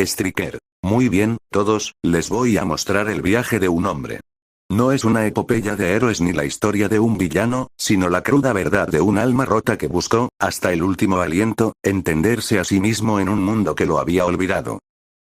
Striker. Muy bien, todos, les voy a mostrar el viaje de un hombre. No es una epopeya de héroes ni la historia de un villano, sino la cruda verdad de un alma rota que buscó, hasta el último aliento, entenderse a sí mismo en un mundo que lo había olvidado.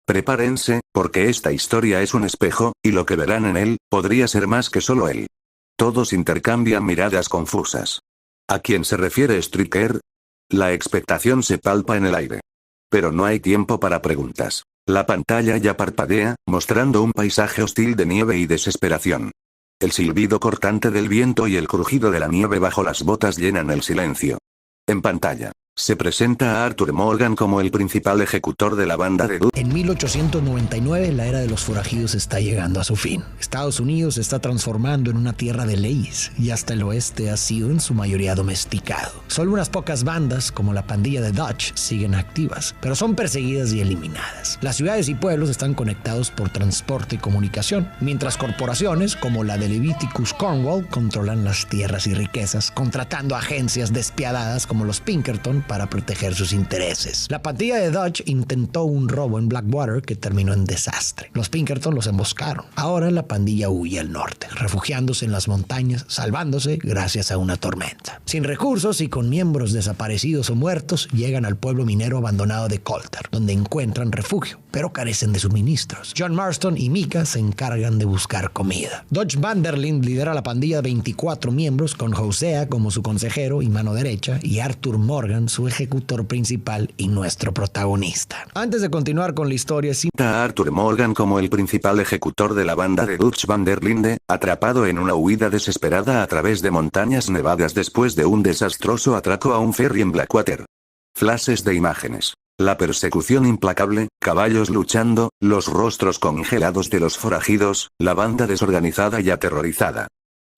Prepárense, porque esta historia es un espejo, y lo que verán en él, podría ser más que solo él. Todos intercambian miradas confusas. ¿A quién se refiere Striker? La expectación se palpa en el aire. Pero no hay tiempo para preguntas. La pantalla ya parpadea, mostrando un paisaje hostil de nieve y desesperación. El silbido cortante del viento y el crujido de la nieve bajo las botas llenan el silencio. En pantalla, se presenta a Arthur Morgan como el principal ejecutor de la banda de Dutch. En 1899 la era de los forajidos está llegando a su fin. Estados Unidos se está transformando en una tierra de leyes y hasta el oeste ha sido en su mayoría domesticado. Solo unas pocas bandas, como la pandilla de Dutch, siguen activas, pero son perseguidas y eliminadas. Las ciudades y pueblos están conectados por transporte y comunicación, mientras corporaciones como la de Leviticus Cornwall controlan las tierras y riquezas, contratando agencias despiadadas como los Pinkerton para proteger sus intereses. La pandilla de Dutch intentó un robo en Blackwater que terminó en desastre. Los Pinkerton los emboscaron. Ahora la pandilla huye al norte, refugiándose en las montañas, salvándose gracias a una tormenta. Sin recursos y con miembros desaparecidos o muertos, llegan al pueblo minero abandonado de Coulter, donde encuentran refugio, pero carecen de suministros. John Marston y Micah se encargan de buscar comida. Dutch Van der Linde lidera la pandilla de 24 miembros, con Hosea como su consejero y mano derecha, y Arthur Morgan, su ejecutor principal y nuestro protagonista. Antes de continuar con la historia, a Arthur Morgan como el principal ejecutor de la banda de Dutch Van der Linde, atrapado en una huida desesperada a través de montañas nevadas después de un desastroso atraco a un ferry en Blackwater. Flashes de imágenes. La persecución implacable, caballos luchando, los rostros congelados de los forajidos, la banda desorganizada y aterrorizada.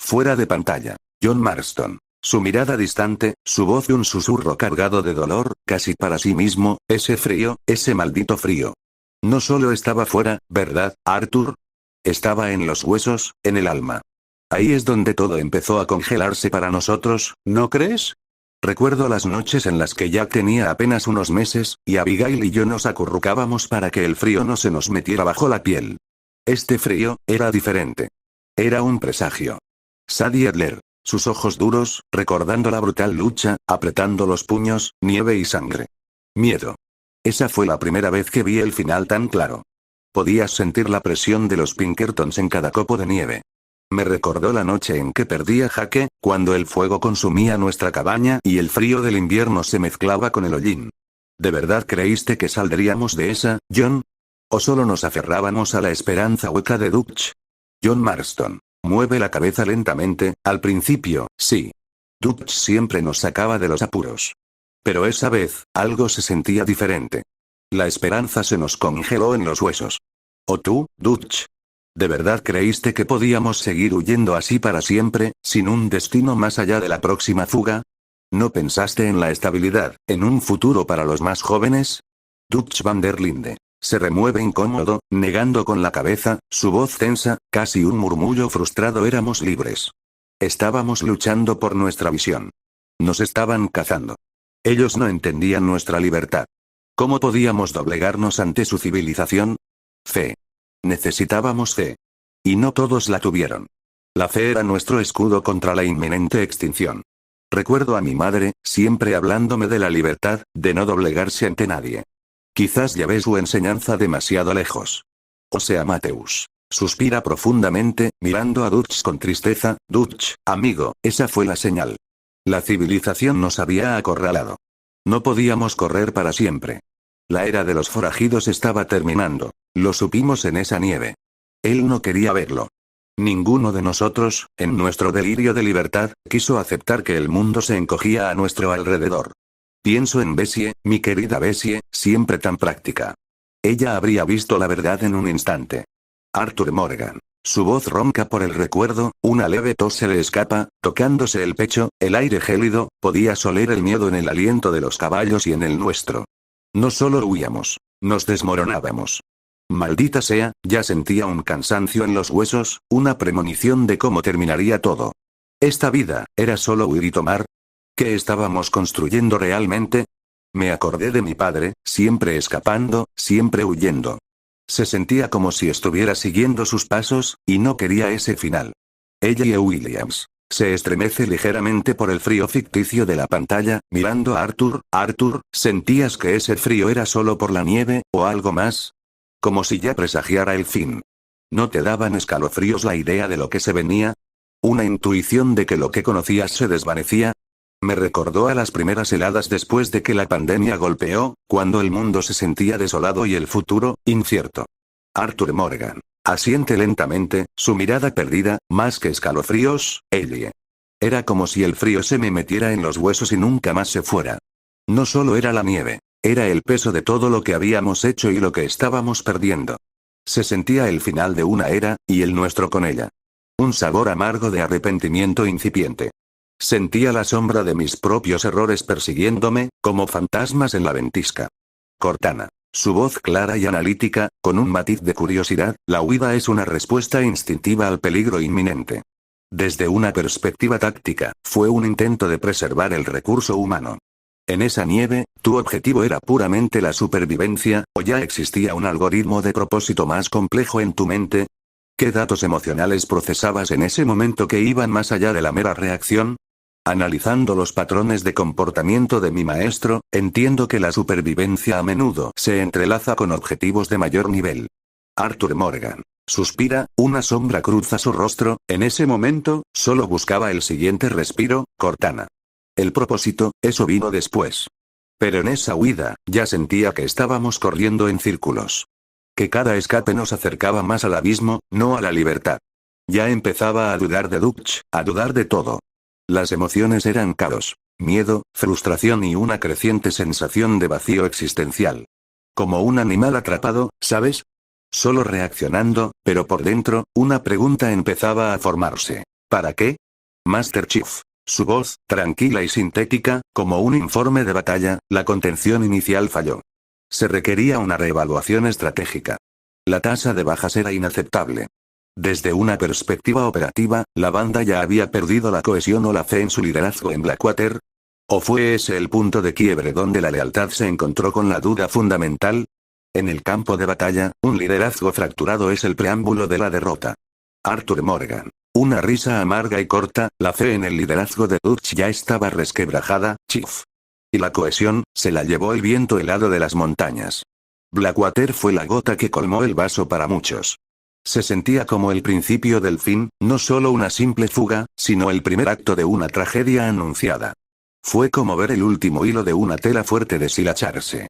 Fuera de pantalla. John Marston. Su mirada distante, su voz un susurro cargado de dolor, casi para sí mismo, ese frío, ese maldito frío. No solo estaba fuera, ¿verdad, Arthur? Estaba en los huesos, en el alma. Ahí es donde todo empezó a congelarse para nosotros, ¿no crees? Recuerdo las noches en las que Jack tenía apenas unos meses, y Abigail y yo nos acurrucábamos para que el frío no se nos metiera bajo la piel. Este frío, era diferente. Era un presagio. Sadie Adler. Sus ojos duros, recordando la brutal lucha, apretando los puños, nieve y sangre. Miedo. Esa fue la primera vez que vi el final tan claro. Podías sentir la presión de los Pinkertons en cada copo de nieve. Me recordó la noche en que perdí a Jake, cuando el fuego consumía nuestra cabaña y el frío del invierno se mezclaba con el hollín. ¿De verdad creíste que saldríamos de esa, John? ¿O solo nos aferrábamos a la esperanza hueca de Dutch? John Marston. Mueve la cabeza lentamente, al principio, sí. Dutch siempre nos sacaba de los apuros. Pero esa vez, algo se sentía diferente. La esperanza se nos congeló en los huesos. ¿O tú, Dutch? ¿De verdad creíste que podíamos seguir huyendo así para siempre, sin un destino más allá de la próxima fuga? ¿No pensaste en la estabilidad, en un futuro para los más jóvenes? Dutch Van der Linde. Se remueve incómodo, negando con la cabeza, su voz tensa, casi un murmullo frustrado. Éramos libres. Estábamos luchando por nuestra visión. Nos estaban cazando. Ellos no entendían nuestra libertad. ¿Cómo podíamos doblegarnos ante su civilización? Fe. Necesitábamos fe. Y no todos la tuvieron. La fe era nuestro escudo contra la inminente extinción. Recuerdo a mi madre, siempre hablándome de la libertad, de no doblegarse ante nadie. Quizás llevé su enseñanza demasiado lejos. O sea, Mateus. Suspira profundamente, mirando a Dutch con tristeza. Dutch, amigo, esa fue la señal. La civilización nos había acorralado. No podíamos correr para siempre. La era de los forajidos estaba terminando. Lo supimos en esa nieve. Él no quería verlo. Ninguno de nosotros, en nuestro delirio de libertad, quiso aceptar que el mundo se encogía a nuestro alrededor. Pienso en Bessie, mi querida Bessie, siempre tan práctica. Ella habría visto la verdad en un instante. Arthur Morgan. Su voz ronca por el recuerdo, una leve tos se le escapa, tocándose el pecho, el aire gélido, podías oler el miedo en el aliento de los caballos y en el nuestro. No solo huíamos, nos desmoronábamos. Maldita sea, ya sentía un cansancio en los huesos, una premonición de cómo terminaría todo. ¿Esta vida, era solo huir y tomar? ¿Qué estábamos construyendo realmente? Me acordé de mi padre, siempre escapando, siempre huyendo. Se sentía como si estuviera siguiendo sus pasos, y no quería ese final. Ella Williams. Se estremece ligeramente por el frío ficticio de la pantalla, mirando a Arthur. Arthur, ¿sentías que ese frío era solo por la nieve, o algo más? Como si ya presagiara el fin. ¿No te daban escalofríos la idea de lo que se venía? ¿Una intuición de que lo que conocías se desvanecía? Me recordó a las primeras heladas después de que la pandemia golpeó, cuando el mundo se sentía desolado y el futuro, incierto. Arthur Morgan. Asiente lentamente, su mirada perdida, más que escalofríos, Ellie. Era como si el frío se me metiera en los huesos y nunca más se fuera. No solo era la nieve, era el peso de todo lo que habíamos hecho y lo que estábamos perdiendo. Se sentía el final de una era, y el nuestro con ella. Un sabor amargo de arrepentimiento incipiente. Sentía la sombra de mis propios errores persiguiéndome, como fantasmas en la ventisca. Cortana. Su voz clara y analítica, con un matiz de curiosidad, la huida es una respuesta instintiva al peligro inminente. Desde una perspectiva táctica, fue un intento de preservar el recurso humano. En esa nieve, ¿tu objetivo era puramente la supervivencia, o ya existía un algoritmo de propósito más complejo en tu mente? ¿Qué datos emocionales procesabas en ese momento que iban más allá de la mera reacción? Analizando los patrones de comportamiento de mi maestro, entiendo que la supervivencia a menudo se entrelaza con objetivos de mayor nivel. Arthur Morgan. Suspira, una sombra cruza su rostro, en ese momento, solo buscaba el siguiente respiro. Cortana. El propósito, eso vino después. Pero en esa huida, ya sentía que estábamos corriendo en círculos. Que cada escape nos acercaba más al abismo, no a la libertad. Ya empezaba a dudar de Dutch, a dudar de todo. Las emociones eran caos, miedo, frustración y una creciente sensación de vacío existencial. Como un animal atrapado, ¿sabes? Solo reaccionando, pero por dentro, una pregunta empezaba a formarse. ¿Para qué? Master Chief. Su voz, tranquila y sintética, como un informe de batalla, la contención inicial falló. Se requería una reevaluación estratégica. La tasa de bajas era inaceptable. Desde una perspectiva operativa, la banda ya había perdido la cohesión o la fe en su liderazgo en Blackwater. ¿O fue ese el punto de quiebre donde la lealtad se encontró con la duda fundamental? En el campo de batalla, un liderazgo fracturado es el preámbulo de la derrota. Arthur Morgan. Una risa amarga y corta, la fe en el liderazgo de Dutch ya estaba resquebrajada, Chief. Y la cohesión, se la llevó el viento helado de las montañas. Blackwater fue la gota que colmó el vaso para muchos. Se sentía como el principio del fin, no solo una simple fuga, sino el primer acto de una tragedia anunciada. Fue como ver el último hilo de una tela fuerte deshilacharse.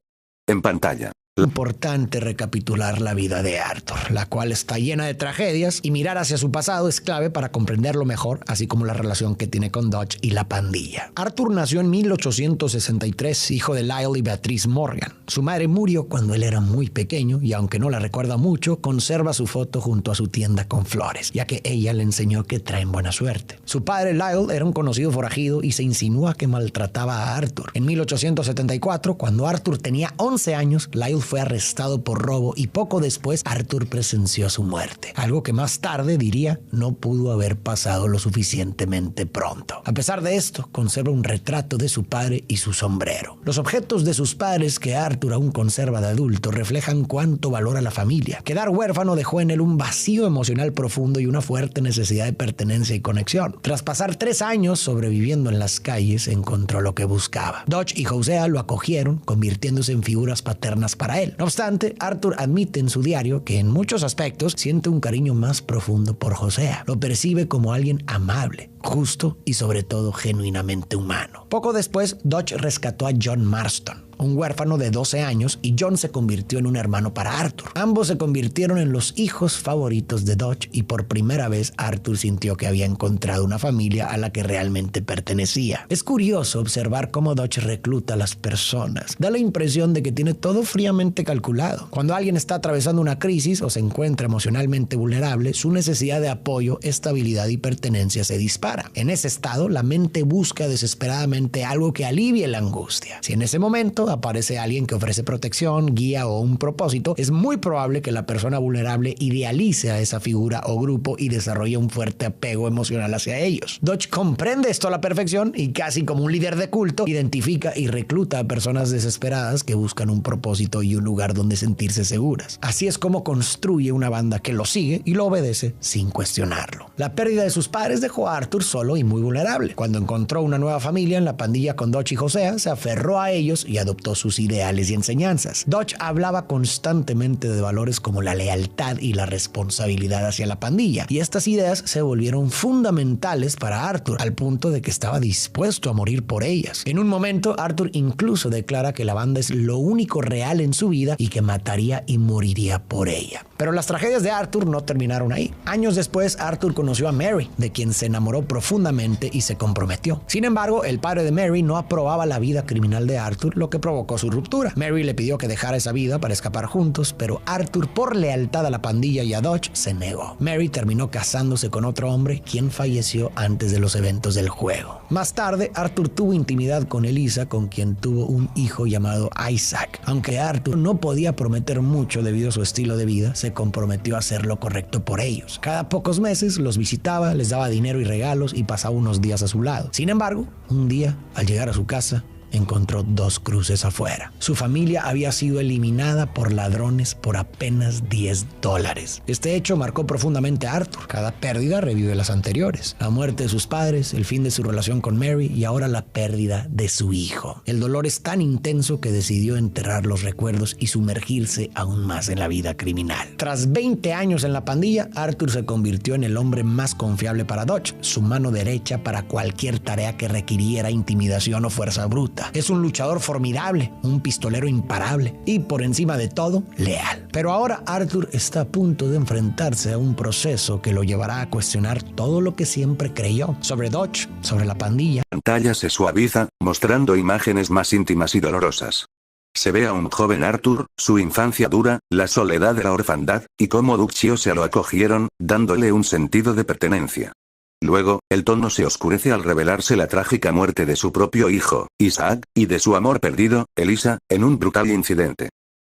En pantalla. Importante recapitular la vida de Arthur, la cual está llena de tragedias, y mirar hacia su pasado es clave para comprenderlo mejor, así como la relación que tiene con Dutch y la pandilla. Arthur nació en 1863, hijo de Lyle y Beatrice Morgan. Su madre murió cuando él era muy pequeño, y aunque no la recuerda mucho, conserva su foto junto a su tienda con flores, ya que ella le enseñó que traen buena suerte. Su padre Lyle era un conocido forajido y se insinúa que maltrataba a Arthur. En 1874, cuando Arthur tenía 11 años, Lyle fue arrestado por robo y poco después Arthur presenció su muerte. Algo que más tarde diría no pudo haber pasado lo suficientemente pronto. A pesar de esto, conserva un retrato de su padre y su sombrero. Los objetos de sus padres que Arthur aún conserva de adulto reflejan cuánto valora la familia. Quedar huérfano dejó en él un vacío emocional profundo y una fuerte necesidad de pertenencia y conexión. Tras pasar 3 años sobreviviendo en las calles, encontró lo que buscaba. Dutch y Hosea lo acogieron, convirtiéndose en figuras paternas para él. No obstante, Arthur admite en su diario que en muchos aspectos siente un cariño más profundo por Hosea. Lo percibe como alguien amable, justo y sobre todo genuinamente humano. Poco después, Dutch rescató a John Marston, un huérfano de 12 años, y John se convirtió en un hermano para Arthur. Ambos se convirtieron en los hijos favoritos de Dutch, y por primera vez Arthur sintió que había encontrado una familia a la que realmente pertenecía. Es curioso observar cómo Dutch recluta a las personas. Da la impresión de que tiene todo fríamente calculado. Cuando alguien está atravesando una crisis o se encuentra emocionalmente vulnerable, su necesidad de apoyo, estabilidad y pertenencia se dispara. En ese estado, la mente busca desesperadamente algo que alivie la angustia. Si en ese momento mundo aparece alguien que ofrece protección, guía o un propósito, es muy probable que la persona vulnerable idealice a esa figura o grupo y desarrolle un fuerte apego emocional hacia ellos. Dodge comprende esto a la perfección y casi como un líder de culto, identifica y recluta a personas desesperadas que buscan un propósito y un lugar donde sentirse seguras. Así es como construye una banda que lo sigue y lo obedece sin cuestionarlo. La pérdida de sus padres dejó a Arthur solo y muy vulnerable. Cuando encontró una nueva familia en la pandilla con Dodge y Hosea, se aferró a ellos y adoptó sus ideales y enseñanzas. Dodge hablaba constantemente de valores como la lealtad y la responsabilidad hacia la pandilla, y estas ideas se volvieron fundamentales para Arthur, al punto de que estaba dispuesto a morir por ellas. En un momento, Arthur incluso declara que la banda es lo único real en su vida y que mataría y moriría por ella. Pero las tragedias de Arthur no terminaron ahí. Años después, Arthur conoció a Mary, de quien se enamoró profundamente y se comprometió. Sin embargo, el padre de Mary no aprobaba la vida criminal de Arthur, lo que provocó su ruptura. Mary le pidió que dejara esa vida para escapar juntos, pero Arthur, por lealtad a la pandilla y a Dodge, se negó. Mary terminó casándose con otro hombre, quien falleció antes de los eventos del juego. Más tarde, Arthur tuvo intimidad con Elisa, con quien tuvo un hijo llamado Isaac. Aunque Arthur no podía prometer mucho debido a su estilo de vida, se comprometió a hacer lo correcto por ellos. Cada pocos meses los visitaba, les daba dinero y regalos y pasaba unos días a su lado. Sin embargo, un día, al llegar a su casa, encontró 2 cruces afuera. Su familia había sido eliminada por ladrones por apenas $10. Este hecho marcó profundamente a Arthur. Cada pérdida revive las anteriores. La muerte de sus padres, el fin de su relación con Mary y ahora la pérdida de su hijo. El dolor es tan intenso que decidió enterrar los recuerdos y sumergirse aún más en la vida criminal. Tras 20 años en la pandilla, Arthur se convirtió en el hombre más confiable para Dodge, su mano derecha para cualquier tarea que requiriera intimidación o fuerza bruta. Es un luchador formidable, un pistolero imparable y, por encima de todo, leal. Pero ahora Arthur está a punto de enfrentarse a un proceso que lo llevará a cuestionar todo lo que siempre creyó sobre Dodge, sobre la pandilla. La pantalla se suaviza, mostrando imágenes más íntimas y dolorosas. Se ve a un joven Arthur, su infancia dura, la soledad de la orfandad, y cómo Dutch y Hosea lo acogieron, dándole un sentido de pertenencia. Luego, el tono se oscurece al revelarse la trágica muerte de su propio hijo, Isaac, y de su amor perdido, Elisa, en un brutal incidente.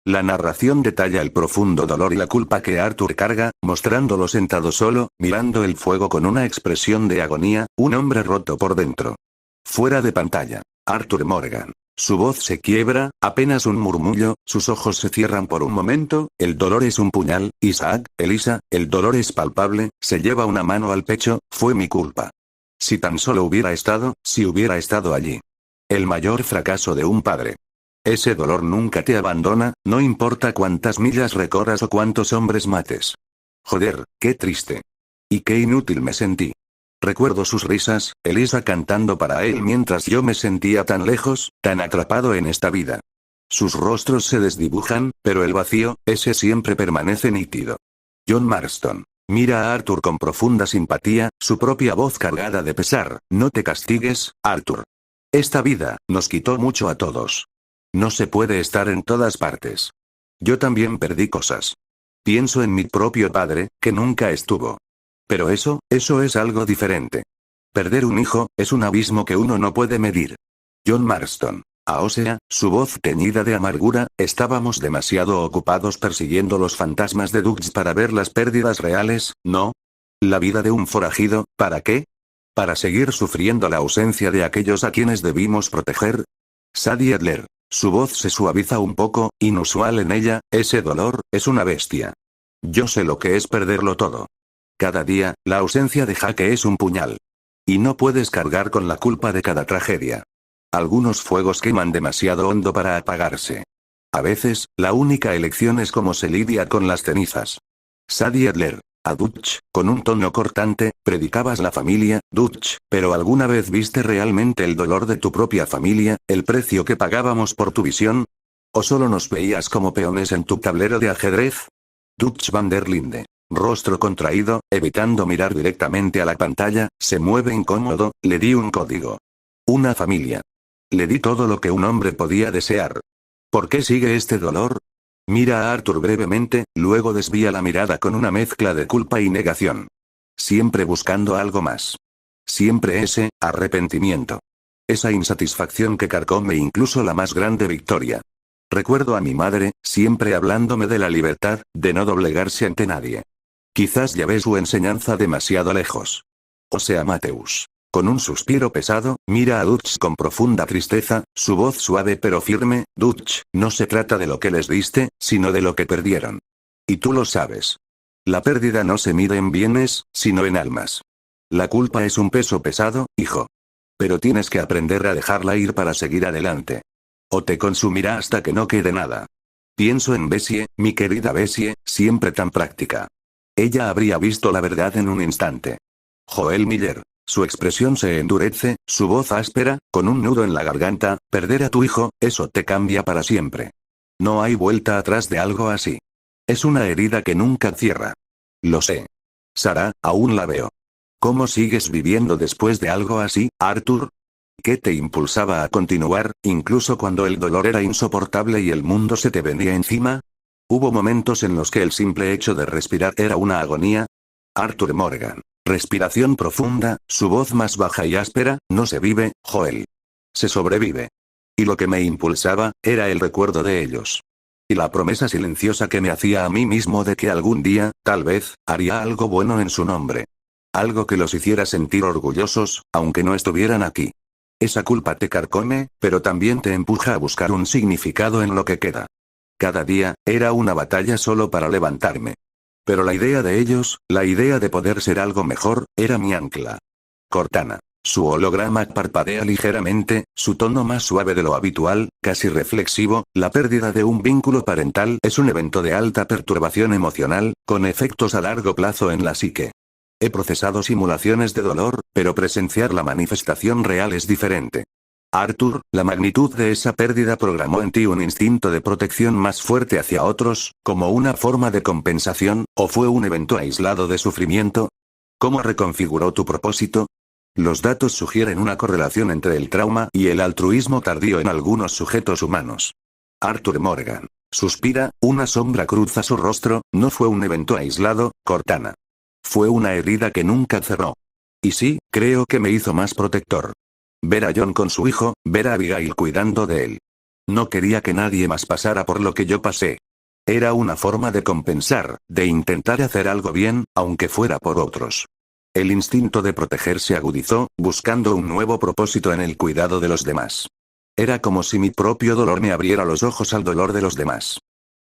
La narración detalla el profundo dolor y la culpa que Arthur carga, mostrándolo sentado solo, mirando el fuego con una expresión de agonía, un hombre roto por dentro. Fuera de pantalla. Arthur Morgan. Su voz se quiebra, apenas un murmullo, sus ojos se cierran por un momento, el dolor es un puñal, Isaac, Elisa, el dolor es palpable, se lleva una mano al pecho, fue mi culpa. Si tan solo hubiera estado, si hubiera estado allí. El mayor fracaso de un padre. Ese dolor nunca te abandona, no importa cuántas millas recorras o cuántos hombres mates. Joder, qué triste. Y qué inútil me sentí. Recuerdo sus risas, Elisa cantando para él mientras yo me sentía tan lejos, tan atrapado en esta vida. Sus rostros se desdibujan, pero el vacío, ese siempre permanece nítido. John Marston. Mira a Arthur con profunda simpatía, su propia voz cargada de pesar. No te castigues, Arthur. Esta vida, nos quitó mucho a todos. No se puede estar en todas partes. Yo también perdí cosas. Pienso en mi propio padre, que nunca estuvo. Pero eso es algo diferente. Perder un hijo, es un abismo que uno no puede medir. John Marston. A Hosea, su voz teñida de amargura, estábamos demasiado ocupados persiguiendo los fantasmas de Dutch para ver las pérdidas reales, ¿no? La vida de un forajido, ¿para qué? ¿Para seguir sufriendo la ausencia de aquellos a quienes debimos proteger? Sadie Adler. Su voz se suaviza un poco, inusual en ella, ese dolor, es una bestia. Yo sé lo que es perderlo todo. Cada día, la ausencia de Jake es un puñal. Y no puedes cargar con la culpa de cada tragedia. Algunos fuegos queman demasiado hondo para apagarse. A veces, la única elección es cómo se lidia con las cenizas. Sadie Adler. A Dutch, con un tono cortante, predicabas la familia, Dutch, pero ¿alguna vez viste realmente el dolor de tu propia familia, el precio que pagábamos por tu visión? ¿O solo nos veías como peones en tu tablero de ajedrez? Dutch van der Linde. Rostro contraído, evitando mirar directamente a la pantalla, se mueve incómodo, le di un código. Una familia. Le di todo lo que un hombre podía desear. ¿Por qué sigue este dolor? Mira a Arthur brevemente, luego desvía la mirada con una mezcla de culpa y negación. Siempre buscando algo más. Siempre ese arrepentimiento. Esa insatisfacción que carcome incluso la más grande victoria. Recuerdo a mi madre, siempre hablándome de la libertad, de no doblegarse ante nadie. Quizás llevé su enseñanza demasiado lejos. O sea, Mateus. Con un suspiro pesado, mira a Dutch con profunda tristeza, su voz suave pero firme. Dutch, no se trata de lo que les diste, sino de lo que perdieron. Y tú lo sabes. La pérdida no se mide en bienes, sino en almas. La culpa es un peso pesado, hijo. Pero tienes que aprender a dejarla ir para seguir adelante. O te consumirá hasta que no quede nada. Pienso en Bessie, mi querida Bessie, siempre tan práctica. Ella habría visto la verdad en un instante. Joel Miller. Su expresión se endurece, su voz áspera, con un nudo en la garganta. Perder a tu hijo, eso te cambia para siempre. No hay vuelta atrás de algo así. Es una herida que nunca cierra. Lo sé. Sarah, aún la veo. ¿Cómo sigues viviendo después de algo así, Arthur? ¿Qué te impulsaba a continuar, incluso cuando el dolor era insoportable y el mundo se te venía encima? ¿Hubo momentos en los que el simple hecho de respirar era una agonía? Arthur Morgan. Respiración profunda, su voz más baja y áspera. No se vive, Joel. Se sobrevive. Y lo que me impulsaba, era el recuerdo de ellos. Y la promesa silenciosa que me hacía a mí mismo de que algún día, tal vez, haría algo bueno en su nombre. Algo que los hiciera sentir orgullosos, aunque no estuvieran aquí. Esa culpa te carcome, pero también te empuja a buscar un significado en lo que queda. Cada día, era una batalla solo para levantarme. Pero la idea de ellos, la idea de poder ser algo mejor, era mi ancla. Cortana. Su holograma parpadea ligeramente, su tono más suave de lo habitual, casi reflexivo. La pérdida de un vínculo parental es un evento de alta perturbación emocional, con efectos a largo plazo en la psique. He procesado simulaciones de dolor, pero presenciar la manifestación real es diferente. Arthur, la magnitud de esa pérdida programó en ti un instinto de protección más fuerte hacia otros, como una forma de compensación, ¿o fue un evento aislado de sufrimiento? ¿Cómo reconfiguró tu propósito? Los datos sugieren una correlación entre el trauma y el altruismo tardío en algunos sujetos humanos. Arthur Morgan. Suspira, una sombra cruza su rostro. No fue un evento aislado, Cortana. Fue una herida que nunca cerró. Y sí, creo que me hizo más protector. Ver a John con su hijo, ver a Abigail cuidando de él. No quería que nadie más pasara por lo que yo pasé. Era una forma de compensar, de intentar hacer algo bien, aunque fuera por otros. El instinto de proteger se agudizó, buscando un nuevo propósito en el cuidado de los demás. Era como si mi propio dolor me abriera los ojos al dolor de los demás.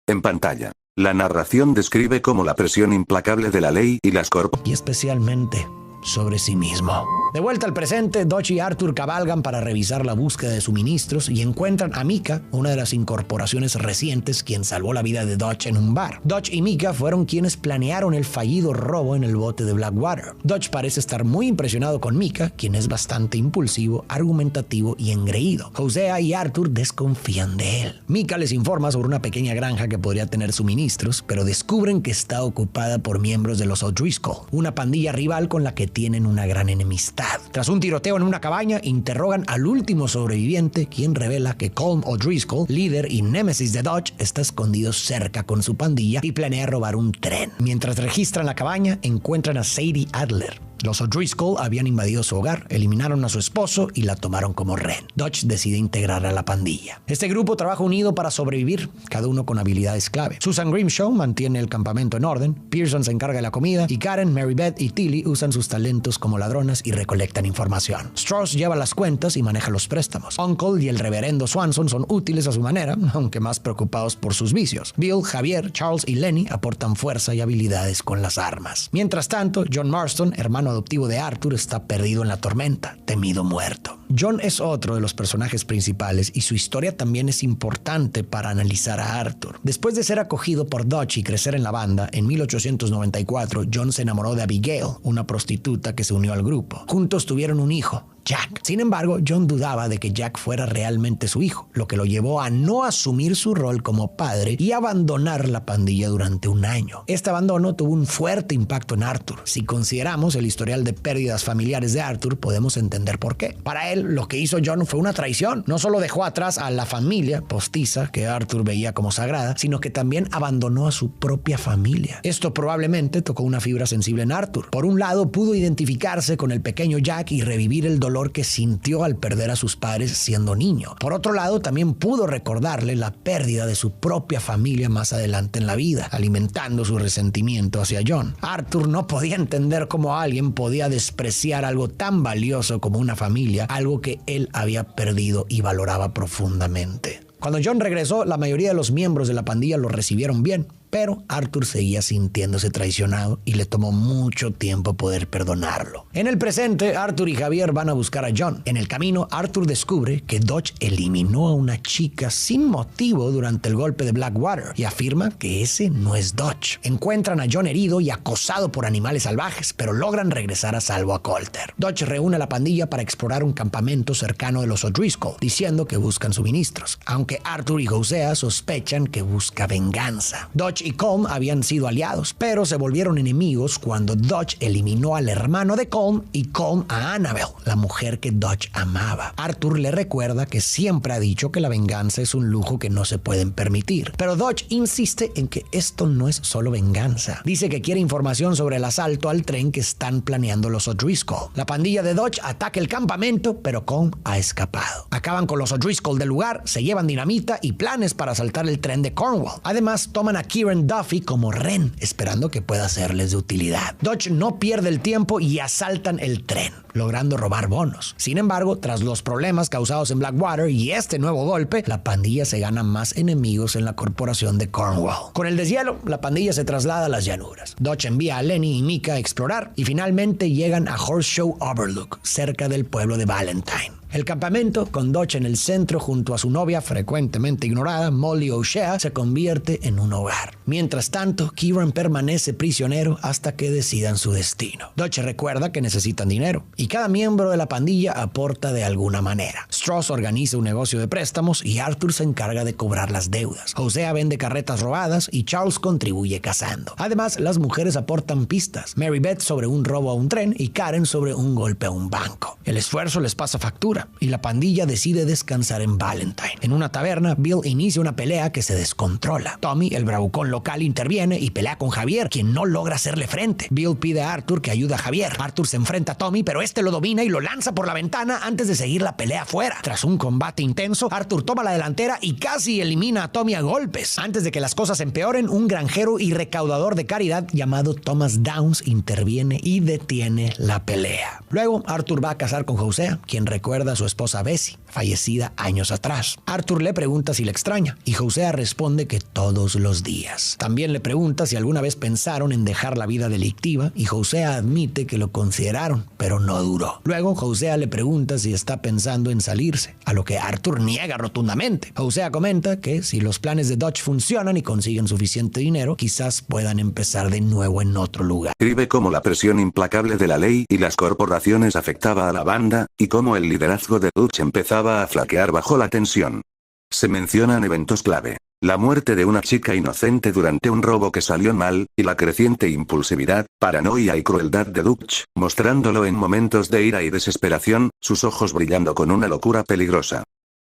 En pantalla, la narración describe cómo la presión implacable de la ley y las y especialmente sobre sí mismo. De vuelta al presente, Dutch y Arthur cabalgan para revisar la búsqueda de suministros y encuentran a Micah, una de las incorporaciones recientes quien salvó la vida de Dutch en un bar. Dutch y Micah fueron quienes planearon el fallido robo en el bote de Blackwater. Dutch parece estar muy impresionado con Micah, quien es bastante impulsivo, argumentativo y engreído. Hosea y Arthur desconfían de él. Micah les informa sobre una pequeña granja que podría tener suministros, pero descubren que está ocupada por miembros de los O'Driscoll, una pandilla rival con la que tienen una gran enemistad. Tras un tiroteo en una cabaña, interrogan al último sobreviviente, quien revela que Colm O'Driscoll, líder y némesis de Dutch, está escondido cerca con su pandilla y planea robar un tren. Mientras registran la cabaña, encuentran a Sadie Adler. Los O'Driscoll habían invadido su hogar, eliminaron a su esposo y la tomaron como rehén. Dutch decide integrar a la pandilla. Este grupo trabaja unido para sobrevivir, cada uno con habilidades clave. Susan Grimshaw mantiene el campamento en orden, Pearson se encarga de la comida y Karen, Mary Beth y Tilly usan sus talentos como ladronas y recolectan información. Strauss lleva las cuentas y maneja los préstamos. Uncle y el reverendo Swanson son útiles a su manera, aunque más preocupados por sus vicios. Bill, Javier, Charles y Lenny aportan fuerza y habilidades con las armas. Mientras tanto, John Marston, hermano adoptivo de Arthur, está perdido en la tormenta, temido muerto. John es otro de los personajes principales y su historia también es importante para analizar a Arthur. Después de ser acogido por Dutch y crecer en la banda, en 1894 John se enamoró de Abigail, una prostituta que se unió al grupo. Juntos tuvieron un hijo, Jack. Sin embargo, John dudaba de que Jack fuera realmente su hijo, lo que lo llevó a no asumir su rol como padre y abandonar la pandilla durante un año. Este abandono tuvo un fuerte impacto en Arthur. Si consideramos el historial de pérdidas familiares de Arthur, podemos entender por qué. Para él, lo que hizo John fue una traición. No solo dejó atrás a la familia postiza que Arthur veía como sagrada, sino que también abandonó a su propia familia. Esto probablemente tocó una fibra sensible en Arthur. Por un lado, pudo identificarse con el pequeño Jack y revivir el dolor dolor que sintió al perder a sus padres siendo niño. Por otro lado, también pudo recordarle la pérdida de su propia familia más adelante en la vida, alimentando su resentimiento hacia John. Arthur no podía entender cómo alguien podía despreciar algo tan valioso como una familia, algo que él había perdido y valoraba profundamente. Cuando John regresó, la mayoría de los miembros de la pandilla lo recibieron bien, pero Arthur seguía sintiéndose traicionado y le tomó mucho tiempo poder perdonarlo. En el presente, Arthur y Javier van a buscar a John. En el camino, Arthur descubre que Dodge eliminó a una chica sin motivo durante el golpe de Blackwater y afirma que ese no es Dodge. Encuentran a John herido y acosado por animales salvajes, pero logran regresar a salvo a Colter. Dodge reúne a la pandilla para explorar un campamento cercano de los O'Driscoll, diciendo que buscan suministros, aunque Arthur y Hosea sospechan que busca venganza. Dodge y Colm habían sido aliados, pero se volvieron enemigos cuando Dodge eliminó al hermano de Colm y Colm a Annabelle, la mujer que Dodge amaba. Arthur le recuerda que siempre ha dicho que la venganza es un lujo que no se pueden permitir, pero Dodge insiste en que esto no es solo venganza. Dice que quiere información sobre el asalto al tren que están planeando los O'Driscoll. La pandilla de Dodge ataca el campamento, pero Colm ha escapado. Acaban con los O'Driscoll del lugar, se llevan dinamita y planes para asaltar el tren de Cornwall. Además, toman a Kieran Duffy como rehén, esperando que pueda serles de utilidad. Dodge no pierde el tiempo y asaltan el tren, logrando robar bonos. Sin embargo, tras los problemas causados en Blackwater y este nuevo golpe, la pandilla se gana más enemigos en la corporación de Cornwall. Con el deshielo, la pandilla se traslada a las llanuras. Dodge envía a Lenny y Micah a explorar y finalmente llegan a Horseshoe Overlook, cerca del pueblo de Valentine. El campamento, con Dodge en el centro junto a su novia frecuentemente ignorada, Molly O'Shea, se convierte en un hogar. Mientras tanto, Kieran permanece prisionero hasta que decidan su destino. Dodge recuerda que necesitan dinero y cada miembro de la pandilla aporta de alguna manera. Strauss organiza un negocio de préstamos y Arthur se encarga de cobrar las deudas. Hosea vende carretas robadas y Charles contribuye cazando. Además, las mujeres aportan pistas. Mary Beth sobre un robo a un tren y Karen sobre un golpe a un banco. El esfuerzo les pasa factura y la pandilla decide descansar en Valentine. En una taberna, Bill inicia una pelea que se descontrola. Tommy, el bravucón local, interviene y pelea con Javier, quien no logra hacerle frente. Bill pide a Arthur que ayude a Javier. Arthur se enfrenta a Tommy, pero este lo domina y lo lanza por la ventana antes de seguir la pelea afuera. Tras un combate intenso, Arthur toma la delantera y casi elimina a Tommy a golpes. Antes de que las cosas empeoren, un granjero y recaudador de caridad llamado Thomas Downs interviene y detiene la pelea. Luego, Arthur va a casar con Hosea, quien recuerda a su esposa Bessie, fallecida años atrás. Arthur le pregunta si la extraña y Hosea responde que todos los días. También le pregunta si alguna vez pensaron en dejar la vida delictiva y Hosea admite que lo consideraron, pero no duró. Luego Hosea le pregunta si está pensando en salirse, a lo que Arthur niega rotundamente. Hosea comenta que si los planes de Dodge funcionan y consiguen suficiente dinero, quizás puedan empezar de nuevo en otro lugar. Escribe cómo la presión implacable de la ley y las corporaciones afectaba a la banda, y cómo el liderazgo de Dodge empezaba a flaquear bajo la tensión. Se mencionan eventos clave: la muerte de una chica inocente durante un robo que salió mal, y la creciente impulsividad, paranoia y crueldad de Dodge, mostrándolo en momentos de ira y desesperación, sus ojos brillando con una locura peligrosa.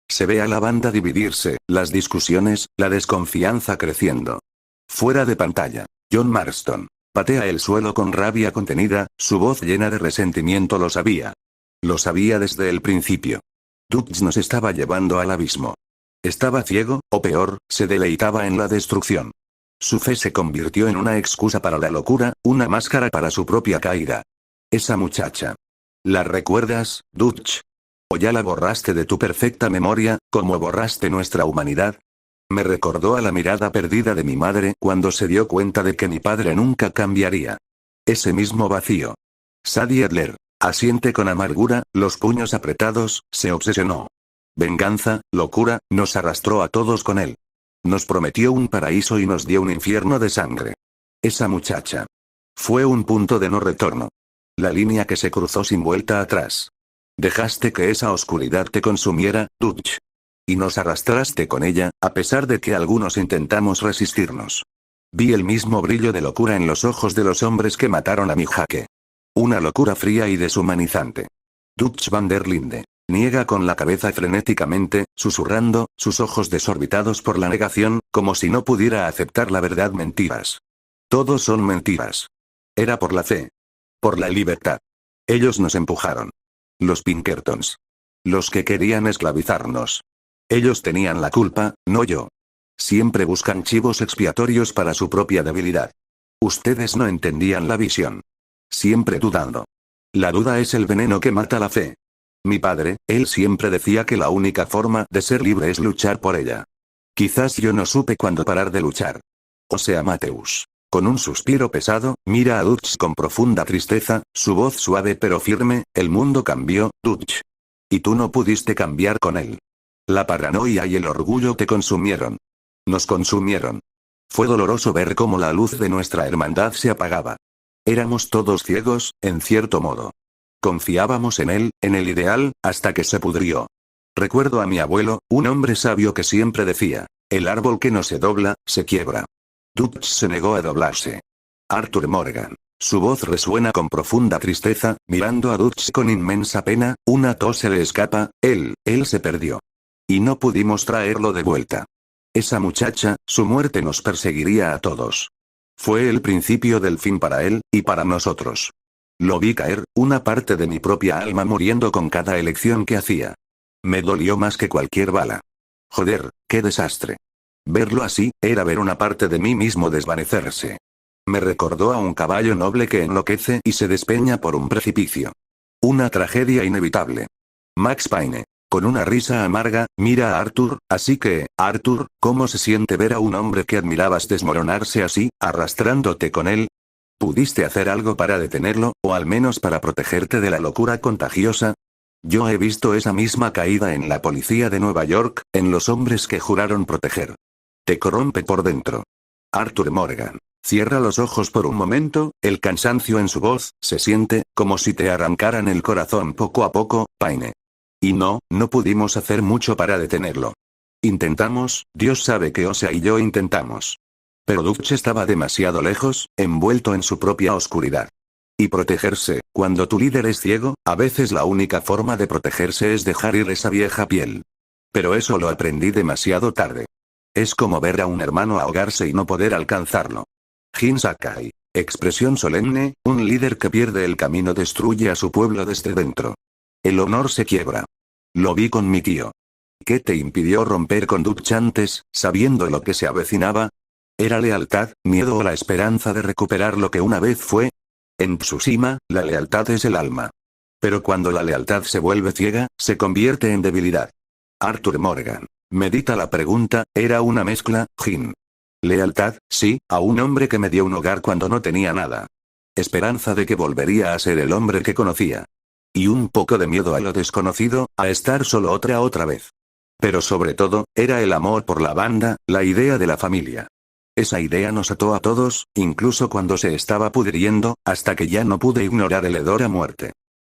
Se ve a la banda dividirse, las discusiones, la desconfianza creciendo. Fuera de pantalla, John Marston patea el suelo con rabia contenida, su voz llena de resentimiento lo sabía. Lo sabía desde el principio. Dodge nos estaba llevando al abismo. Estaba ciego, o peor, se deleitaba en la destrucción. Su fe se convirtió en una excusa para la locura, una máscara para su propia caída. Esa muchacha. ¿La recuerdas, Dodge? ¿O ya la borraste de tu perfecta memoria, como borraste nuestra humanidad? Me recordó a la mirada perdida de mi madre cuando se dio cuenta de que mi padre nunca cambiaría. Ese mismo vacío. Sadie Adler asiente con amargura, los puños apretados, se obsesionó. Venganza, locura, nos arrastró a todos con él. Nos prometió un paraíso y nos dio un infierno de sangre. Esa muchacha. Fue un punto de no retorno. La línea que se cruzó sin vuelta atrás. Dejaste que esa oscuridad te consumiera, Dodge. Y nos arrastraste con ella, a pesar de que algunos intentamos resistirnos. Vi el mismo brillo de locura en los ojos de los hombres que mataron a mi jaque. Una locura fría y deshumanizante. Dodge van der Linde niega con la cabeza frenéticamente, susurrando, sus ojos desorbitados por la negación, como si no pudiera aceptar la verdad. Mentiras. Todos son mentiras. Era por la fe. Por la libertad. Ellos nos empujaron. Los Pinkertons. Los que querían esclavizarnos. Ellos tenían la culpa, no yo. Siempre buscan chivos expiatorios para su propia debilidad. Ustedes no entendían la visión. Siempre dudando. La duda es el veneno que mata la fe. Mi padre, él siempre decía que la única forma de ser libre es luchar por ella. Quizás yo no supe cuándo parar de luchar. O sea, Mateus. Con un suspiro pesado, mira a Dutch con profunda tristeza, su voz suave pero firme, el mundo cambió, Dutch. Y tú no pudiste cambiar con él. La paranoia y el orgullo te consumieron. Nos consumieron. Fue doloroso ver cómo la luz de nuestra hermandad se apagaba. Éramos todos ciegos, en cierto modo. Confiábamos en él, en el ideal, hasta que se pudrió. Recuerdo a mi abuelo, un hombre sabio que siempre decía, el árbol que no se dobla, se quiebra. Dutch se negó a doblarse. Arthur Morgan. Su voz resuena con profunda tristeza, mirando a Dutch con inmensa pena, una tos se le escapa, él se perdió. Y no pudimos traerlo de vuelta. Esa muchacha, su muerte nos perseguiría a todos. Fue el principio del fin para él, y para nosotros. Lo vi caer, una parte de mi propia alma muriendo con cada elección que hacía. Me dolió más que cualquier bala. Joder, qué desastre. Verlo así, era ver una parte de mí mismo desvanecerse. Me recordó a un caballo noble que enloquece y se despeña por un precipicio. Una tragedia inevitable. Max Payne. Con una risa amarga, mira a Arthur, así que, Arthur, ¿cómo se siente ver a un hombre que admirabas desmoronarse así, arrastrándote con él? ¿Pudiste hacer algo para detenerlo, o al menos para protegerte de la locura contagiosa? Yo he visto esa misma caída en la policía de Nueva York, en los hombres que juraron proteger. Te corrompe por dentro. Arthur Morgan. Cierra los ojos por un momento, el cansancio en su voz, se siente, como si te arrancaran el corazón poco a poco, Payne. Y no pudimos hacer mucho para detenerlo. Intentamos, Dios sabe que Osea y yo intentamos. Pero Dutch estaba demasiado lejos, envuelto en su propia oscuridad. Y protegerse, cuando tu líder es ciego, a veces la única forma de protegerse es dejar ir esa vieja piel. Pero eso lo aprendí demasiado tarde. Es como ver a un hermano ahogarse y no poder alcanzarlo. Jin Sakai. Expresión solemne, un líder que pierde el camino destruye a su pueblo desde dentro. El honor se quiebra. Lo vi con mi tío. ¿Qué te impidió romper con Dutch antes, sabiendo lo que se avecinaba? ¿Era lealtad, miedo o la esperanza de recuperar lo que una vez fue? En Tsushima, la lealtad es el alma. Pero cuando la lealtad se vuelve ciega, se convierte en debilidad. Arthur Morgan. Medita la pregunta, ¿era una mezcla, Jin? Lealtad, sí, a un hombre que me dio un hogar cuando no tenía nada. Esperanza de que volvería a ser el hombre que conocía. Y un poco de miedo a lo desconocido, a estar solo otra vez. Pero sobre todo, era el amor por la banda, la idea de la familia. Esa idea nos ató a todos, incluso cuando se estaba pudriendo, hasta que ya no pude ignorar el hedor a muerte.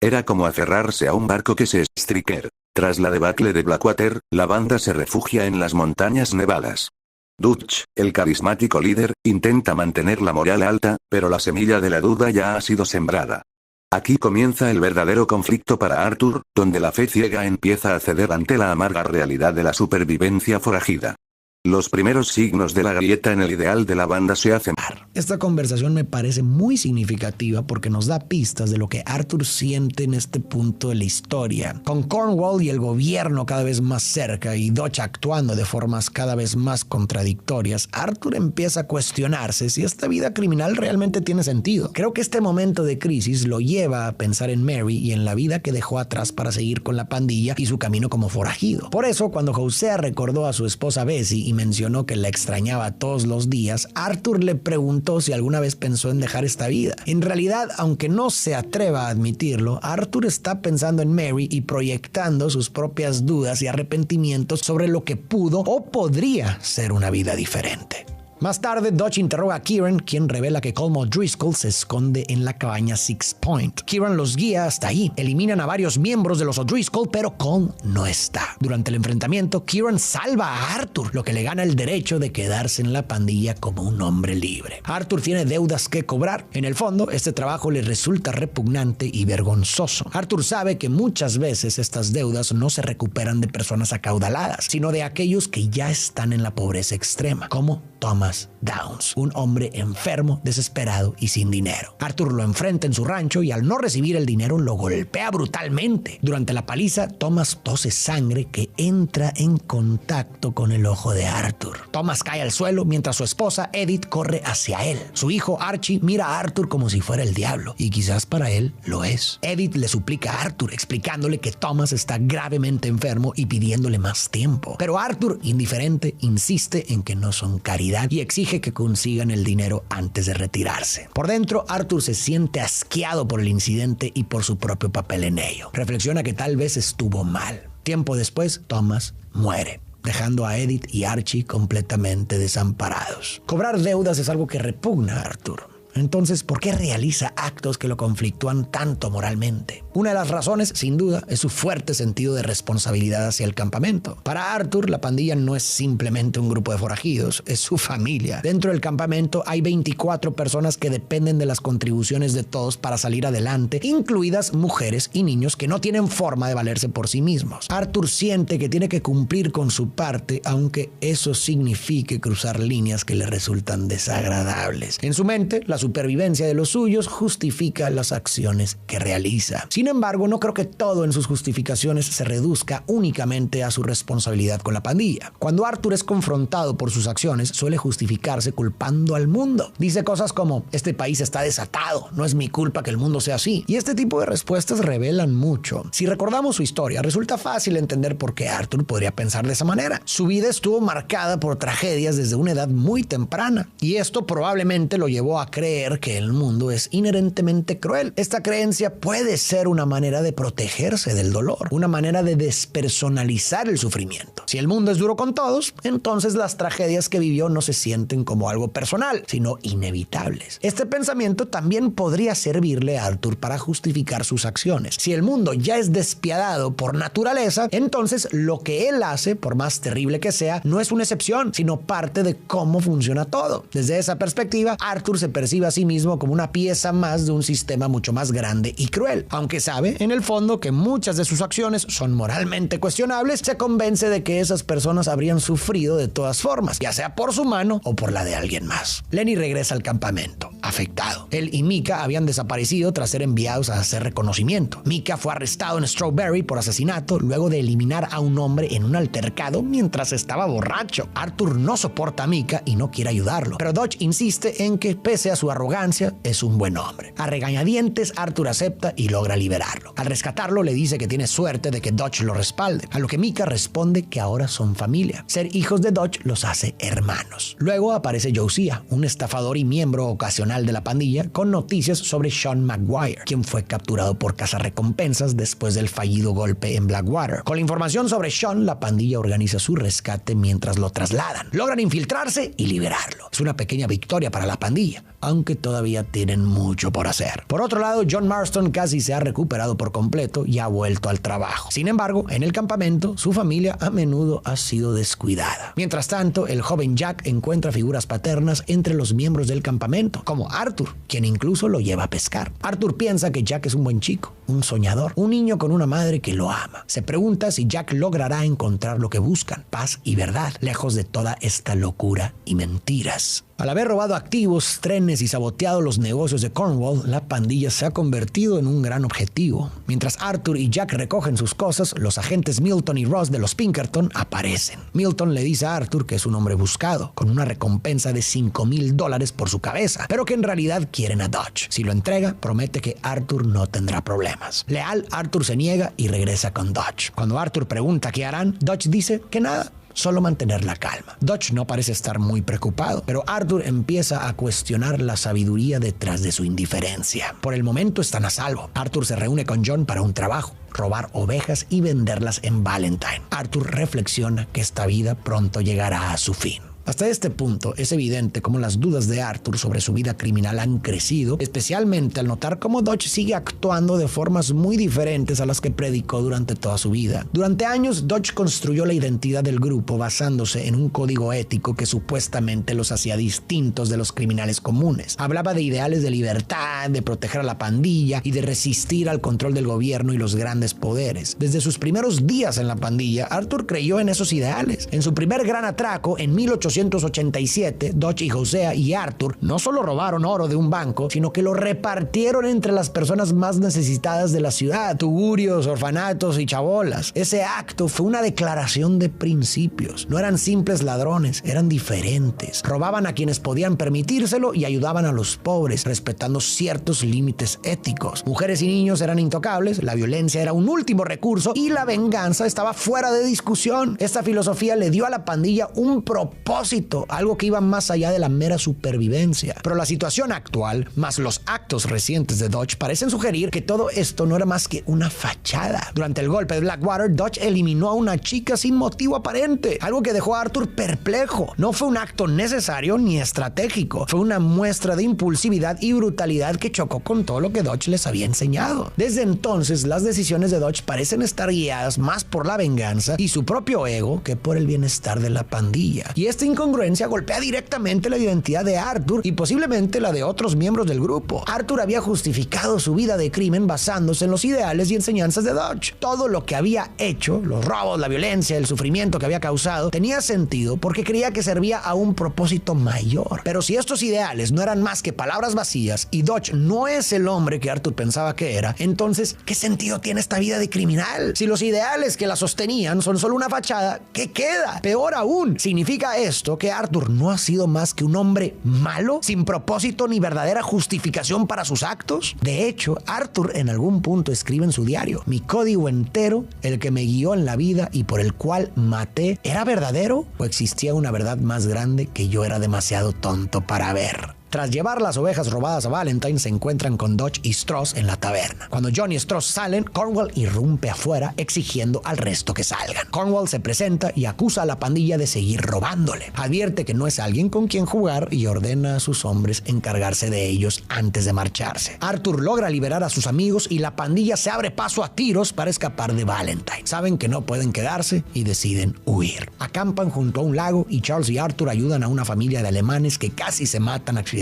Era como aferrarse a un barco que se estriquer. Tras la debacle de Blackwater, la banda se refugia en las montañas nevadas. Dutch, el carismático líder, intenta mantener la moral alta, pero la semilla de la duda ya ha sido sembrada. Aquí comienza el verdadero conflicto para Arthur, donde la fe ciega empieza a ceder ante la amarga realidad de la supervivencia forajida. Los primeros signos de la grieta en el ideal de la banda se hacen. Esta conversación me parece muy significativa porque nos da pistas de lo que Arthur siente en este punto de la historia. Con Cornwall y el gobierno cada vez más cerca y Dutch actuando de formas cada vez más contradictorias, Arthur empieza a cuestionarse si esta vida criminal realmente tiene sentido. Creo que este momento de crisis lo lleva a pensar en Mary y en la vida que dejó atrás para seguir con la pandilla y su camino como forajido. Por eso, cuando Hosea recordó a su esposa Bessie y mencionó que la extrañaba todos los días, Arthur le preguntó si alguna vez pensó en dejar esta vida. En realidad, aunque no se atreva a admitirlo, Arthur está pensando en Mary y proyectando sus propias dudas y arrepentimientos sobre lo que pudo o podría ser una vida diferente. Más tarde, Dutch interroga a Kieran, quien revela que Colm O'Driscoll se esconde en la cabaña Six Point. Kieran los guía hasta ahí. Eliminan a varios miembros de los O'Driscoll, pero Colm no está. Durante el enfrentamiento, Kieran salva a Arthur, lo que le gana el derecho de quedarse en la pandilla como un hombre libre. Arthur tiene deudas que cobrar. En el fondo, este trabajo le resulta repugnante y vergonzoso. Arthur sabe que muchas veces estas deudas no se recuperan de personas acaudaladas, sino de aquellos que ya están en la pobreza extrema, como Thomas Downs, un hombre enfermo, desesperado y sin dinero. Arthur lo enfrenta en su rancho y al no recibir el dinero lo golpea brutalmente. Durante la paliza, Thomas tose sangre que entra en contacto con el ojo de Arthur. Thomas cae al suelo mientras su esposa Edith corre hacia él. Su hijo Archie mira a Arthur como si fuera el diablo y quizás para él lo es. Edith le suplica a Arthur explicándole que Thomas está gravemente enfermo y pidiéndole más tiempo. Pero Arthur, indiferente, insiste en que no son caridad y exige que consigan el dinero antes de retirarse. Por dentro, Arthur se siente asqueado por el incidente y por su propio papel en ello. Reflexiona que tal vez estuvo mal. Tiempo después, Thomas muere, dejando a Edith y Archie completamente desamparados. Cobrar deudas es algo que repugna a Arthur. Entonces, ¿por qué realiza actos que lo conflictúan tanto moralmente? Una de las razones, sin duda, es su fuerte sentido de responsabilidad hacia el campamento. Para Arthur, la pandilla no es simplemente un grupo de forajidos, es su familia. Dentro del campamento hay 24 personas que dependen de las contribuciones de todos para salir adelante, incluidas mujeres y niños que no tienen forma de valerse por sí mismos. Arthur siente que tiene que cumplir con su parte, aunque eso signifique cruzar líneas que le resultan desagradables. En su mente, la supervivencia de los suyos justifica las acciones que realiza. Sin embargo, no creo que todo en sus justificaciones se reduzca únicamente a su responsabilidad con la pandilla. Cuando Arthur es confrontado por sus acciones, suele justificarse culpando al mundo. Dice cosas como: este país está desatado, no es mi culpa que el mundo sea así. Y este tipo de respuestas revelan mucho. Si recordamos su historia, resulta fácil entender por qué Arthur podría pensar de esa manera. Su vida estuvo marcada por tragedias desde una edad muy temprana, y esto probablemente lo llevó a creer que el mundo es inherentemente cruel. Esta creencia puede ser una manera de protegerse del dolor, una manera de despersonalizar el sufrimiento. Si el mundo es duro con todos, entonces las tragedias que vivió no se sienten como algo personal, sino inevitables. Este pensamiento también podría servirle a Arthur para justificar sus acciones. Si el mundo ya es despiadado por naturaleza, entonces lo que él hace, por más terrible que sea, no es una excepción, sino parte de cómo funciona todo. Desde esa perspectiva, Arthur se percibe a sí mismo como una pieza más de un sistema mucho más grande y cruel. Aunque sabe, en el fondo, que muchas de sus acciones son moralmente cuestionables, se convence de que esas personas habrían sufrido de todas formas, ya sea por su mano o por la de alguien más. Lenny regresa al campamento, afectado. Él y Micah habían desaparecido tras ser enviados a hacer reconocimiento. Micah fue arrestado en Strawberry por asesinato luego de eliminar a un hombre en un altercado mientras estaba borracho. Arthur no soporta a Micah y no quiere ayudarlo, pero Dodge insiste en que, pese a su arrogancia, es un buen hombre. A regañadientes, Arthur acepta y logra liberarlo. Al rescatarlo, le dice que tiene suerte de que Dodge lo respalde, a lo que Micah responde que ahora son familia. Ser hijos de Dodge los hace hermanos. Luego aparece Josiah, un estafador y miembro ocasional de la pandilla, con noticias sobre Sean Maguire, quien fue capturado por cazarrecompensas después del fallido golpe en Blackwater. Con la información sobre Sean, la pandilla organiza su rescate mientras lo trasladan. Logran infiltrarse y liberarlo. Es una pequeña victoria para la pandilla, aunque todavía tienen mucho por hacer. Por otro lado, John Marston casi se ha recuperado por completo y ha vuelto al trabajo. Sin embargo, en el campamento, su familia a menudo ha sido descuidada. Mientras tanto, el joven Jack encuentra figuras paternas entre los miembros del campamento, como Arthur, quien incluso lo lleva a pescar. Arthur piensa que Jack es un buen chico, un soñador, un niño con una madre que lo ama. Se pregunta si Jack logrará encontrar lo que buscan, paz y verdad, lejos de toda esta locura y mentiras. Al haber robado activos, trenes y saboteado los negocios de Cornwall, la pandilla se ha convertido en un gran objetivo. Mientras Arthur y Jack recogen sus cosas, los agentes Milton y Ross de los Pinkerton aparecen. Milton le dice a Arthur que es un hombre buscado, con una recompensa de $5,000 por su cabeza, pero que en realidad quieren a Dodge. Si lo entrega, promete que Arthur no tendrá problemas. Leal, Arthur se niega y regresa con Dodge. Cuando Arthur pregunta qué harán, Dodge dice que nada, solo mantener la calma. Dodge no parece estar muy preocupado, pero Arthur empieza a cuestionar la sabiduría detrás de su indiferencia. Por el momento están a salvo. Arthur se reúne con John para un trabajo: robar ovejas y venderlas en Valentine. Arthur reflexiona que esta vida pronto llegará a su fin. Hasta este punto es evidente cómo las dudas de Arthur sobre su vida criminal han crecido, especialmente al notar cómo Dodge sigue actuando de formas muy diferentes a las que predicó durante toda su vida. Durante años, Dodge construyó la identidad del grupo basándose en un código ético que supuestamente los hacía distintos de los criminales comunes. Hablaba de ideales de libertad, de proteger a la pandilla y de resistir al control del gobierno y los grandes poderes. Desde sus primeros días en la pandilla, Arthur creyó en esos ideales. En su primer gran atraco, en 1800, 1887, Dodge y Hosea y Arthur no solo robaron oro de un banco, sino que lo repartieron entre las personas más necesitadas de la ciudad, tugurios, orfanatos y chabolas. Ese acto fue una declaración de principios. No eran simples ladrones, eran diferentes. Robaban a quienes podían permitírselo y ayudaban a los pobres, respetando ciertos límites éticos. Mujeres y niños eran intocables, la violencia era un último recurso y la venganza estaba fuera de discusión. Esta filosofía le dio a la pandilla un propósito, algo que iba más allá de la mera supervivencia. Pero la situación actual, más los actos recientes de Dodge, parecen sugerir que todo esto no era más que una fachada. Durante el golpe de Blackwater, Dodge eliminó a una chica sin motivo aparente, algo que dejó a Arthur perplejo. No fue un acto necesario ni estratégico, fue una muestra de impulsividad y brutalidad que chocó con todo lo que Dodge les había enseñado. Desde entonces, las decisiones de Dodge parecen estar guiadas más por la venganza y su propio ego que por el bienestar de la pandilla. Y esta incongruencia golpea directamente la identidad de Arthur y posiblemente la de otros miembros del grupo. Arthur había justificado su vida de crimen basándose en los ideales y enseñanzas de Dodge. Todo lo que había hecho, los robos, la violencia, el sufrimiento que había causado, tenía sentido porque creía que servía a un propósito mayor. Pero si estos ideales no eran más que palabras vacías y Dodge no es el hombre que Arthur pensaba que era, entonces, ¿qué sentido tiene esta vida de criminal? Si los ideales que la sostenían son solo una fachada, ¿qué queda? Peor aún, ¿significa esto que Arthur no ha sido más que un hombre malo, sin propósito ni verdadera justificación para sus actos? De hecho, Arthur en algún punto escribe en su diario: mi código entero, el que me guió en la vida y por el cual maté, ¿era verdadero o existía una verdad más grande que yo era demasiado tonto para ver? Tras llevar las ovejas robadas a Valentine, se encuentran con Dodge y Stross en la taberna. Cuando John y Stross salen, Cornwall irrumpe afuera exigiendo al resto que salgan. Cornwall se presenta y acusa a la pandilla de seguir robándole. Advierte que no es alguien con quien jugar y ordena a sus hombres encargarse de ellos antes de marcharse. Arthur logra liberar a sus amigos y la pandilla se abre paso a tiros para escapar de Valentine. Saben que no pueden quedarse y deciden huir. Acampan junto a un lago y Charles y Arthur ayudan a una familia de alemanes que casi se matan accidentalmente.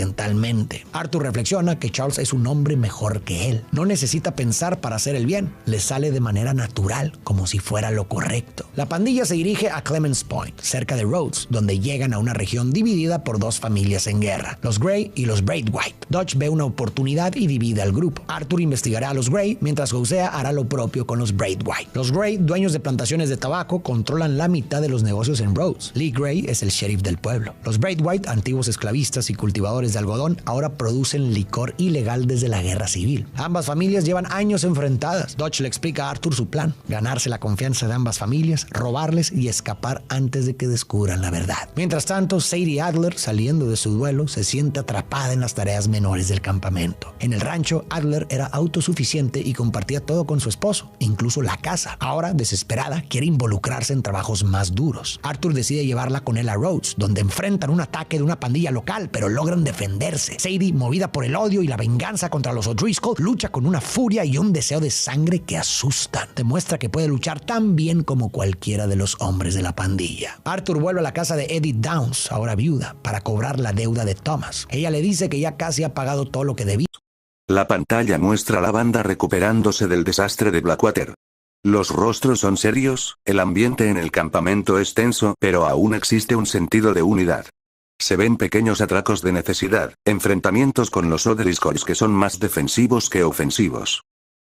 Arthur reflexiona que Charles es un hombre mejor que él. No necesita pensar para hacer el bien. Le sale de manera natural, como si fuera lo correcto. La pandilla se dirige a Clements Point, cerca de Rhodes, donde llegan a una región dividida por dos familias en guerra, los Gray y los Braithwaite. Dodge ve una oportunidad y divide al grupo. Arthur investigará a los Gray, mientras Hosea hará lo propio con los Braithwaite. Los Gray, dueños de plantaciones de tabaco, controlan la mitad de los negocios en Rhodes. Lee Gray es el sheriff del pueblo. Los Braithwaite, antiguos esclavistas y cultivadores de algodón, ahora producen licor ilegal desde la guerra civil. Ambas familias llevan años enfrentadas. Dodge le explica a Arthur su plan: ganarse la confianza de ambas familias, robarles y escapar antes de que descubran la verdad. Mientras tanto, Sadie Adler, saliendo de su duelo, se siente atrapada en las tareas menores del campamento. En el rancho, Adler era autosuficiente y compartía todo con su esposo, incluso la casa. Ahora, desesperada, quiere involucrarse en trabajos más duros. Arthur decide llevarla con él a Rhodes, donde enfrentan un ataque de una pandilla local, pero logran defenderse. Sadie, movida por el odio y la venganza contra los O'Driscoll, lucha con una furia y un deseo de sangre que asustan. Demuestra que puede luchar tan bien como cualquiera de los hombres de la pandilla. Arthur vuelve a la casa de Edith Downs, ahora viuda, para cobrar la deuda de Thomas. Ella le dice que ya casi ha pagado todo lo que debía. La pantalla muestra a la banda recuperándose del desastre de Blackwater. Los rostros son serios, el ambiente en el campamento es tenso, pero aún existe un sentido de unidad. Se ven pequeños atracos de necesidad, enfrentamientos con los O'Driscolls que son más defensivos que ofensivos.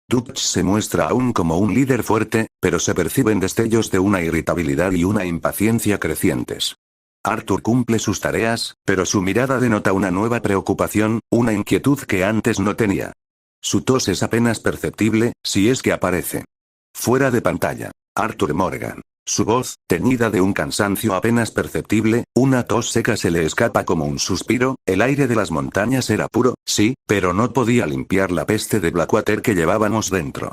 Dutch se muestra aún como un líder fuerte, pero se perciben destellos de una irritabilidad y una impaciencia crecientes. Arthur cumple sus tareas, pero su mirada denota una nueva preocupación, una inquietud que antes no tenía. Su tos es apenas perceptible, si es que aparece. Fuera de pantalla, Arthur Morgan. Su voz, teñida de un cansancio apenas perceptible, una tos seca se le escapa como un suspiro. El aire de las montañas era puro, sí, pero no podía limpiar la peste de Blackwater que llevábamos dentro.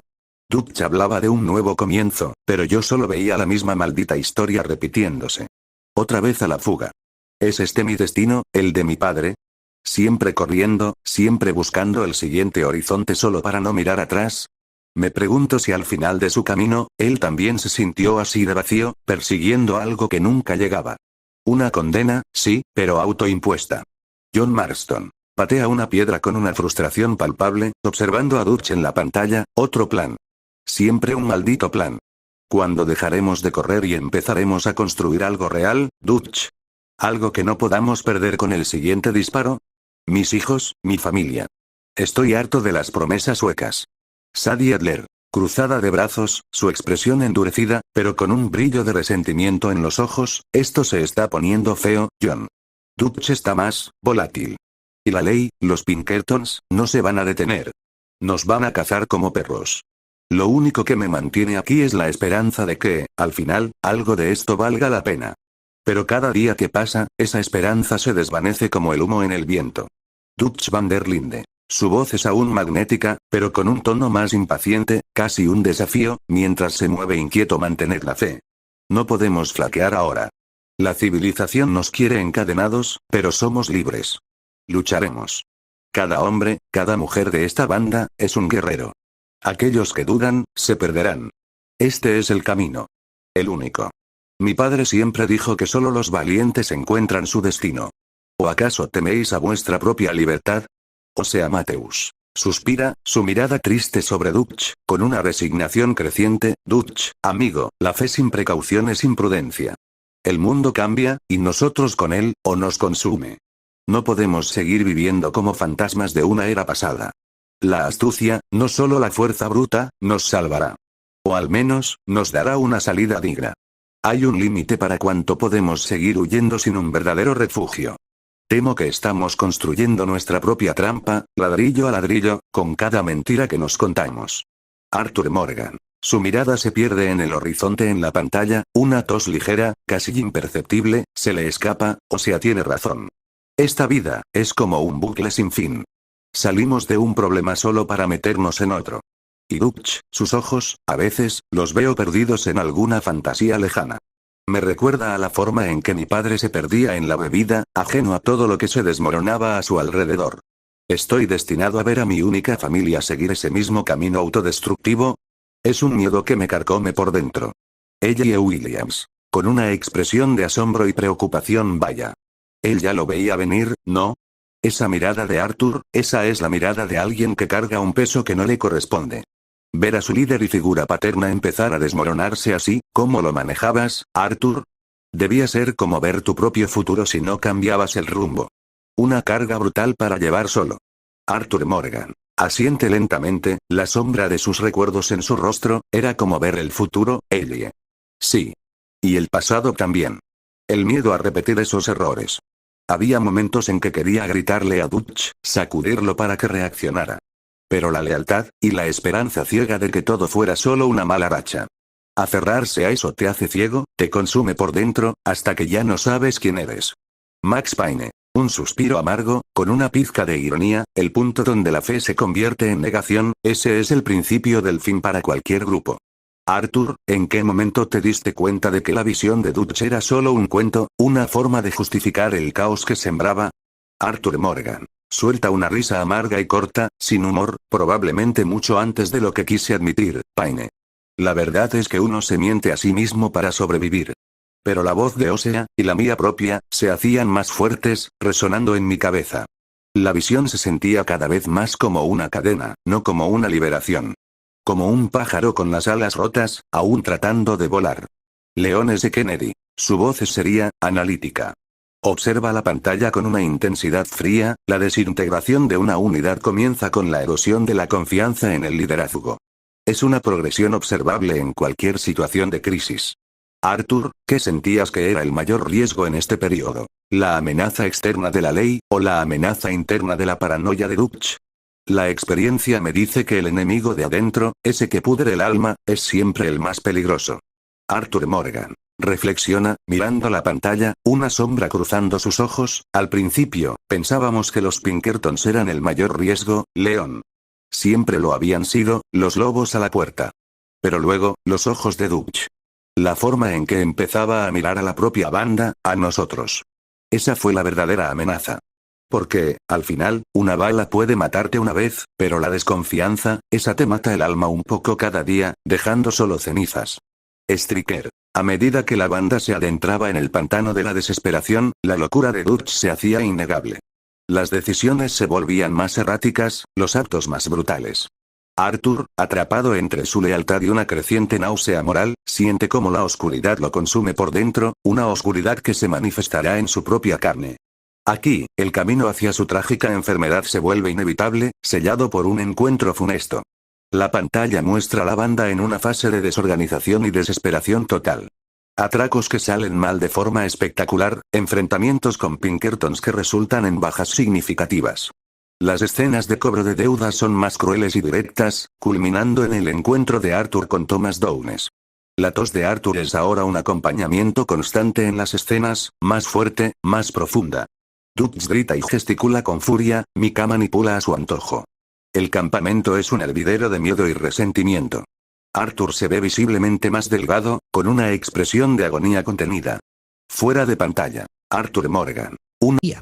Dutch hablaba de un nuevo comienzo, pero yo solo veía la misma maldita historia repitiéndose. Otra vez a la fuga. ¿Es este mi destino, el de mi padre? Siempre corriendo, siempre buscando el siguiente horizonte solo para no mirar atrás. Me pregunto si al final de su camino, él también se sintió así de vacío, persiguiendo algo que nunca llegaba. Una condena, sí, pero autoimpuesta. John Marston. Patea una piedra con una frustración palpable, observando a Dutch en la pantalla. Otro plan. Siempre un maldito plan. ¿Cuándo dejaremos de correr y empezaremos a construir algo real, Dutch? ¿Algo que no podamos perder con el siguiente disparo? Mis hijos, mi familia. Estoy harto de las promesas huecas. Sadie Adler. Cruzada de brazos, su expresión endurecida, pero con un brillo de resentimiento en los ojos. Esto se está poniendo feo, John. Dutch está más volátil. Y la ley, los Pinkertons, no se van a detener. Nos van a cazar como perros. Lo único que me mantiene aquí es la esperanza de que, al final, algo de esto valga la pena. Pero cada día que pasa, esa esperanza se desvanece como el humo en el viento. Dutch van der Linde. Su voz es aún magnética, pero con un tono más impaciente, casi un desafío, mientras se mueve inquieto mantener la fe. No podemos flaquear ahora. La civilización nos quiere encadenados, pero somos libres. Lucharemos. Cada hombre, cada mujer de esta banda, es un guerrero. Aquellos que dudan, se perderán. Este es el camino. El único. Mi padre siempre dijo que solo los valientes encuentran su destino. ¿O acaso teméis a vuestra propia libertad? O sea, Mateus. Suspira, su mirada triste sobre Dutch, con una resignación creciente. Dutch, amigo, la fe sin precaución es imprudencia. El mundo cambia, y nosotros con él, o nos consume. No podemos seguir viviendo como fantasmas de una era pasada. La astucia, no solo la fuerza bruta, nos salvará. O al menos, nos dará una salida digna. Hay un límite para cuánto podemos seguir huyendo sin un verdadero refugio. Temo que estamos construyendo nuestra propia trampa, ladrillo a ladrillo, con cada mentira que nos contamos. Arthur Morgan. Su mirada se pierde en el horizonte en la pantalla, una tos ligera, casi imperceptible, se le escapa, o sea, tiene razón. Esta vida, es como un bucle sin fin. Salimos de un problema solo para meternos en otro. Y Dutch, sus ojos, a veces, los veo perdidos en alguna fantasía lejana. Me recuerda a la forma en que mi padre se perdía en la bebida, ajeno a todo lo que se desmoronaba a su alrededor. ¿Estoy destinado a ver a mi única familia seguir ese mismo camino autodestructivo? Es un miedo que me carcome por dentro. Ella y Williams. Con una expresión de asombro y preocupación, vaya. Él ya lo veía venir, ¿no? Esa mirada de Arthur, esa es la mirada de alguien que carga un peso que no le corresponde. Ver a su líder y figura paterna empezar a desmoronarse así, ¿cómo lo manejabas, Arthur? Debía ser como ver tu propio futuro si no cambiabas el rumbo. Una carga brutal para llevar solo. Arthur Morgan. Asiente lentamente, la sombra de sus recuerdos en su rostro, era como ver el futuro, Ellie. Sí. Y el pasado también. El miedo a repetir esos errores. Había momentos en que quería gritarle a Dutch, sacudirlo para que reaccionara. Pero la lealtad, y la esperanza ciega de que todo fuera solo una mala racha. Aferrarse a eso te hace ciego, te consume por dentro, hasta que ya no sabes quién eres. Max Payne. Un suspiro amargo, con una pizca de ironía, el punto donde la fe se convierte en negación, ese es el principio del fin para cualquier grupo. Arthur, ¿en qué momento te diste cuenta de que la visión de Dutch era solo un cuento, una forma de justificar el caos que sembraba? Arthur Morgan. Suelta una risa amarga y corta, sin humor, probablemente mucho antes de lo que quise admitir, Payne. La verdad es que uno se miente a sí mismo para sobrevivir. Pero la voz de Osea, y la mía propia, se hacían más fuertes, resonando en mi cabeza. La visión se sentía cada vez más como una cadena, no como una liberación. Como un pájaro con las alas rotas, aún tratando de volar. Leones de Kennedy. Su voz es seria, analítica. Observa la pantalla con una intensidad fría, la desintegración de una unidad comienza con la erosión de la confianza en el liderazgo. Es una progresión observable en cualquier situación de crisis. Arthur, ¿qué sentías que era el mayor riesgo en este periodo? ¿La amenaza externa de la ley, o la amenaza interna de la paranoia de Dutch? La experiencia me dice que el enemigo de adentro, ese que pudre el alma, es siempre el más peligroso. Arthur Morgan. Reflexiona, mirando la pantalla, una sombra cruzando sus ojos. Al principio, pensábamos que los Pinkertons eran el mayor riesgo, León. Siempre lo habían sido, los lobos a la puerta. Pero luego, los ojos de Dutch. La forma en que empezaba a mirar a la propia banda, a nosotros. Esa fue la verdadera amenaza. Porque, al final, una bala puede matarte una vez, pero la desconfianza, esa te mata el alma un poco cada día, dejando solo cenizas. Striker. A medida que la banda se adentraba en el pantano de la desesperación, la locura de Dutch se hacía innegable. Las decisiones se volvían más erráticas, los actos más brutales. Arthur, atrapado entre su lealtad y una creciente náusea moral, siente cómo la oscuridad lo consume por dentro, una oscuridad que se manifestará en su propia carne. Aquí, el camino hacia su trágica enfermedad se vuelve inevitable, sellado por un encuentro funesto. La pantalla muestra a la banda en una fase de desorganización y desesperación total. Atracos que salen mal de forma espectacular, enfrentamientos con Pinkertons que resultan en bajas significativas. Las escenas de cobro de deudas son más crueles y directas, culminando en el encuentro de Arthur con Thomas Downes. La tos de Arthur es ahora un acompañamiento constante en las escenas, más fuerte, más profunda. Dutch grita y gesticula con furia, Mika manipula a su antojo. El campamento es un hervidero de miedo y resentimiento. Arthur se ve visiblemente más delgado, con una expresión de agonía contenida. Fuera de pantalla. Arthur Morgan.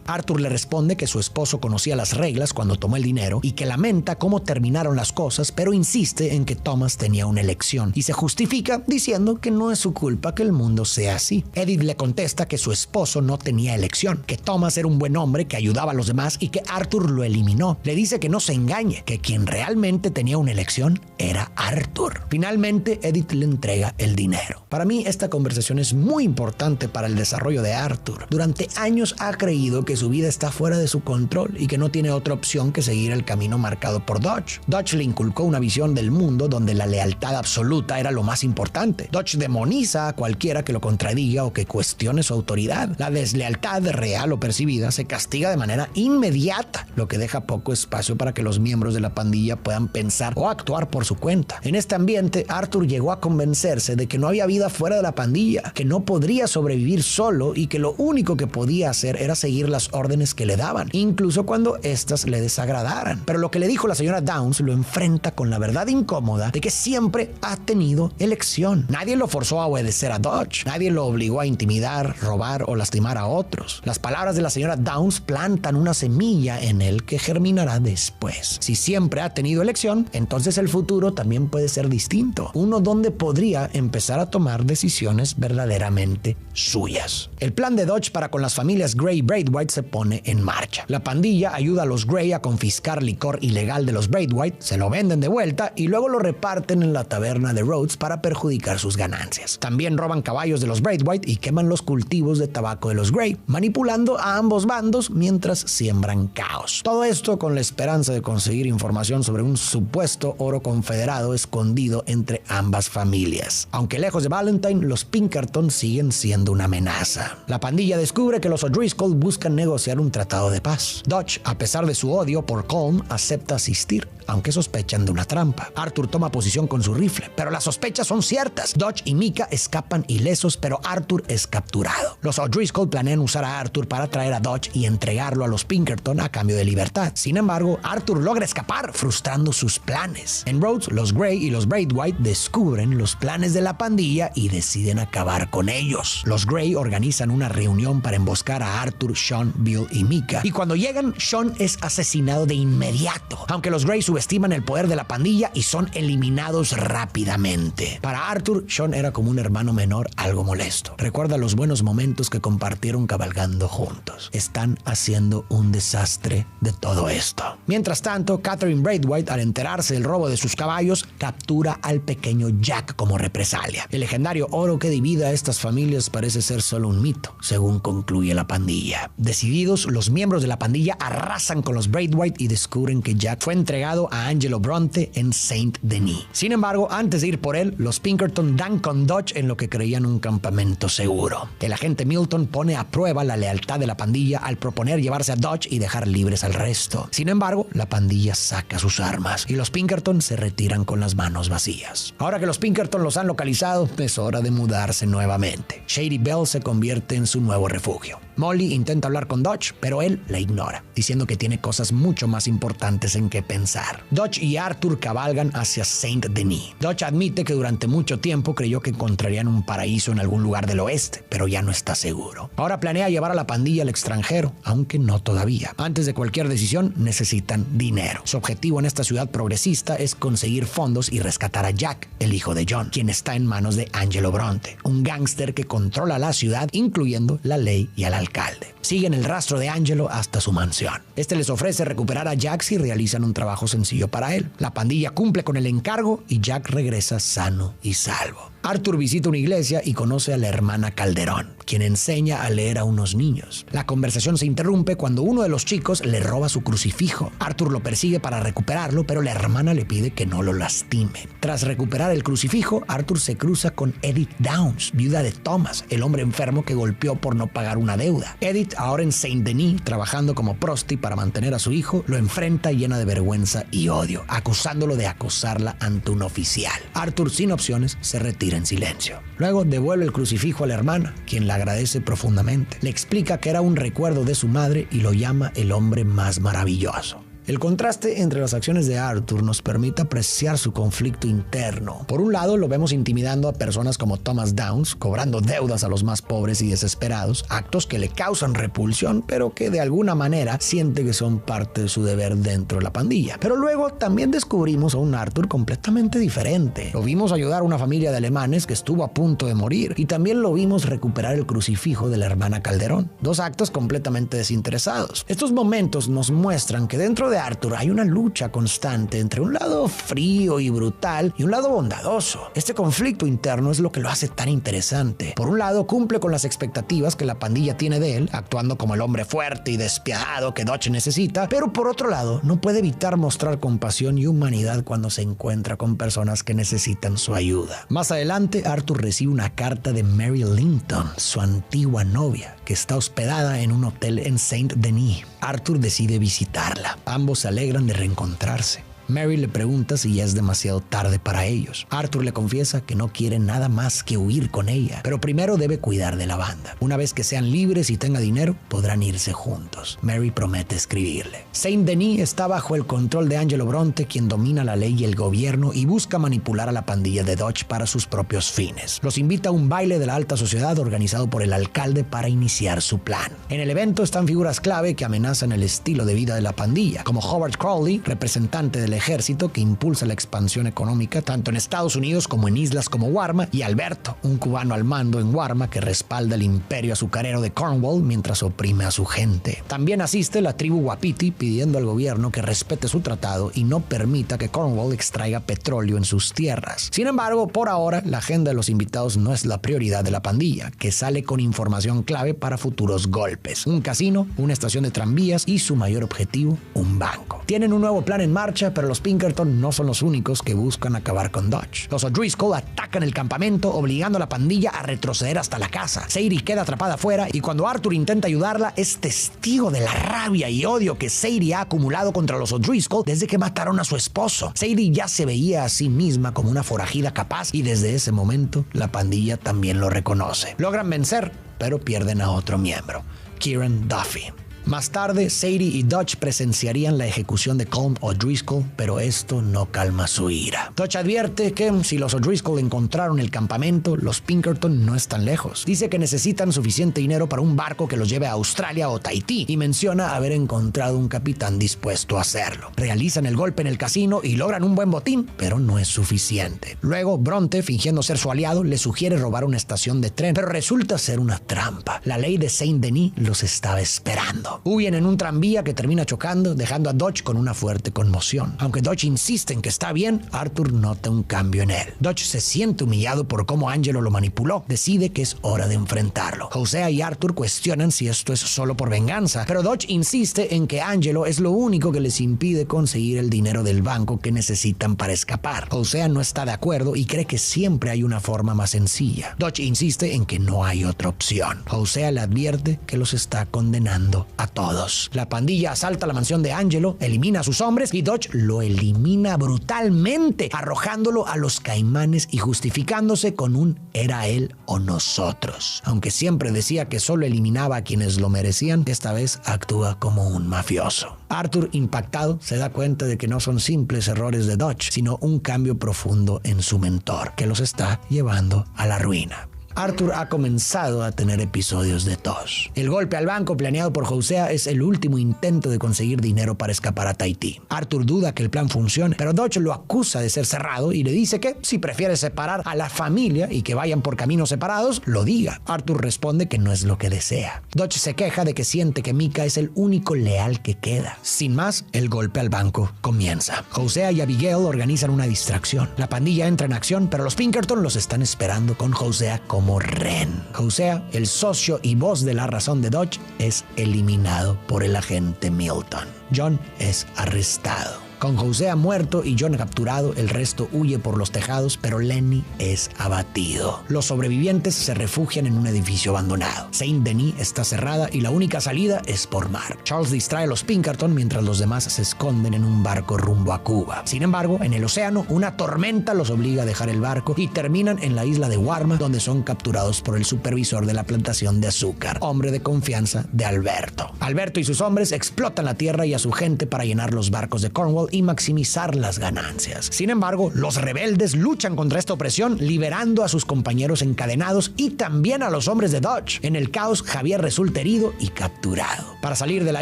Arthur le responde que su esposo conocía las reglas cuando tomó el dinero y que lamenta cómo terminaron las cosas, pero insiste en que Thomas tenía una elección y se justifica diciendo que no es su culpa que el mundo sea así. Edith le contesta que su esposo no tenía elección, que Thomas era un buen hombre que ayudaba a los demás y que Arthur lo eliminó. Le dice que no se engañe, que quien realmente tenía una elección era Arthur. Finalmente, Edith le entrega el dinero. Para mí, esta conversación es muy importante para el desarrollo de Arthur. Durante años ha creído que su vida está fuera de su control y que no tiene otra opción que seguir el camino marcado por Dodge. Dodge le inculcó una visión del mundo donde la lealtad absoluta era lo más importante. Dodge demoniza a cualquiera que lo contradiga o que cuestione su autoridad. La deslealtad, real o percibida, se castiga de manera inmediata, lo que deja poco espacio para que los miembros de la pandilla puedan pensar o actuar por su cuenta. En este ambiente, Arthur llegó a convencerse de que no había vida fuera de la pandilla, que no podría sobrevivir solo y que lo único que podía hacer era seguir las órdenes que le daban, incluso cuando éstas le desagradaran. Pero lo que le dijo la señora Downs lo enfrenta con la verdad incómoda de que siempre ha tenido elección. Nadie lo forzó a obedecer a Dodge. Nadie lo obligó a intimidar, robar o lastimar a otros. Las palabras de la señora Downs plantan una semilla en él que germinará después. Si siempre ha tenido elección, entonces el futuro también puede ser distinto. Uno donde podría empezar a tomar decisiones verdaderamente suyas. El plan de Dodge para con las familias Gray y Braithwaite se pone en marcha. La pandilla ayuda a los Gray a confiscar licor ilegal de los Braithwaite, se lo venden de vuelta y luego lo reparten en la taberna de Rhodes para perjudicar sus ganancias. También roban caballos de los Braithwaite y queman los cultivos de tabaco de los Gray, manipulando a ambos bandos mientras siembran caos. Todo esto con la esperanza de conseguir información sobre un supuesto oro confederado escondido entre ambas familias. Aunque lejos de Valentine, los Pinkerton siguen siendo una amenaza. La pandilla descubre que los O'Driscoll buscan negociar un tratado de paz. Dodge, a pesar de su odio por Colm, acepta asistir, aunque sospechan de una trampa. Arthur toma posición con su rifle, pero las sospechas son ciertas. Dodge y Mika escapan ilesos, pero Arthur es capturado. Los O'Driscoll planean usar a Arthur para traer a Dodge y entregarlo a los Pinkerton a cambio de libertad. Sin embargo, Arthur logra escapar, frustrando sus planes. En Rhodes, los Gray y los Braithwaite descubren los planes de la pandilla y deciden acabar con ellos. Los Gray organizan una reunión para emboscar a Arthur, Sean, Bill y Mika. Y cuando llegan, Sean es asesinado de inmediato. Aunque los Gray subestiman el poder de la pandilla y son eliminados rápidamente. Para Arthur, Sean era como un hermano menor algo molesto. Recuerda los buenos momentos que compartieron cabalgando juntos. Están haciendo un desastre de todo esto. Mientras tanto, Catherine Braithwaite, al enterarse del robo de sus caballos, captura al pequeño Jack como represalia. El legendario oro que divide a estas familias parece ser solo un mito, según concluye la pandilla. Decididos, los miembros de la pandilla arrasan con los Braithwaite y descubren que Jack fue entregado a Angelo Bronte en Saint Denis. Sin embargo, antes de ir por él, los Pinkerton dan con Dodge en lo que creían un campamento seguro. El agente Milton pone a prueba la lealtad de la pandilla al proponer llevarse a Dodge y dejar libres al resto. Sin embargo, la pandilla saca sus armas y los Pinkerton se retiran con las manos vacías. Ahora que los Pinkerton los han localizado, es hora de mudarse nuevamente. Shady Belle se convierte en su nuevo refugio. Molly intenta hablar con Dodge, pero él la ignora, diciendo que tiene cosas mucho más importantes en que pensar. Dodge y Arthur cabalgan hacia Saint Denis. Dodge admite que durante mucho tiempo creyó que encontrarían un paraíso en algún lugar del oeste, pero ya no está seguro. Ahora planea llevar a la pandilla al extranjero, aunque no todavía. Antes de cualquier decisión, necesitan dinero. Su objetivo en esta ciudad progresista es conseguir fondos y rescatar a Jack, el hijo de John, quien está en manos de Angelo Bronte, un gángster que controla la ciudad, incluyendo la ley y a la alcalde. Siguen el rastro de Angelo hasta su mansión. Este les ofrece recuperar a Jack si realizan un trabajo sencillo para él. La pandilla cumple con el encargo y Jack regresa sano y salvo. Arthur visita una iglesia y conoce a la hermana Calderón, quien enseña a leer a unos niños. La conversación se interrumpe cuando uno de los chicos le roba su crucifijo. Arthur lo persigue para recuperarlo, pero la hermana le pide que no lo lastime. Tras recuperar el crucifijo, Arthur se cruza con Edith Downs, viuda de Thomas, el hombre enfermo que golpeó por no pagar una deuda. Edith, ahora en Saint-Denis, trabajando como prosti para mantener a su hijo, lo enfrenta llena de vergüenza y odio, acusándolo de acosarla ante un oficial. Arthur, sin opciones, se retira en silencio. Luego devuelve el crucifijo a la hermana, quien la agradece profundamente. Le explica que era un recuerdo de su madre y lo llama el hombre más maravilloso. El contraste entre las acciones de Arthur nos permite apreciar su conflicto interno. Por un lado, lo vemos intimidando a personas como Thomas Downs, cobrando deudas a los más pobres y desesperados, actos que le causan repulsión, pero que de alguna manera siente que son parte de su deber dentro de la pandilla. Pero luego también descubrimos a un Arthur completamente diferente. Lo vimos ayudar a una familia de alemanes que estuvo a punto de morir, y también lo vimos recuperar el crucifijo de la hermana Calderón. Dos actos completamente desinteresados. Estos momentos nos muestran que dentro de Arthur hay una lucha constante entre un lado frío y brutal y un lado bondadoso. Este conflicto interno es lo que lo hace tan interesante. Por un lado, cumple con las expectativas que la pandilla tiene de él, actuando como el hombre fuerte y despiadado que Dutch necesita, pero por otro lado, no puede evitar mostrar compasión y humanidad cuando se encuentra con personas que necesitan su ayuda. Más adelante, Arthur recibe una carta de Mary Linton, su antigua novia, que está hospedada en un hotel en Saint-Denis. Arthur decide visitarla. Ambos se alegran de reencontrarse. Mary le pregunta si ya es demasiado tarde para ellos. Arthur le confiesa que no quiere nada más que huir con ella, pero primero debe cuidar de la banda. Una vez que sean libres y tenga dinero, podrán irse juntos. Mary promete escribirle. Saint-Denis está bajo el control de Angelo Bronte, quien domina la ley y el gobierno y busca manipular a la pandilla de Dutch para sus propios fines. Los invita a un baile de la alta sociedad organizado por el alcalde para iniciar su plan. En el evento están figuras clave que amenazan el estilo de vida de la pandilla, como Howard Crowley, representante del ejército que impulsa la expansión económica tanto en Estados Unidos como en islas como Warma, y Alberto, un cubano al mando en Warma que respalda el imperio azucarero de Cornwall mientras oprime a su gente. También asiste la tribu Wapiti pidiendo al gobierno que respete su tratado y no permita que Cornwall extraiga petróleo en sus tierras. Sin embargo, por ahora, la agenda de los invitados no es la prioridad de la pandilla, que sale con información clave para futuros golpes: un casino, una estación de tranvías y su mayor objetivo, un banco. Tienen un nuevo plan en marcha, pero los Pinkerton no son los únicos que buscan acabar con Dutch. Los O'Driscoll atacan el campamento, obligando a la pandilla a retroceder hasta la casa. Sadie queda atrapada afuera y cuando Arthur intenta ayudarla, es testigo de la rabia y odio que Sadie ha acumulado contra los O'Driscoll desde que mataron a su esposo. Sadie ya se veía a sí misma como una forajida capaz y desde ese momento la pandilla también lo reconoce. Logran vencer, pero pierden a otro miembro, Kieran Duffy. Más tarde, Sadie y Dutch presenciarían la ejecución de Colm O'Driscoll, pero esto no calma su ira. Dutch advierte que si los O'Driscoll encontraron el campamento, los Pinkerton no están lejos. Dice que necesitan suficiente dinero para un barco que los lleve a Australia o Tahití y menciona haber encontrado un capitán dispuesto a hacerlo. Realizan el golpe en el casino y logran un buen botín, pero no es suficiente. Luego, Bronte, fingiendo ser su aliado, le sugiere robar una estación de tren, pero resulta ser una trampa. La ley de Saint-Denis los estaba esperando. Huyen en un tranvía que termina chocando, dejando a Dutch con una fuerte conmoción. Aunque Dutch insiste en que está bien, Arthur nota un cambio en él. Dutch se siente humillado por cómo Angelo lo manipuló. Decide que es hora de enfrentarlo. Hosea y Arthur cuestionan si esto es solo por venganza, pero Dutch insiste en que Angelo es lo único que les impide conseguir el dinero del banco que necesitan para escapar. Hosea no está de acuerdo y cree que siempre hay una forma más sencilla. Dutch insiste en que no hay otra opción. Hosea le advierte que los está condenando a todos. La pandilla asalta la mansión de Angelo, elimina a sus hombres y Dutch lo elimina brutalmente, arrojándolo a los caimanes y justificándose con un "era él o nosotros". Aunque siempre decía que solo eliminaba a quienes lo merecían, esta vez actúa como un mafioso. Arthur, impactado, se da cuenta de que no son simples errores de Dutch, sino un cambio profundo en su mentor, que los está llevando a la ruina. Arthur ha comenzado a tener episodios de tos. El golpe al banco planeado por Hosea es el último intento de conseguir dinero para escapar a Tahití. Arthur duda que el plan funcione, pero Dodge lo acusa de ser cerrado y le dice que si prefiere separar a la familia y que vayan por caminos separados, lo diga. Arthur responde que no es lo que desea. Dodge se queja de que siente que Micah es el único leal que queda. Sin más, el golpe al banco comienza. Hosea y Abigail organizan una distracción. La pandilla entra en acción, pero los Pinkerton los están esperando con Hosea como rehén. Hosea, el socio y voz de la razón de Dodge, es eliminado por el agente Milton. John es arrestado. Con Hosea muerto y John capturado, el resto huye por los tejados, pero Lenny es abatido. Los sobrevivientes se refugian en un edificio abandonado. Saint-Denis está cerrada y la única salida es por mar. Charles distrae a los Pinkerton mientras los demás se esconden en un barco rumbo a Cuba. Sin embargo, en el océano, una tormenta los obliga a dejar el barco y terminan en la isla de Warma, donde son capturados por el supervisor de la plantación de azúcar, hombre de confianza de Alberto. Alberto y sus hombres explotan la tierra y a su gente para llenar los barcos de Cornwall y maximizar las ganancias. Sin embargo, los rebeldes luchan contra esta opresión, liberando a sus compañeros encadenados y también a los hombres de Dodge. En el caos, Javier resulta herido y capturado. Para salir de la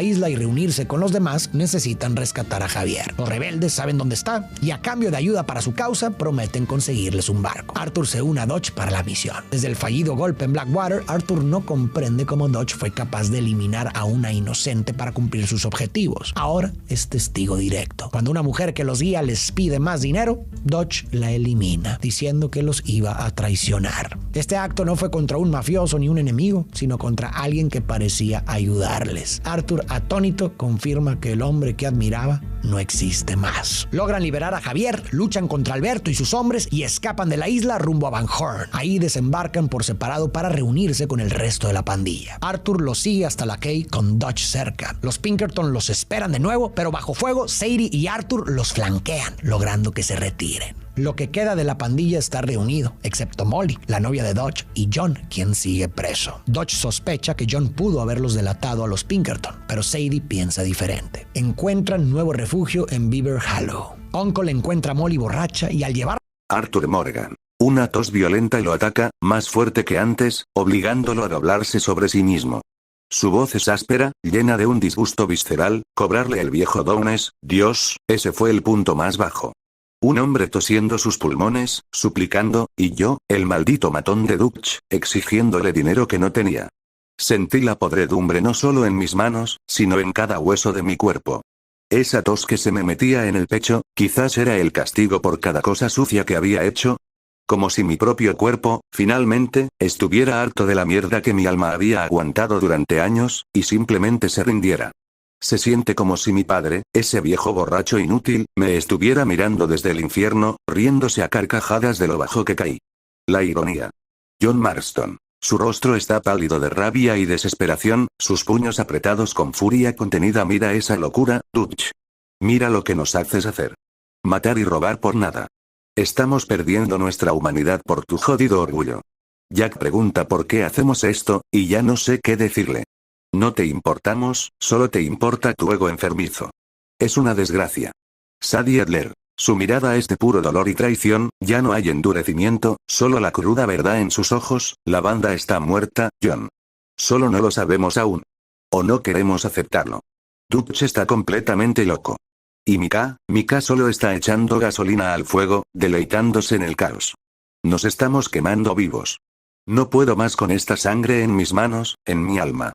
isla y reunirse con los demás, necesitan rescatar a Javier. Los rebeldes saben dónde está y a cambio de ayuda para su causa, prometen conseguirles un barco. Arthur se une a Dodge para la misión. Desde el fallido golpe en Blackwater, Arthur no comprende cómo Dodge fue capaz de eliminar a una inocente para cumplir sus objetivos. Ahora es testigo directo. Cuando una mujer que los guía les pide más dinero, Dodge la elimina, diciendo que los iba a traicionar. Este acto no fue contra un mafioso ni un enemigo, sino contra alguien que parecía ayudarles. Arthur, atónito, confirma que el hombre que admiraba no existe más. Logran liberar a Javier, luchan contra Alberto y sus hombres y escapan de la isla rumbo a Van Horn. Ahí desembarcan por separado para reunirse con el resto de la pandilla. Arthur los sigue hasta la Cay con Dodge cerca. Los Pinkerton los esperan de nuevo, pero bajo fuego, Sadie y Arthur los flanquean, logrando que se retiren. Lo que queda de la pandilla está reunido, excepto Molly, la novia de Dodge, y John, quien sigue preso. Dodge sospecha que John pudo haberlos delatado a los Pinkerton, pero Sadie piensa diferente. Encuentran nuevo refugio en Beaver Hollow. Uncle encuentra a Molly borracha y al llevar Arthur Morgan. Una tos violenta lo ataca, más fuerte que antes, obligándolo a doblarse sobre sí mismo. Su voz es áspera, llena de un disgusto visceral. Cobrarle el viejo Downes, Dios, ese fue el punto más bajo. Un hombre tosiendo sus pulmones, suplicando, y yo, el maldito matón de Dutch, exigiéndole dinero que no tenía. Sentí la podredumbre no solo en mis manos, sino en cada hueso de mi cuerpo. Esa tos que se me metía en el pecho, quizás era el castigo por cada cosa sucia que había hecho. Como si mi propio cuerpo, finalmente, estuviera harto de la mierda que mi alma había aguantado durante años, y simplemente se rindiera. Se siente como si mi padre, ese viejo borracho inútil, me estuviera mirando desde el infierno, riéndose a carcajadas de lo bajo que caí. La ironía. John Marston. Su rostro está pálido de rabia y desesperación, sus puños apretados con furia contenida. Mira esa locura, Dutch. Mira lo que nos haces hacer. Matar y robar por nada. Estamos perdiendo nuestra humanidad por tu jodido orgullo. Jack pregunta por qué hacemos esto, y ya no sé qué decirle. No te importamos, solo te importa tu ego enfermizo. Es una desgracia. Sadie Adler. Su mirada es de puro dolor y traición, ya no hay endurecimiento, solo la cruda verdad en sus ojos. La banda está muerta, John. Solo no lo sabemos aún. O no queremos aceptarlo. Dutch está completamente loco. Y Micah solo está echando gasolina al fuego, deleitándose en el caos. Nos estamos quemando vivos. No puedo más con esta sangre en mis manos, en mi alma.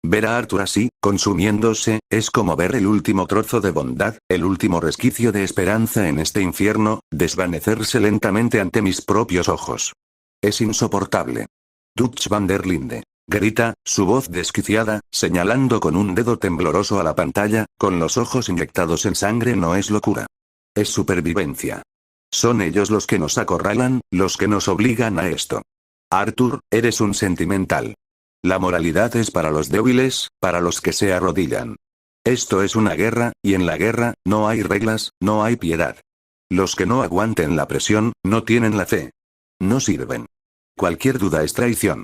Ver a Arthur así, consumiéndose, es como ver el último trozo de bondad, el último resquicio de esperanza en este infierno, desvanecerse lentamente ante mis propios ojos. Es insoportable. Dutch van der Linde. Grita, su voz desquiciada, señalando con un dedo tembloroso a la pantalla, con los ojos inyectados en sangre. No es locura. Es supervivencia. Son ellos los que nos acorralan, los que nos obligan a esto. Arthur, eres un sentimental. La moralidad es para los débiles, para los que se arrodillan. Esto es una guerra, y en la guerra, no hay reglas, no hay piedad. Los que no aguanten la presión, no tienen la fe. No sirven. Cualquier duda es traición.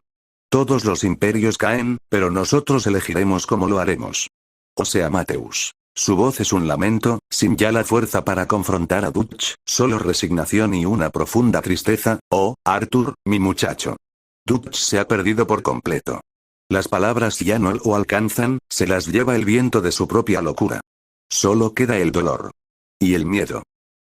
Todos los imperios caen, pero nosotros elegiremos cómo lo haremos. O sea, Mateus. Su voz es un lamento, sin ya la fuerza para confrontar a Dutch, solo resignación y una profunda tristeza. Oh, Arthur, mi muchacho. Dutch se ha perdido por completo. Las palabras ya no lo alcanzan, se las lleva el viento de su propia locura. Solo queda el dolor. Y el miedo.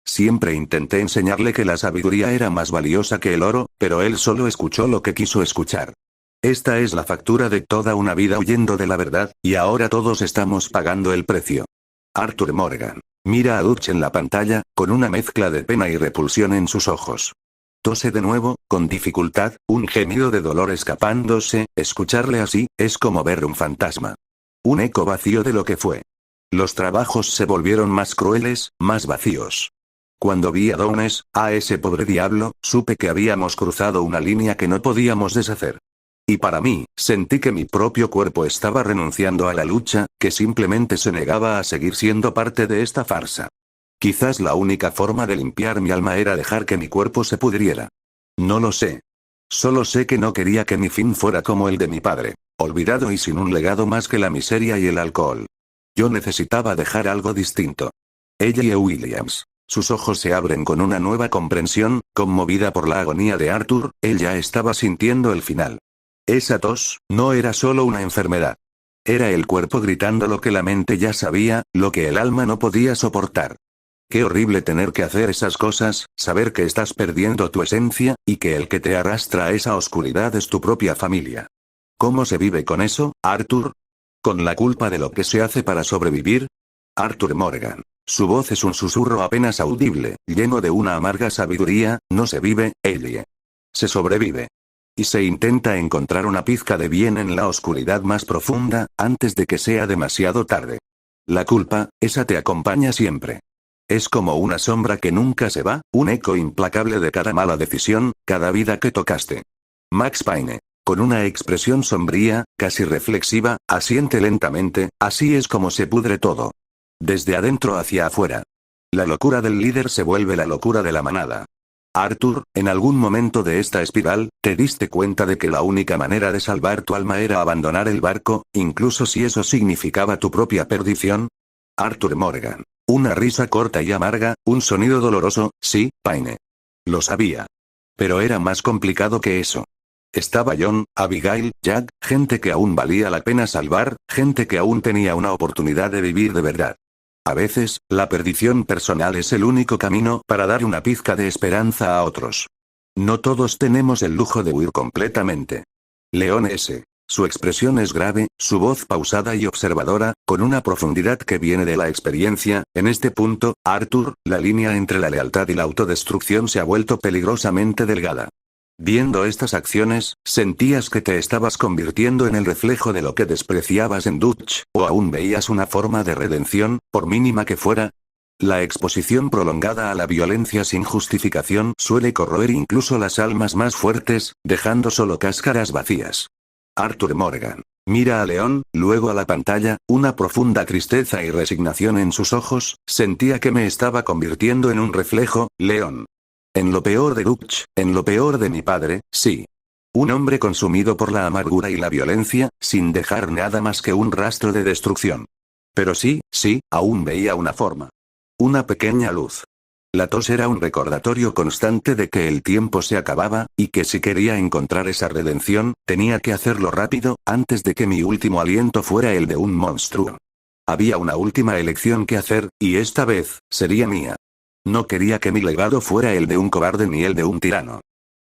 Siempre intenté enseñarle que la sabiduría era más valiosa que el oro, pero él solo escuchó lo que quiso escuchar. Esta es la factura de toda una vida huyendo de la verdad, y ahora todos estamos pagando el precio. Arthur Morgan. Mira a Dutch en la pantalla, con una mezcla de pena y repulsión en sus ojos. Tose de nuevo, con dificultad, un gemido de dolor escapándose. Escucharle así, es como ver un fantasma. Un eco vacío de lo que fue. Los trabajos se volvieron más crueles, más vacíos. Cuando vi a Downes, a ese pobre diablo, supe que habíamos cruzado una línea que no podíamos deshacer. Y para mí, sentí que mi propio cuerpo estaba renunciando a la lucha, que simplemente se negaba a seguir siendo parte de esta farsa. Quizás la única forma de limpiar mi alma era dejar que mi cuerpo se pudriera. No lo sé. Solo sé que no quería que mi fin fuera como el de mi padre, olvidado y sin un legado más que la miseria y el alcohol. Yo necesitaba dejar algo distinto. Ella y Williams. Sus ojos se abren con una nueva comprensión, conmovida por la agonía de Arthur, él ya estaba sintiendo el final. Esa tos, no era solo una enfermedad. Era el cuerpo gritando lo que la mente ya sabía, lo que el alma no podía soportar. Qué horrible tener que hacer esas cosas, saber que estás perdiendo tu esencia, y que el que te arrastra a esa oscuridad es tu propia familia. ¿Cómo se vive con eso, Arthur? ¿Con la culpa de lo que se hace para sobrevivir? Arthur Morgan. Su voz es un susurro apenas audible, lleno de una amarga sabiduría. No se vive, Ellie. Se sobrevive. Y se intenta encontrar una pizca de bien en la oscuridad más profunda, antes de que sea demasiado tarde. La culpa, esa te acompaña siempre. Es como una sombra que nunca se va, un eco implacable de cada mala decisión, cada vida que tocaste. Max Payne. Con una expresión sombría, casi reflexiva, asiente lentamente. Así es como se pudre todo. Desde adentro hacia afuera. La locura del líder se vuelve la locura de la manada. Arthur, en algún momento de esta espiral, ¿te diste cuenta de que la única manera de salvar tu alma era abandonar el barco, incluso si eso significaba tu propia perdición? Arthur Morgan. Una risa corta y amarga, un sonido doloroso. Sí, Payne. Lo sabía. Pero era más complicado que eso. Estaba John, Abigail, Jack, gente que aún valía la pena salvar, gente que aún tenía una oportunidad de vivir de verdad. A veces, la perdición personal es el único camino para dar una pizca de esperanza a otros. No todos tenemos el lujo de huir completamente. Leon S. Su expresión es grave, su voz pausada y observadora, con una profundidad que viene de la experiencia. En este punto, Arthur, la línea entre la lealtad y la autodestrucción se ha vuelto peligrosamente delgada. Viendo estas acciones, ¿sentías que te estabas convirtiendo en el reflejo de lo que despreciabas en Dutch, o aún veías una forma de redención, por mínima que fuera? La exposición prolongada a la violencia sin justificación suele corroer incluso las almas más fuertes, dejando solo cáscaras vacías. Arthur Morgan. Mira a Leon, luego a la pantalla, una profunda tristeza y resignación en sus ojos. Sentía que me estaba convirtiendo en un reflejo, Leon. En lo peor de Dutch, en lo peor de mi padre, sí. Un hombre consumido por la amargura y la violencia, sin dejar nada más que un rastro de destrucción. Pero sí, aún veía una forma. Una pequeña luz. La tos era un recordatorio constante de que el tiempo se acababa, y que si quería encontrar esa redención, tenía que hacerlo rápido, antes de que mi último aliento fuera el de un monstruo. Había una última elección que hacer, y esta vez, sería mía. No quería que mi legado fuera el de un cobarde ni el de un tirano.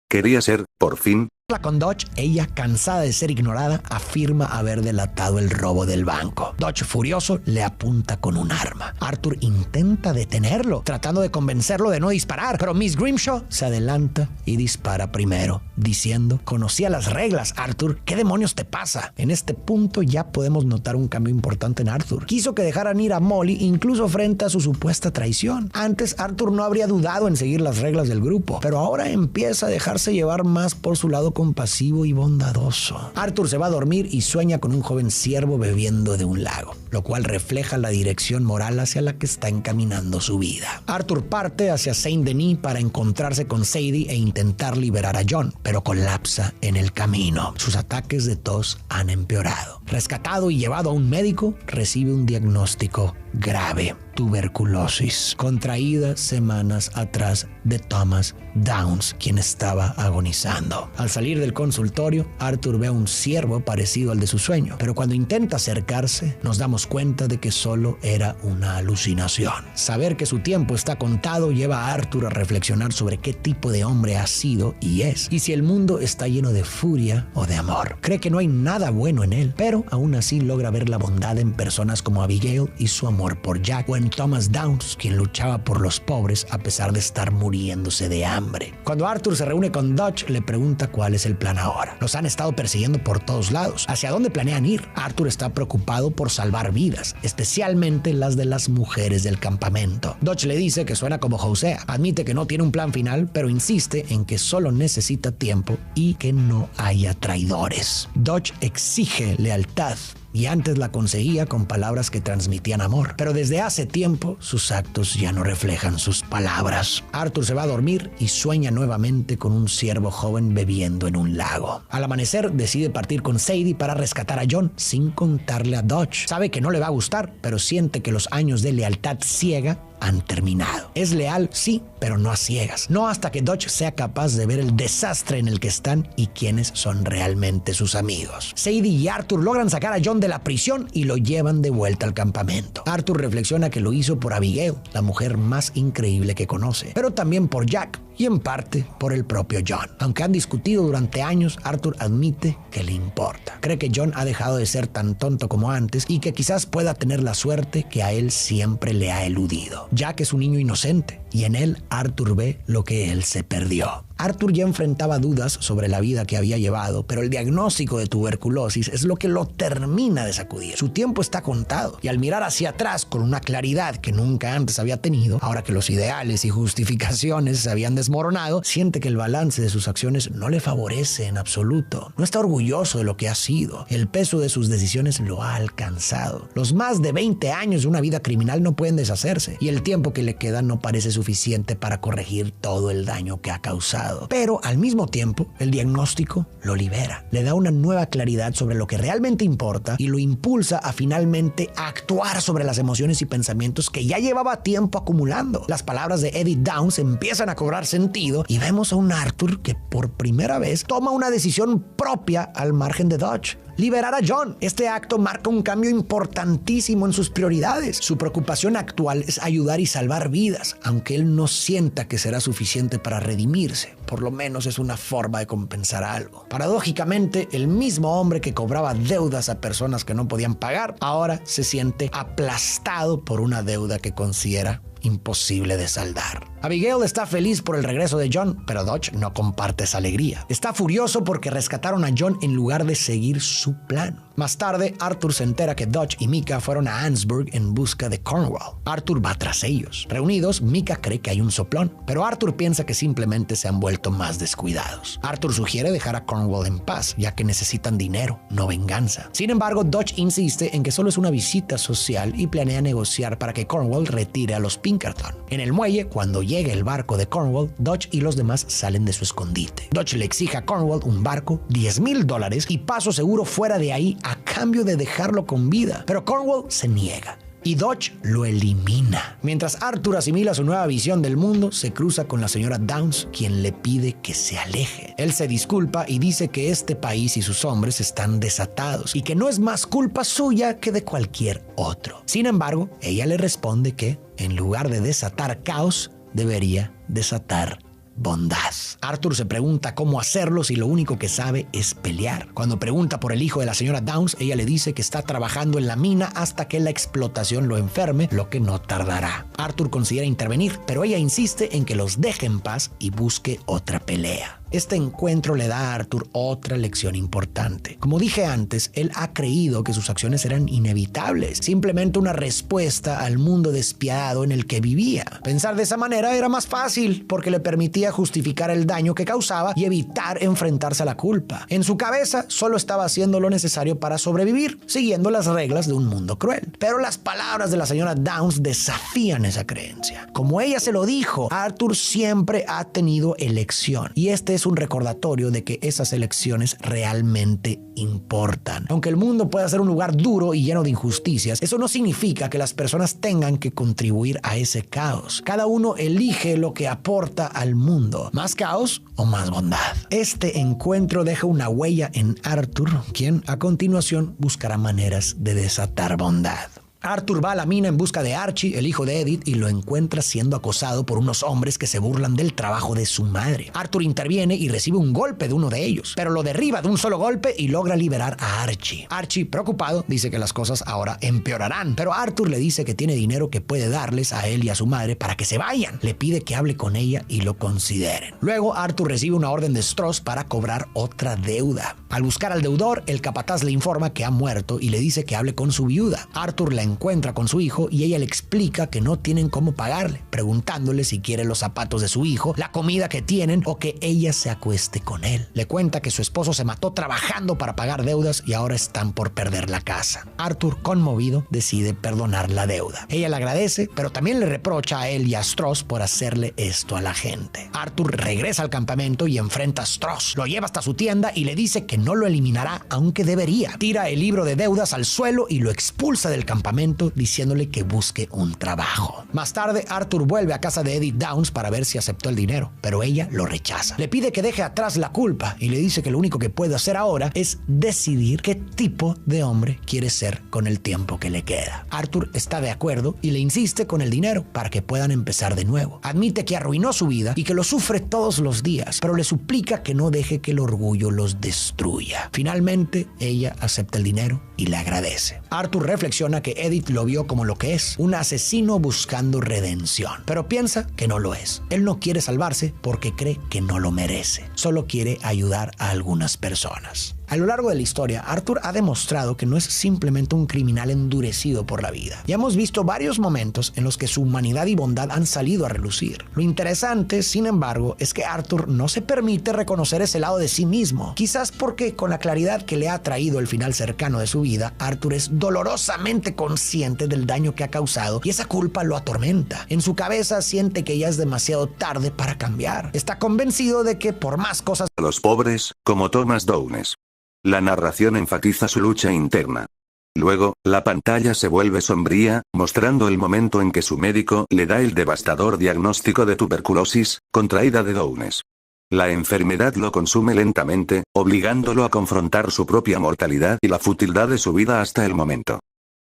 Quería ser, por fin, Con Dodge, ella, cansada de ser ignorada, afirma haber delatado el robo del banco. Dodge, furioso, le apunta con un arma. Arthur intenta detenerlo, tratando de convencerlo de no disparar, pero Miss Grimshaw se adelanta y dispara primero, diciendo: conocía las reglas, Arthur, ¿qué demonios te pasa? En este punto ya podemos notar un cambio importante en Arthur. Quiso que dejaran ir a Molly incluso frente a su supuesta traición. Antes, Arthur no habría dudado en seguir las reglas del grupo, pero ahora empieza a dejarse llevar más por su lado compasivo y bondadoso. Arthur se va a dormir y sueña con un joven siervo bebiendo de un lago, lo cual refleja la dirección moral hacia la que está encaminando su vida. Arthur parte hacia Saint-Denis para encontrarse con Sadie e intentar liberar a John, pero colapsa en el camino. Sus ataques de tos han empeorado. Rescatado y llevado a un médico, recibe un diagnóstico grave: tuberculosis, contraída semanas atrás de Thomas Downs, quien estaba agonizando. Al salir del consultorio, Arthur ve a un ciervo parecido al de su sueño, pero cuando intenta acercarse, nos damos cuenta de que solo era una alucinación. Saber que su tiempo está contado lleva a Arthur a reflexionar sobre qué tipo de hombre ha sido y es, y si el mundo está lleno de furia o de amor. Cree que no hay nada bueno en él, pero aún así logra ver la bondad en personas como Abigail y su amor por Jack, o en Thomas Downs, quien luchaba por los pobres a pesar de estar muriéndose de hambre. Cuando Arthur se reúne con Dutch, le pregunta cuál es el plan ahora. Los han estado persiguiendo por todos lados. ¿Hacia dónde planean ir? Arthur está preocupado por salvar vidas, especialmente las de las mujeres del campamento. Dutch le dice que suena como Hosea. Admite que no tiene un plan final, pero insiste en que solo necesita tiempo y que no haya traidores. Dutch exige lealtad, y antes la conseguía con palabras que transmitían amor. Pero desde hace tiempo, sus actos ya no reflejan sus palabras. Arthur se va a dormir y sueña nuevamente con un ciervo joven bebiendo en un lago. Al amanecer, decide partir con Sadie para rescatar a John, sin contarle a Dutch. Sabe que no le va a gustar, pero siente que los años de lealtad ciega han terminado. Es leal, sí, pero no a ciegas. No hasta que Dutch sea capaz de ver el desastre en el que están y quiénes son realmente sus amigos. Sadie y Arthur logran sacar a John de la prisión y lo llevan de vuelta al campamento. Arthur reflexiona que lo hizo por Abigail, la mujer más increíble que conoce, pero también por Jack y en parte por el propio John. Aunque han discutido durante años, Arthur admite que le importa. Cree que John ha dejado de ser tan tonto como antes y que quizás pueda tener la suerte que a él siempre le ha eludido. Jack es un niño inocente y en él Arthur ve lo que él se perdió. Arthur ya enfrentaba dudas sobre la vida que había llevado, pero el diagnóstico de tuberculosis es lo que lo termina de sacudir. Su tiempo está contado y al mirar hacia atrás con una claridad que nunca antes había tenido, ahora que los ideales y justificaciones se habían desmoronado, siente que el balance de sus acciones no le favorece en absoluto. No está orgulloso de lo que ha sido. El peso de sus decisiones lo ha alcanzado. Los más de 20 años de una vida criminal no pueden deshacerse y el tiempo que le queda no parece suficiente para corregir todo el daño que ha causado. Pero al mismo tiempo, el diagnóstico lo libera, le da una nueva claridad sobre lo que realmente importa y lo impulsa a finalmente actuar sobre las emociones y pensamientos que ya llevaba tiempo acumulando. Las palabras de Eddie Downs empiezan a cobrar sentido y vemos a un Arthur que por primera vez toma una decisión propia al margen de Dutch: liberar a John. Este acto marca un cambio importantísimo en sus prioridades. Su preocupación actual es ayudar y salvar vidas, aunque él no sienta que será suficiente para redimirse. Por lo menos es una forma de compensar algo. Paradójicamente, el mismo hombre que cobraba deudas a personas que no podían pagar, ahora se siente aplastado por una deuda que considera imposible de saldar. Abigail está feliz por el regreso de John, pero Dutch no comparte esa alegría. Está furioso porque rescataron a John en lugar de seguir su plan. Más tarde, Arthur se entera que Dutch y Micah fueron a Ansburg en busca de Cornwall. Arthur va tras ellos. Reunidos, Micah cree que hay un soplón, pero Arthur piensa que simplemente se han vuelto más descuidados. Arthur sugiere dejar a Cornwall en paz, ya que necesitan dinero, no venganza. Sin embargo, Dutch insiste en que solo es una visita social y planea negociar para que Cornwall retire a los Pinkerton. En el muelle, cuando llega el barco de Cornwall, Dutch y los demás salen de su escondite. Dutch le exige a Cornwall un barco, $10,000 y paso seguro fuera de ahí a cambio de dejarlo con vida. Pero Cornwall se niega y Dutch lo elimina. Mientras Arthur asimila su nueva visión del mundo, se cruza con la señora Downs, quien le pide que se aleje. Él se disculpa y dice que este país y sus hombres están desatados y que no es más culpa suya que de cualquier otro. Sin embargo, ella le responde que, en lugar de desatar caos, debería desatar bondad. Arthur se pregunta cómo hacerlo si lo único que sabe es pelear. Cuando pregunta por el hijo de la señora Downs, ella le dice que está trabajando en la mina hasta que la explotación lo enferme, lo que no tardará. Arthur considera intervenir, pero ella insiste en que los deje en paz y busque otra pelea. Este encuentro le da a Arthur otra lección importante. Como dije antes, él ha creído que sus acciones eran inevitables, simplemente una respuesta al mundo despiadado en el que vivía. Pensar de esa manera era más fácil porque le permitía justificar el daño que causaba y evitar enfrentarse a la culpa. En su cabeza solo estaba haciendo lo necesario para sobrevivir, siguiendo las reglas de un mundo cruel. Pero las palabras de la señora Downs desafían esa creencia. Como ella se lo dijo, Arthur siempre ha tenido elección y este es es un recordatorio de que esas elecciones realmente importan. Aunque el mundo pueda ser un lugar duro y lleno de injusticias, eso no significa que las personas tengan que contribuir a ese caos. Cada uno elige lo que aporta al mundo, más caos o más bondad. Este encuentro deja una huella en Arthur, quien a continuación buscará maneras de desatar bondad. Arthur va a la mina en busca de Archie, el hijo de Edith, y lo encuentra siendo acosado por unos hombres que se burlan del trabajo de su madre. Arthur interviene y recibe un golpe de uno de ellos, pero lo derriba de un solo golpe y logra liberar a Archie. Archie, preocupado, dice que las cosas ahora empeorarán, pero Arthur le dice que tiene dinero que puede darles a él y a su madre para que se vayan. Le pide que hable con ella y lo consideren. Luego, Arthur recibe una orden de Stross para cobrar otra deuda. Al buscar al deudor, el capataz le informa que ha muerto y le dice que hable con su viuda. Arthur la encuentra con su hijo y ella le explica que no tienen cómo pagarle, preguntándole si quiere los zapatos de su hijo, la comida que tienen o que ella se acueste con él. Le cuenta que su esposo se mató trabajando para pagar deudas y ahora están por perder la casa. Arthur, conmovido, decide perdonar la deuda. Ella le agradece, pero también le reprocha a él y a Stross por hacerle esto a la gente. Arthur regresa al campamento y enfrenta a Stross. Lo lleva hasta su tienda y le dice que no lo eliminará, aunque debería. Tira el libro de deudas al suelo y lo expulsa del campamento, diciéndole que busque un trabajo. Más tarde, Arthur vuelve a casa de Edith Downs para ver si aceptó el dinero, pero ella lo rechaza. Le pide que deje atrás la culpa y le dice que lo único que puede hacer ahora es decidir qué tipo de hombre quiere ser con el tiempo que le queda. Arthur está de acuerdo y le insiste con el dinero para que puedan empezar de nuevo. Admite que arruinó su vida y que lo sufre todos los días, pero le suplica que no deje que el orgullo los destruya. Finalmente, ella acepta el dinero y le agradece. Arthur reflexiona que Edith lo vio como lo que es, un asesino buscando redención, pero piensa que no lo es. Él no quiere salvarse porque cree que no lo merece, solo quiere ayudar a algunas personas. A lo largo de la historia, Arthur ha demostrado que no es simplemente un criminal endurecido por la vida. Ya hemos visto varios momentos en los que su humanidad y bondad han salido a relucir. Lo interesante, sin embargo, es que Arthur no se permite reconocer ese lado de sí mismo. Quizás porque con la claridad que le ha traído el final cercano de su vida, Arthur es dolorosamente consciente del daño que ha causado y esa culpa lo atormenta. En su cabeza siente que ya es demasiado tarde para cambiar. Está convencido de que por más cosas A los pobres, como Thomas Downes. La narración enfatiza su lucha interna. Luego, la pantalla se vuelve sombría, mostrando el momento en que su médico le da el devastador diagnóstico de tuberculosis, contraída de Downes. La enfermedad lo consume lentamente, obligándolo a confrontar su propia mortalidad y la futilidad de su vida hasta el momento.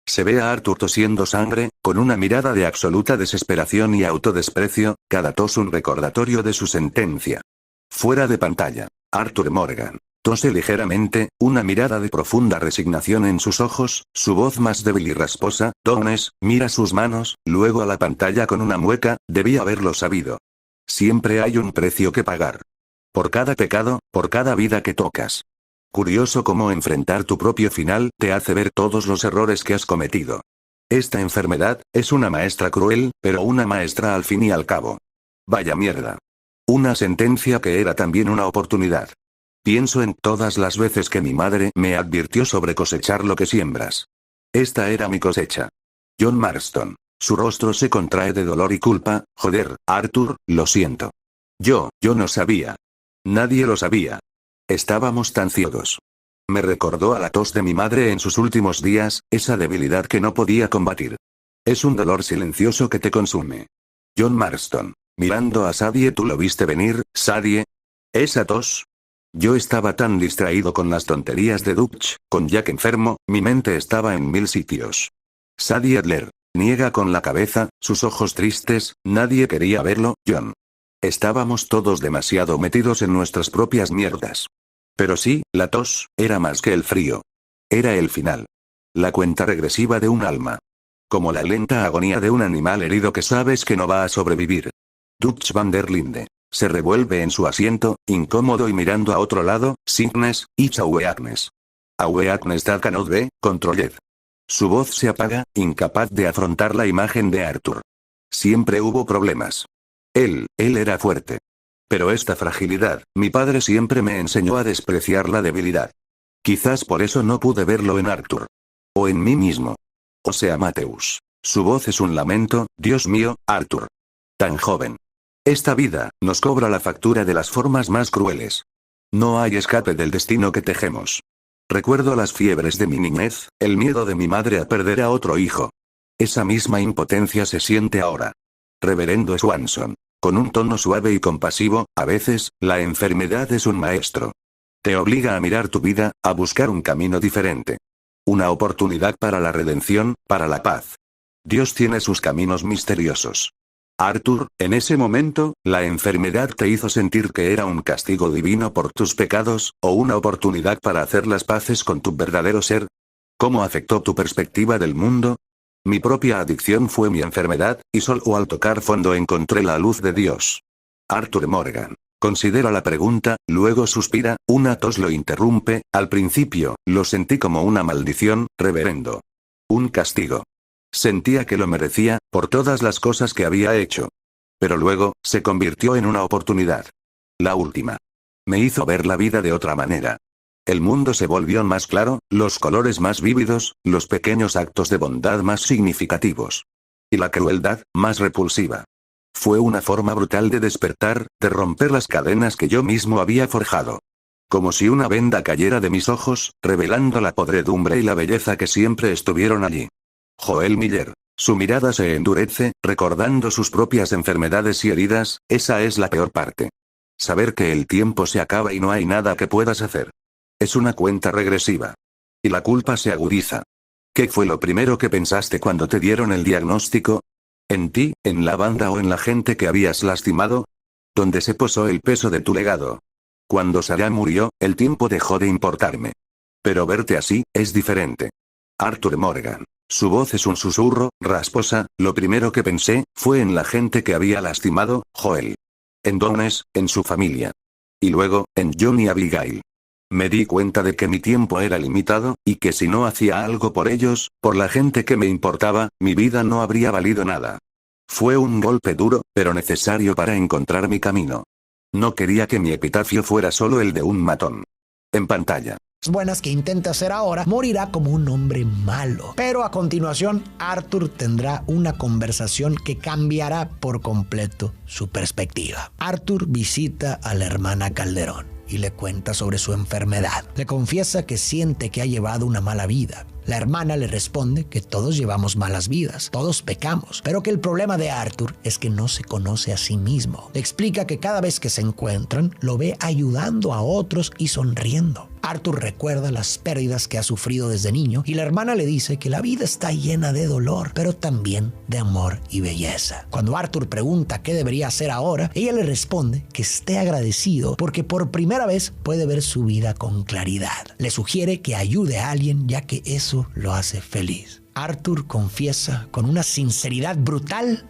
Se ve a Arthur tosiendo sangre, con una mirada de absoluta desesperación y autodesprecio, cada tos un recordatorio de su sentencia. Fuera de pantalla, Arthur Morgan. Tose ligeramente, una mirada de profunda resignación en sus ojos, su voz más débil y rasposa. Downes mira sus manos, luego a la pantalla con una mueca, debía haberlo sabido. Siempre hay un precio que pagar. Por cada pecado, por cada vida que tocas. Curioso cómo enfrentar tu propio final te hace ver todos los errores que has cometido. Esta enfermedad es una maestra cruel, pero una maestra al fin y al cabo. Vaya mierda. Una sentencia que era también una oportunidad. Pienso en todas las veces que mi madre me advirtió sobre cosechar lo que siembras. Esta era mi cosecha. John Marston. Su rostro se contrae de dolor y culpa. Joder, Arthur, lo siento. Yo no sabía. Nadie lo sabía. Estábamos tan ciegos. Me recordó a la tos de mi madre en sus últimos días, esa debilidad que no podía combatir. Es un dolor silencioso que te consume. John Marston. Mirando a Sadie, ¿tú lo viste venir, Sadie? ¿Esa tos? Yo estaba tan distraído con las tonterías de Dutch, con Jack enfermo, mi mente estaba en mil sitios. Sadie Adler. Niega con la cabeza, sus ojos tristes, nadie quería verlo, John. Estábamos todos demasiado metidos en nuestras propias mierdas. Pero sí, la tos, era más que el frío. Era el final. La cuenta regresiva de un alma. Como la lenta agonía de un animal herido que sabes que no va a sobrevivir. Dutch van der Linde. Se revuelve en su asiento, incómodo y mirando a otro lado. Signes, ich Aue Agnes. Aue Agnes that cannot be controlled. Su voz se apaga, incapaz de afrontar la imagen de Arthur. Siempre hubo problemas. Él era fuerte. Pero esta fragilidad, mi padre siempre me enseñó a despreciar la debilidad. Quizás por eso no pude verlo en Arthur. O en mí mismo. O sea, Mateus. Su voz es un lamento, Dios mío, Arthur. Tan joven. Esta vida nos cobra la factura de las formas más crueles. No hay escape del destino que tejemos. Recuerdo las fiebres de mi niñez, el miedo de mi madre a perder a otro hijo. Esa misma impotencia se siente ahora. Reverendo Swanson. Con un tono suave y compasivo, a veces, la enfermedad es un maestro. Te obliga a mirar tu vida, a buscar un camino diferente. Una oportunidad para la redención, para la paz. Dios tiene sus caminos misteriosos. Arthur, en ese momento, la enfermedad te hizo sentir que era un castigo divino por tus pecados, o una oportunidad para hacer las paces con tu verdadero ser. ¿Cómo afectó tu perspectiva del mundo? Mi propia adicción fue mi enfermedad, y solo al tocar fondo encontré la luz de Dios. Arthur Morgan. Considera la pregunta, luego suspira, una tos lo interrumpe, al principio, lo sentí como una maldición, reverendo. Un castigo. Sentía que lo merecía, por todas las cosas que había hecho. Pero luego, se convirtió en una oportunidad. La última. Me hizo ver la vida de otra manera. El mundo se volvió más claro, los colores más vívidos, los pequeños actos de bondad más significativos. Y la crueldad, más repulsiva. Fue una forma brutal de despertar, de romper las cadenas que yo mismo había forjado. Como si una venda cayera de mis ojos, revelando la podredumbre y la belleza que siempre estuvieron allí. Joel Miller. Su mirada se endurece, recordando sus propias enfermedades y heridas, esa es la peor parte. Saber que el tiempo se acaba y no hay nada que puedas hacer. Es una cuenta regresiva. Y la culpa se agudiza. ¿Qué fue lo primero que pensaste cuando te dieron el diagnóstico? ¿En ti, en la banda o en la gente que habías lastimado? ¿Dónde se posó el peso de tu legado? Cuando Sarah murió, el tiempo dejó de importarme. Pero verte así, es diferente. Arthur Morgan. Su voz es un susurro, rasposa, lo primero que pensé, fue en la gente que había lastimado, Joel. En Downes, en su familia. Y luego, en John y Abigail. Me di cuenta de que mi tiempo era limitado, y que si no hacía algo por ellos, por la gente que me importaba, mi vida no habría valido nada. Fue un golpe duro, pero necesario para encontrar mi camino. No quería que mi epitafio fuera solo el de un matón. En pantalla. Buenas que intenta hacer ahora, morirá como un hombre malo. Pero a continuación, Arthur tendrá una conversación que cambiará por completo su perspectiva. Arthur visita a la hermana Calderón y le cuenta sobre su enfermedad. Le confiesa que siente que ha llevado una mala vida. La hermana le responde que todos llevamos malas vidas, todos pecamos, pero que el problema de Arthur es que no se conoce a sí mismo. Le explica que cada vez que se encuentran, lo ve ayudando a otros y sonriendo. Arthur recuerda las pérdidas que ha sufrido desde niño y la hermana le dice que la vida está llena de dolor, pero también de amor y belleza. Cuando Arthur pregunta qué debería hacer ahora, ella le responde que esté agradecido porque por primera vez puede ver su vida con claridad. Le sugiere que ayude a alguien ya que eso lo hace feliz. Arthur confiesa con una sinceridad brutal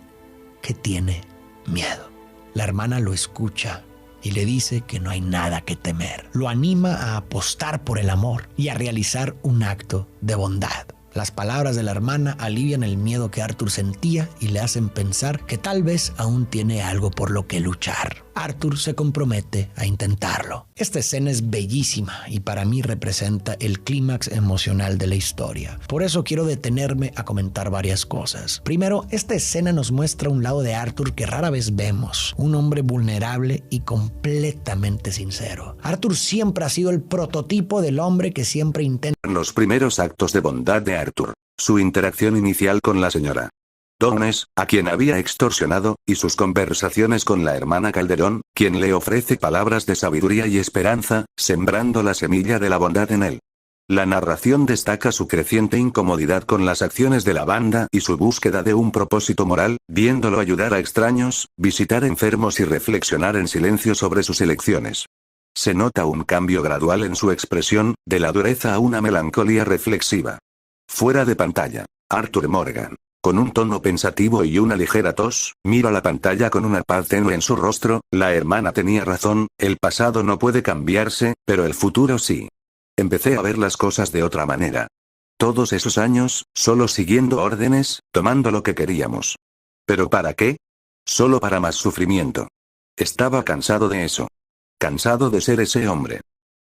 que tiene miedo. La hermana lo escucha y le dice que no hay nada que temer. Lo anima a apostar por el amor y a realizar un acto de bondad. Las palabras de la hermana alivian el miedo que Arthur sentía y le hacen pensar que tal vez aún tiene algo por lo que luchar. Arthur se compromete a intentarlo. Esta escena es bellísima y para mí representa el clímax emocional de la historia. Por eso quiero detenerme a comentar varias cosas. Primero, esta escena nos muestra un lado de Arthur que rara vez vemos. Un hombre vulnerable y completamente sincero. Arthur siempre ha sido el prototipo del hombre que siempre intenta. Los primeros actos de bondad de Arthur. Su interacción inicial con la señora Downes, a quien había extorsionado, y sus conversaciones con la hermana Calderón, quien le ofrece palabras de sabiduría y esperanza, sembrando la semilla de la bondad en él. La narración destaca su creciente incomodidad con las acciones de la banda y su búsqueda de un propósito moral, viéndolo ayudar a extraños, visitar enfermos y reflexionar en silencio sobre sus elecciones. Se nota un cambio gradual en su expresión, de la dureza a una melancolía reflexiva. Fuera de pantalla. Arthur Morgan. Con un tono pensativo y una ligera tos, mira la pantalla con una paz tenue en su rostro. La hermana tenía razón, el pasado no puede cambiarse, pero el futuro sí. Empecé a ver las cosas de otra manera. Todos esos años, solo siguiendo órdenes, tomando lo que queríamos. ¿Pero para qué? Solo para más sufrimiento. Estaba cansado de eso. Cansado de ser ese hombre.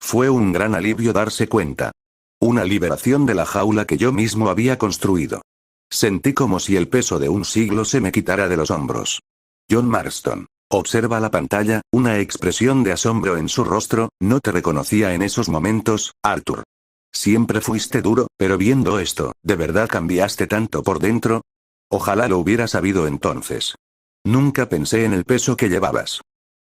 Fue un gran alivio darse cuenta. Una liberación de la jaula que yo mismo había construido. Sentí como si el peso de un siglo se me quitara de los hombros. John Marston. Observa la pantalla, una expresión de asombro en su rostro. No te reconocía en esos momentos, Arthur. Siempre fuiste duro, pero viendo esto, ¿de verdad cambiaste tanto por dentro? Ojalá lo hubiera sabido entonces. Nunca pensé en el peso que llevabas.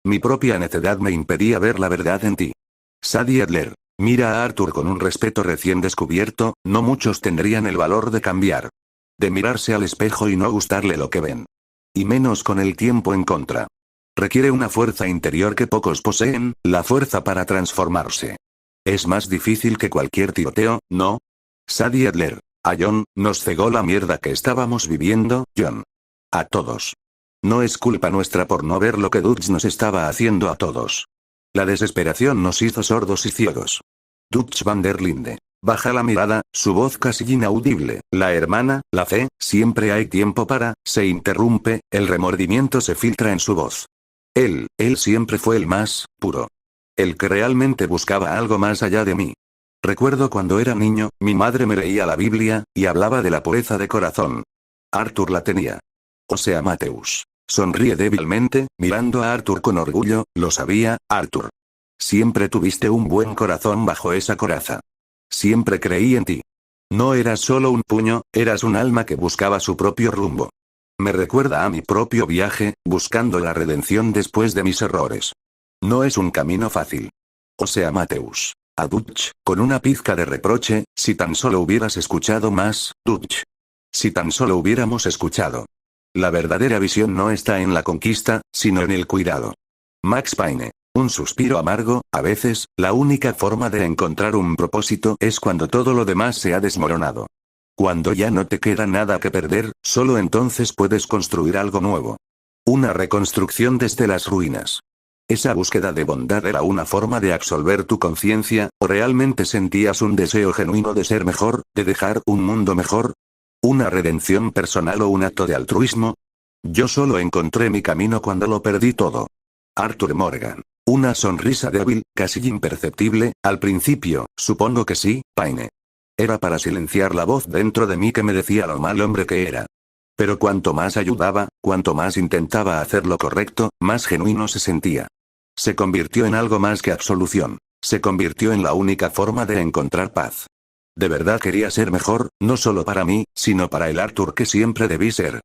Mi propia necedad me impedía ver la verdad en ti. Sadie Adler. Mira a Arthur con un respeto recién descubierto. No muchos tendrían el valor de cambiar. De mirarse al espejo y no gustarle lo que ven. Y menos con el tiempo en contra. Requiere una fuerza interior que pocos poseen, la fuerza para transformarse. Es más difícil que cualquier tiroteo, ¿no? Sadie Adler. A John, nos cegó la mierda que estábamos viviendo, John. A todos. No es culpa nuestra por no ver lo que Dutch nos estaba haciendo a todos. La desesperación nos hizo sordos y ciegos. Dutch van der Linde. Baja la mirada, su voz casi inaudible. La hermana, la fe, siempre hay tiempo para, se interrumpe, el remordimiento se filtra en su voz. Él siempre fue el más puro. El que realmente buscaba algo más allá de mí. Recuerdo cuando era niño, mi madre me leía la Biblia, y hablaba de la pureza de corazón. Arthur la tenía. O sea, Mateus. Sonríe débilmente, mirando a Arthur con orgullo. Lo sabía, Arthur. Siempre tuviste un buen corazón bajo esa coraza. Siempre creí en ti. No eras solo un puño, eras un alma que buscaba su propio rumbo. Me recuerda a mi propio viaje, buscando la redención después de mis errores. No es un camino fácil. O sea, Mateus. A Dutch, con una pizca de reproche, si tan solo hubieras escuchado más, Dutch. Si tan solo hubiéramos escuchado. La verdadera visión no está en la conquista, sino en el cuidado. Max Payne. Un suspiro amargo. A veces, la única forma de encontrar un propósito es cuando todo lo demás se ha desmoronado. Cuando ya no te queda nada que perder, solo entonces puedes construir algo nuevo. Una reconstrucción desde las ruinas. ¿Esa búsqueda de bondad era una forma de absolver tu conciencia, o realmente sentías un deseo genuino de ser mejor, de dejar un mundo mejor? ¿Una redención personal o un acto de altruismo? Yo solo encontré mi camino cuando lo perdí todo. Arthur Morgan. Una sonrisa débil, casi imperceptible, al principio, supongo que sí, Payne. Era para silenciar la voz dentro de mí que me decía lo mal hombre que era. Pero cuanto más ayudaba, cuanto más intentaba hacer lo correcto, más genuino se sentía. Se convirtió en algo más que absolución. Se convirtió en la única forma de encontrar paz. De verdad quería ser mejor, no solo para mí, sino para el Arthur que siempre debí ser.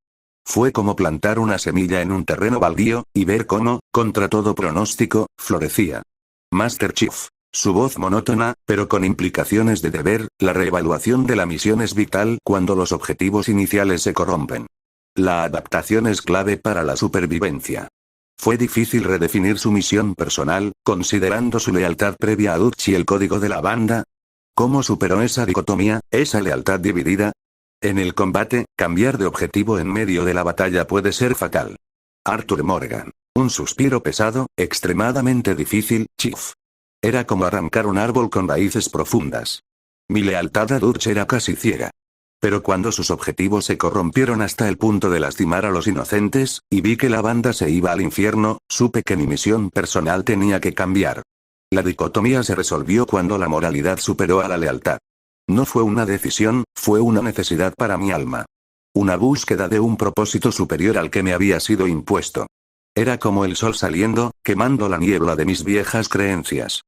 Fue como plantar una semilla en un terreno baldío, y ver cómo, contra todo pronóstico, florecía. Master Chief. Su voz monótona, pero con implicaciones de deber, la reevaluación de la misión es vital cuando los objetivos iniciales se corrompen. La adaptación es clave para la supervivencia. Fue difícil redefinir su misión personal, considerando su lealtad previa a Dutch y el código de la banda. ¿Cómo superó esa dicotomía, esa lealtad dividida? En el combate, cambiar de objetivo en medio de la batalla puede ser fatal. Arthur Morgan. Un suspiro pesado, extremadamente difícil, Chief. Era como arrancar un árbol con raíces profundas. Mi lealtad a Dutch era casi ciega. Pero cuando sus objetivos se corrompieron hasta el punto de lastimar a los inocentes, y vi que la banda se iba al infierno, supe que mi misión personal tenía que cambiar. La dicotomía se resolvió cuando la moralidad superó a la lealtad. No fue una decisión, fue una necesidad para mi alma. Una búsqueda de un propósito superior al que me había sido impuesto. Era como el sol saliendo, quemando la niebla de mis viejas creencias.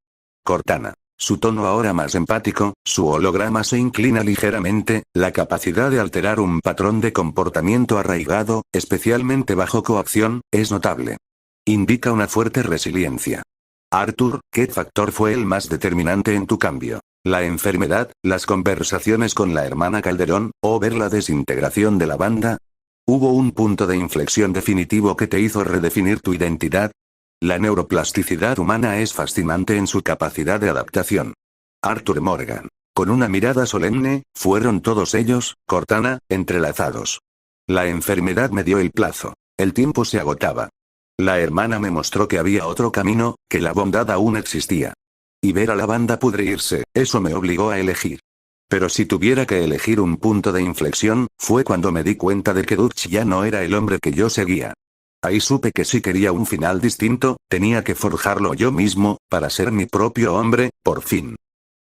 Cortana. Su tono ahora más empático, su holograma se inclina ligeramente, la capacidad de alterar un patrón de comportamiento arraigado, especialmente bajo coacción, es notable. Indica una fuerte resiliencia. Arthur, ¿qué factor fue el más determinante en tu cambio? ¿La enfermedad, las conversaciones con la hermana Calderón, o ver la desintegración de la banda? ¿Hubo un punto de inflexión definitivo que te hizo redefinir tu identidad? La neuroplasticidad humana es fascinante en su capacidad de adaptación. Arthur Morgan. Con una mirada solemne, fueron todos ellos, Cortana, entrelazados. La enfermedad me dio el plazo. El tiempo se agotaba. La hermana me mostró que había otro camino, que la bondad aún existía. Y ver a la banda pudrirse, eso me obligó a elegir. Pero si tuviera que elegir un punto de inflexión, fue cuando me di cuenta de que Dutch ya no era el hombre que yo seguía. Ahí supe que si quería un final distinto, tenía que forjarlo yo mismo, para ser mi propio hombre, por fin.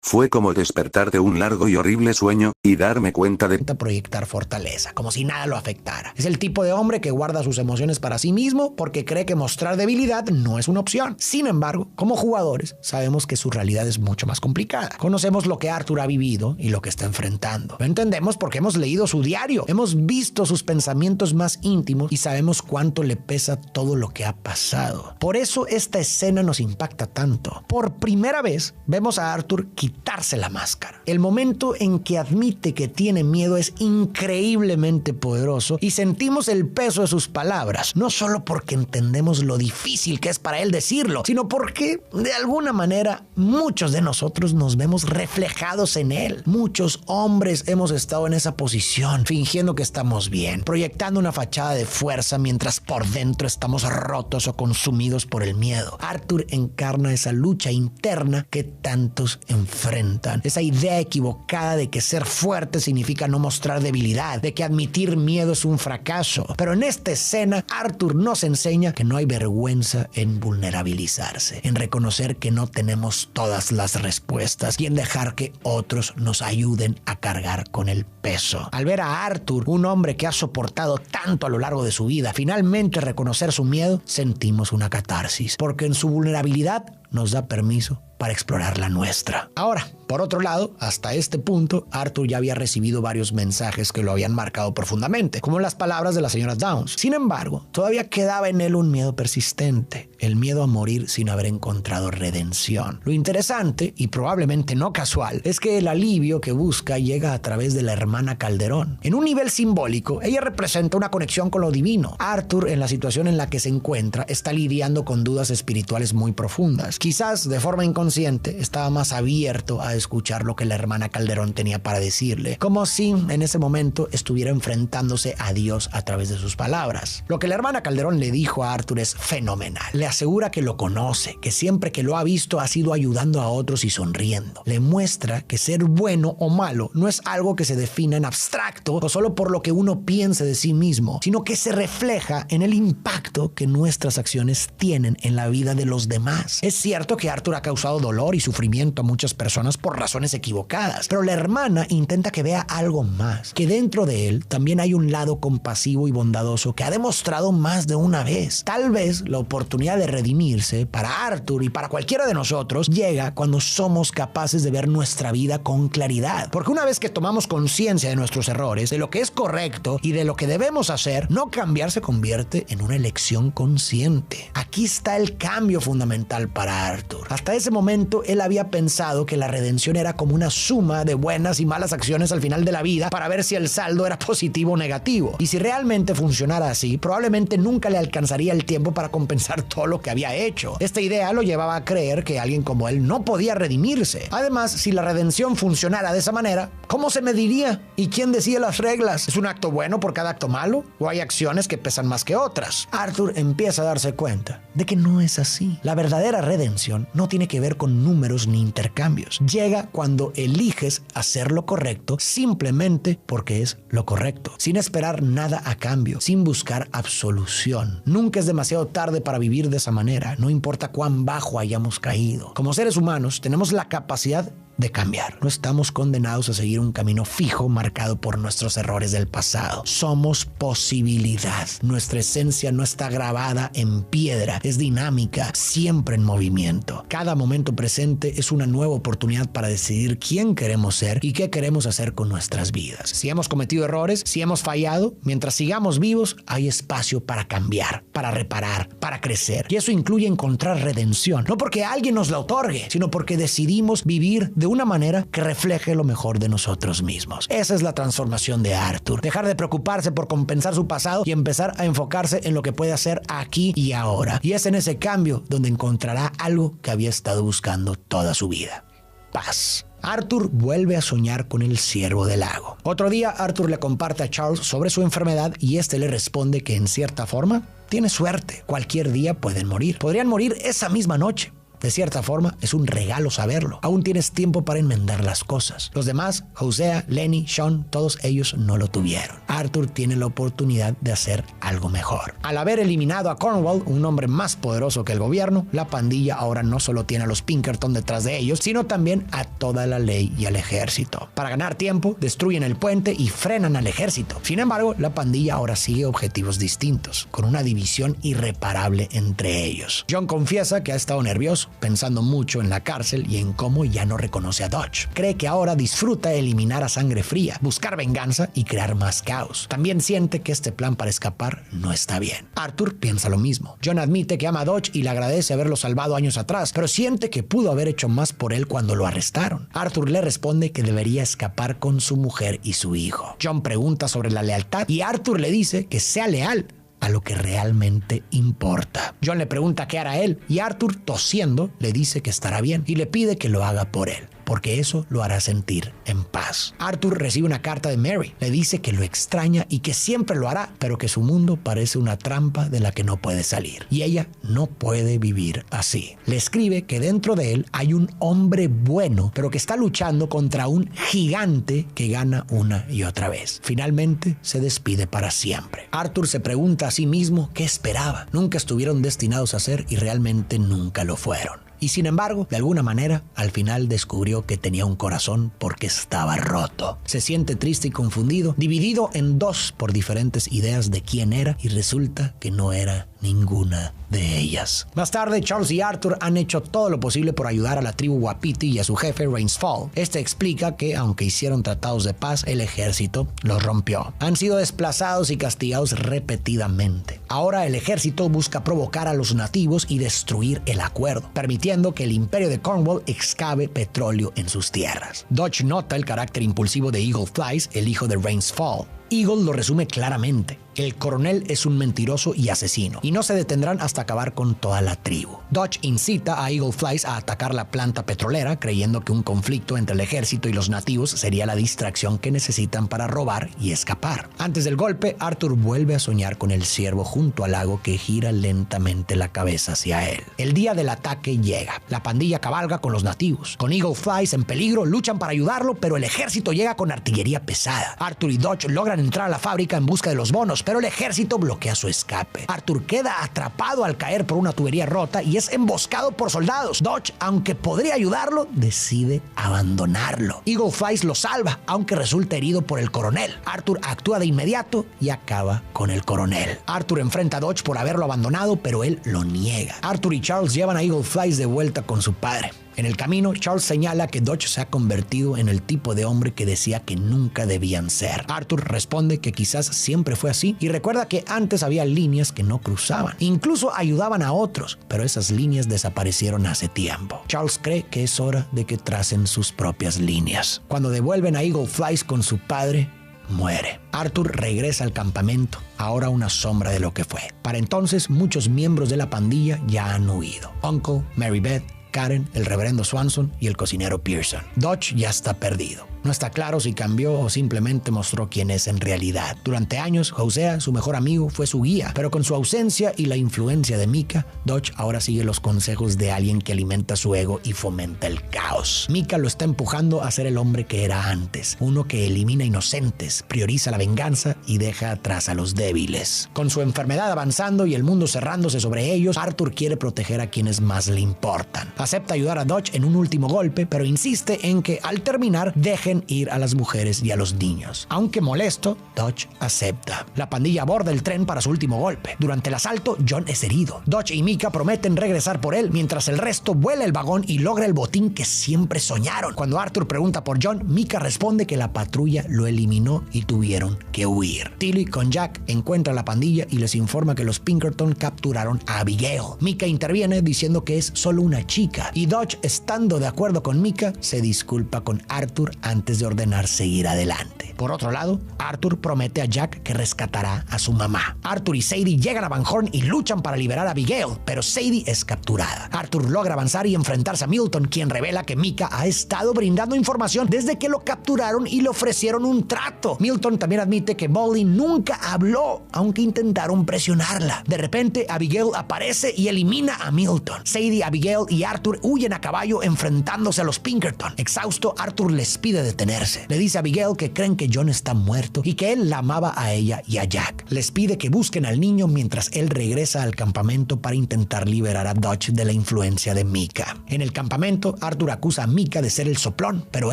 Fue como despertar de un largo y horrible sueño, y darme cuenta de proyectar fortaleza, como si nada lo afectara. Es el tipo de hombre que guarda sus emociones para sí mismo porque cree que mostrar debilidad no es una opción. Sin embargo, como jugadores, sabemos que su realidad es mucho más complicada. Conocemos lo que Arthur ha vivido y lo que está enfrentando. Lo entendemos porque hemos leído su diario, hemos visto sus pensamientos más íntimos y sabemos cuánto le pesa todo lo que ha pasado. Por eso esta escena nos impacta tanto. Por primera vez, vemos a Arthur quitarse la máscara. El momento en que admite que tiene miedo es increíblemente poderoso y sentimos el peso de sus palabras, no solo porque entendemos lo difícil que es para él decirlo, sino porque de alguna manera muchos de nosotros nos vemos reflejados en él. Muchos hombres hemos estado en esa posición, fingiendo que estamos bien, proyectando una fachada de fuerza mientras por dentro estamos rotos o consumidos por el miedo. Arthur encarna esa lucha interna que tantos enfrentan, esa idea equivocada de que ser fuerte significa no mostrar debilidad, de que admitir miedo es un fracaso. Pero en esta escena, Arthur nos enseña que no hay vergüenza en vulnerabilizarse, en reconocer que no tenemos todas las respuestas y en dejar que otros nos ayuden a cargar con el peso. Al ver a Arthur, un hombre que ha soportado tanto a lo largo de su vida, finalmente reconocer su miedo, sentimos una catarsis, porque en su vulnerabilidad nos da permiso para explorar la nuestra. Ahora, por otro lado, hasta este punto, Arthur ya había recibido varios mensajes que lo habían marcado profundamente, como las palabras de la señora Downs. Sin embargo, todavía quedaba en él un miedo persistente, el miedo a morir sin haber encontrado redención. Lo interesante, y probablemente no casual, es que el alivio que busca llega a través de la hermana Calderón. En un nivel simbólico, ella representa una conexión con lo divino. Arthur, en la situación en la que se encuentra, está lidiando con dudas espirituales muy profundas. Quizás de forma inconsciente estaba más abierto a escuchar lo que la hermana Calderón tenía para decirle, como si en ese momento estuviera enfrentándose a Dios a través de sus palabras. Lo que la hermana Calderón le dijo a Arthur es fenomenal. Le asegura que lo conoce, que siempre que lo ha visto ha sido ayudando a otros y sonriendo. Le muestra que ser bueno o malo no es algo que se defina en abstracto o solo por lo que uno piense de sí mismo, sino que se refleja en el impacto que nuestras acciones tienen en la vida de los demás. Es cierto que Arthur ha causado dolor y sufrimiento a muchas personas por razones equivocadas, pero la hermana intenta que vea algo más, que dentro de él también hay un lado compasivo y bondadoso que ha demostrado más de una vez. Tal vez la oportunidad de redimirse para Arthur y para cualquiera de nosotros llega cuando somos capaces de ver nuestra vida con claridad, porque una vez que tomamos conciencia de nuestros errores, de lo que es correcto y de lo que debemos hacer, no cambiar se convierte en una elección consciente. Aquí está el cambio fundamental para Arthur. Hasta ese momento él había pensado que la redención era como una suma de buenas y malas acciones al final de la vida para ver si el saldo era positivo o negativo. Y si realmente funcionara así, probablemente nunca le alcanzaría el tiempo para compensar todo lo que había hecho. Esta idea lo llevaba a creer que alguien como él no podía redimirse. Además, si la redención funcionara de esa manera, ¿cómo se mediría? ¿Y quién decide las reglas? ¿Es un acto bueno por cada acto malo? ¿O hay acciones que pesan más que otras? Arthur empieza a darse cuenta de que no es así. La verdadera redención no tiene que ver con números ni intercambios. Llega cuando eliges hacer lo correcto simplemente porque es lo correcto, sin esperar nada a cambio, sin buscar absolución. Nunca es demasiado tarde para vivir de esa manera, no importa cuán bajo hayamos caído. Como seres humanos tenemos la capacidad de cambiar. No estamos condenados a seguir un camino fijo marcado por nuestros errores del pasado. Somos posibilidad. Nuestra esencia no está grabada en piedra, es dinámica, siempre en movimiento. Cada momento presente es una nueva oportunidad para decidir quién queremos ser y qué queremos hacer con nuestras vidas. Si hemos cometido errores, si hemos fallado, mientras sigamos vivos, hay espacio para cambiar, para reparar, para crecer. Y eso incluye encontrar redención, no porque alguien nos la otorgue, sino porque decidimos vivir de una manera que refleje lo mejor de nosotros mismos. Esa es la transformación de Arthur. Dejar de preocuparse por compensar su pasado y empezar a enfocarse en lo que puede hacer aquí y ahora. Y es en ese cambio donde encontrará algo que había estado buscando toda su vida: paz. Arthur vuelve a soñar con el ciervo del lago. Otro día, Arthur le comparte a Charles sobre su enfermedad y este le responde que en cierta forma tiene suerte. Cualquier día pueden morir. Podrían morir esa misma noche. De cierta forma, es un regalo saberlo. Aún tienes tiempo para enmendar las cosas. Los demás, Hosea, Lenny, Sean, todos ellos no lo tuvieron. Arthur tiene la oportunidad de hacer algo mejor. Al haber eliminado a Cornwall, un hombre más poderoso que el gobierno, la pandilla ahora no solo tiene a los Pinkerton detrás de ellos, sino también a toda la ley y al ejército. Para ganar tiempo, destruyen el puente y frenan al ejército. Sin embargo, la pandilla ahora sigue objetivos distintos, con una división irreparable entre ellos. John confiesa que ha estado nervioso, pensando mucho en la cárcel y en cómo ya no reconoce a Dodge. Cree que ahora disfruta eliminar a sangre fría, buscar venganza y crear más caos. También siente que este plan para escapar no está bien. Arthur piensa lo mismo. John admite que ama a Dodge y le agradece haberlo salvado años atrás, pero siente que pudo haber hecho más por él cuando lo arrestaron. Arthur le responde que debería escapar con su mujer y su hijo. John pregunta sobre la lealtad y Arthur le dice que sea leal a lo que realmente importa. John le pregunta qué hará él y Arthur, tosiendo, le dice que estará bien y le pide que lo haga por él, porque eso lo hará sentir en paz. Arthur recibe una carta de Mary. Le dice que lo extraña y que siempre lo hará, pero que su mundo parece una trampa de la que no puede salir. Y ella no puede vivir así. Le escribe que dentro de él hay un hombre bueno, pero que está luchando contra un gigante que gana una y otra vez. Finalmente se despide para siempre. Arthur se pregunta a sí mismo qué esperaba. Nunca estuvieron destinados a ser y realmente nunca lo fueron. Y sin embargo, de alguna manera, al final descubrió que tenía un corazón porque estaba roto. Se siente triste y confundido, dividido en dos por diferentes ideas de quién era, y resulta que no era ninguna de ellas. Más tarde, Charles y Arthur han hecho todo lo posible por ayudar a la tribu Wapiti y a su jefe Rains Fall. Este explica que, aunque hicieron tratados de paz, el ejército los rompió. Han sido desplazados y castigados repetidamente. Ahora el ejército busca provocar a los nativos y destruir el acuerdo, permitiendo que el imperio de Cornwall excave petróleo en sus tierras. Dodge nota el carácter impulsivo de Eagle Flies, el hijo de Rains Fall. Eagle lo resume claramente. El coronel es un mentiroso y asesino, y no se detendrán hasta acabar con toda la tribu. Dodge incita a Eagle Flies a atacar la planta petrolera, creyendo que un conflicto entre el ejército y los nativos sería la distracción que necesitan para robar y escapar. Antes del golpe, Arthur vuelve a soñar con el ciervo junto al lago que gira lentamente la cabeza hacia él. El día del ataque llega. La pandilla cabalga con los nativos. Con Eagle Flies en peligro, luchan para ayudarlo, pero el ejército llega con artillería pesada. Arthur y Dodge logran entrar a la fábrica en busca de los bonos, pero el ejército bloquea su escape. Arthur queda atrapado al caer por una tubería rota y es emboscado por soldados. Dodge, aunque podría ayudarlo, decide abandonarlo. Eagle Flies lo salva, aunque resulta herido por el coronel. Arthur actúa de inmediato y acaba con el coronel. Arthur enfrenta a Dodge por haberlo abandonado, pero él lo niega. Arthur y Charles llevan a Eagle Flies de vuelta con su padre. En el camino, Charles señala que Dodge se ha convertido en el tipo de hombre que decía que nunca debían ser. Arthur responde que quizás siempre fue así y recuerda que antes había líneas que no cruzaban. Incluso ayudaban a otros, pero esas líneas desaparecieron hace tiempo. Charles cree que es hora de que tracen sus propias líneas. Cuando devuelven a Eagle Flies con su padre, muere. Arthur regresa al campamento, ahora una sombra de lo que fue. Para entonces, muchos miembros de la pandilla ya han huido. Uncle, Mary Beth, Karen, el reverendo Swanson y el cocinero Pearson. Dodge ya está perdido. No está claro si cambió o simplemente mostró quién es en realidad. Durante años, Hosea, su mejor amigo, fue su guía, pero con su ausencia y la influencia de Micah, Dodge ahora sigue los consejos de alguien que alimenta su ego y fomenta el caos. Micah lo está empujando a ser el hombre que era antes, uno que elimina inocentes, prioriza la venganza y deja atrás a los débiles. Con su enfermedad avanzando y el mundo cerrándose sobre ellos, Arthur quiere proteger a quienes más le importan. Acepta ayudar a Dodge en un último golpe, pero insiste en que al terminar dejen ir a las mujeres y a los niños. Aunque molesto, Dodge acepta. La pandilla aborda el tren para su último golpe. Durante el asalto, John es herido. Dodge y Micah prometen regresar por él, mientras el resto vuela el vagón y logra el botín que siempre soñaron. Cuando Arthur pregunta por John, Micah responde que la patrulla lo eliminó y tuvieron que huir. Tilly con Jack encuentra a la pandilla y les informa que los Pinkerton capturaron a Abigail. Micah interviene diciendo que es solo una chica, y Dodge, estando de acuerdo con Micah, se disculpa con Arthur antes antes de ordenar seguir adelante. Por otro lado, Arthur promete a Jack que rescatará a su mamá. Arthur y Sadie llegan a Van Horn y luchan para liberar a Abigail, pero Sadie es capturada. Arthur logra avanzar y enfrentarse a Milton, quien revela que Micah ha estado brindando información desde que lo capturaron y le ofrecieron un trato. Milton también admite que Molly nunca habló, aunque intentaron presionarla. De repente, Abigail aparece y elimina a Milton. Sadie, Abigail y Arthur huyen a caballo enfrentándose a los Pinkerton. Exhausto, Arthur les pide detenerse. Le dice a Abigail que creen que John está muerto y que él la amaba a ella y a Jack. Les pide que busquen al niño mientras él regresa al campamento para intentar liberar a Dutch de la influencia de Micah. En el campamento, Arthur acusa a Micah de ser el soplón, pero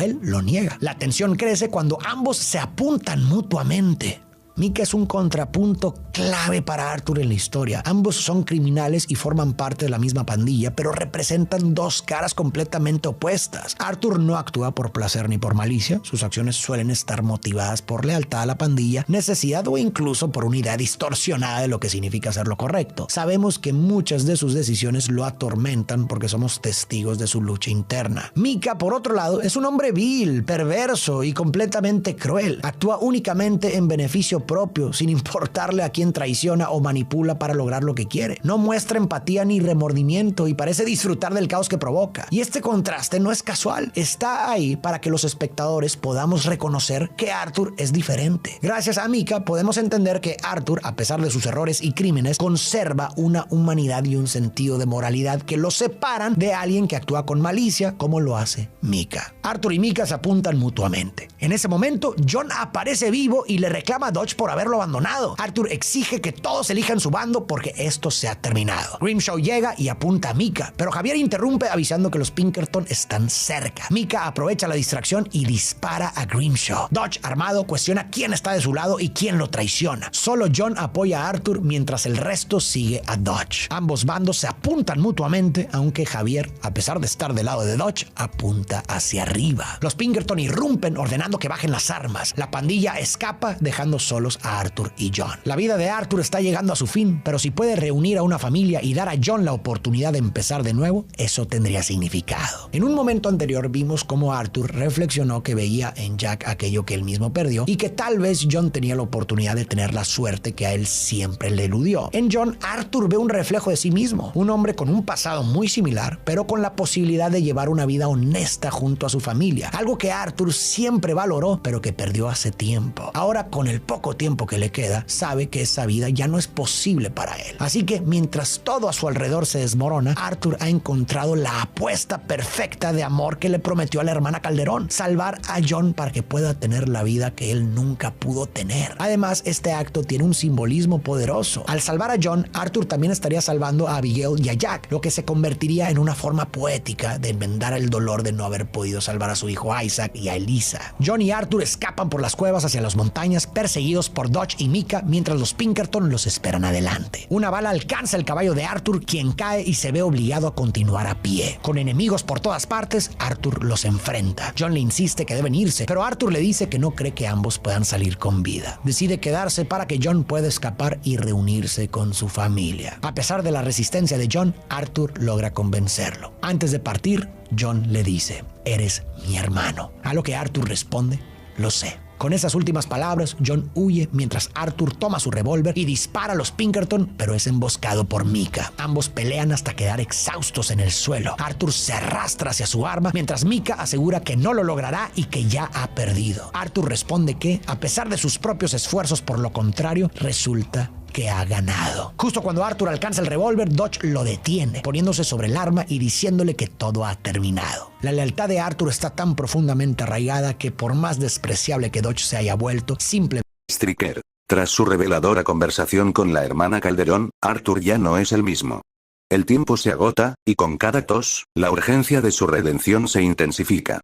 él lo niega. La tensión crece cuando ambos se apuntan mutuamente. Micah es un contrapunto clave para Arthur en la historia. Ambos son criminales y forman parte de la misma pandilla, pero representan dos caras completamente opuestas. Arthur no actúa por placer ni por malicia. Sus acciones suelen estar motivadas por lealtad a la pandilla, necesidad o incluso por una idea distorsionada de lo que significa hacer lo correcto. Sabemos que muchas de sus decisiones lo atormentan porque somos testigos de su lucha interna. Micah, por otro lado, es un hombre vil, perverso y completamente cruel. Actúa únicamente en beneficio propio, sin importarle a quién traiciona o manipula para lograr lo que quiere. No muestra empatía ni remordimiento y parece disfrutar del caos que provoca. Y este contraste no es casual. Está ahí para que los espectadores podamos reconocer que Arthur es diferente. Gracias a Micah podemos entender que Arthur, a pesar de sus errores y crímenes, conserva una humanidad y un sentido de moralidad que lo separan de alguien que actúa con malicia como lo hace Micah. Arthur y Micah se apuntan mutuamente. En ese momento, John aparece vivo y le reclama a Dutch por haberlo abandonado. Arthur exige que todos elijan su bando porque esto se ha terminado. Grimshaw llega y apunta a Micah, pero Javier interrumpe avisando que los Pinkerton están cerca. Micah aprovecha la distracción y dispara a Grimshaw. Dutch, armado, cuestiona quién está de su lado y quién lo traiciona. Solo John apoya a Arthur mientras el resto sigue a Dutch. Ambos bandos se apuntan mutuamente, aunque Javier, a pesar de estar del lado de Dutch, apunta hacia arriba. Los Pinkerton irrumpen ordenando que bajen las armas. La pandilla escapa dejando solos a Arthur y John. La vida de Arthur está llegando a su fin, pero si puede reunir a una familia y dar a John la oportunidad de empezar de nuevo, eso tendría significado. En un momento anterior vimos cómo Arthur reflexionó que veía en Jack aquello que él mismo perdió y que tal vez John tenía la oportunidad de tener la suerte que a él siempre le eludió. En John, Arthur ve un reflejo de sí mismo, un hombre con un pasado muy similar, pero con la posibilidad de llevar una vida honesta junto a su familia, algo que Arthur siempre valoró, pero que perdió hace tiempo. Ahora, con el poco tiempo que le queda, sabe que esa vida ya no es posible para él. Así que mientras todo a su alrededor se desmorona, Arthur ha encontrado la apuesta perfecta de amor que le prometió a la hermana Calderón: salvar a John para que pueda tener la vida que él nunca pudo tener. Además, este acto tiene un simbolismo poderoso. Al salvar a John, Arthur también estaría salvando a Abigail y a Jack, lo que se convertiría en una forma poética de enmendar el dolor de no haber podido salvar a su hijo Isaac y a Elisa. John y Arthur escapan por las cuevas hacia las montañas, perseguidos por Dutch y Micah, mientras los Pinkerton los esperan adelante. Una bala alcanza el caballo de Arthur, quien cae y se ve obligado a continuar a pie. Con enemigos por todas partes, Arthur los enfrenta. John le insiste que deben irse, pero Arthur le dice que no cree que ambos puedan salir con vida. Decide quedarse para que John pueda escapar y reunirse con su familia. A pesar de la resistencia de John, Arthur logra convencerlo. Antes de partir, John le dice: "Eres mi hermano", a lo que Arthur responde: "Lo sé". Con esas últimas palabras, John huye mientras Arthur toma su revólver y dispara a los Pinkerton, pero es emboscado por Micah. Ambos pelean hasta quedar exhaustos en el suelo. Arthur se arrastra hacia su arma, mientras Micah asegura que no lo logrará y que ya ha perdido. Arthur responde que, a pesar de sus propios esfuerzos por lo contrario, resulta que ha ganado. Justo cuando Arthur alcanza el revólver, Dutch lo detiene, poniéndose sobre el arma y diciéndole que todo ha terminado. La lealtad de Arthur está tan profundamente arraigada que, por más despreciable que Dutch se haya vuelto, simplemente... Striker. Tras su reveladora conversación con la hermana Calderón, Arthur ya no es el mismo. El tiempo se agota, y con cada tos, la urgencia de su redención se intensifica.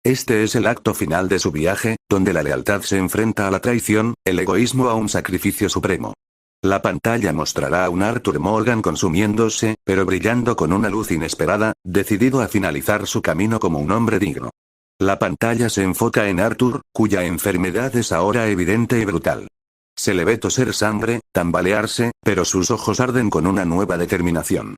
Este es el acto final de su viaje, donde la lealtad se enfrenta a la traición, el egoísmo a un sacrificio supremo. La pantalla mostrará a un Arthur Morgan consumiéndose, pero brillando con una luz inesperada, decidido a finalizar su camino como un hombre digno. La pantalla se enfoca en Arthur, cuya enfermedad es ahora evidente y brutal. Se le ve toser sangre, tambalearse, pero sus ojos arden con una nueva determinación.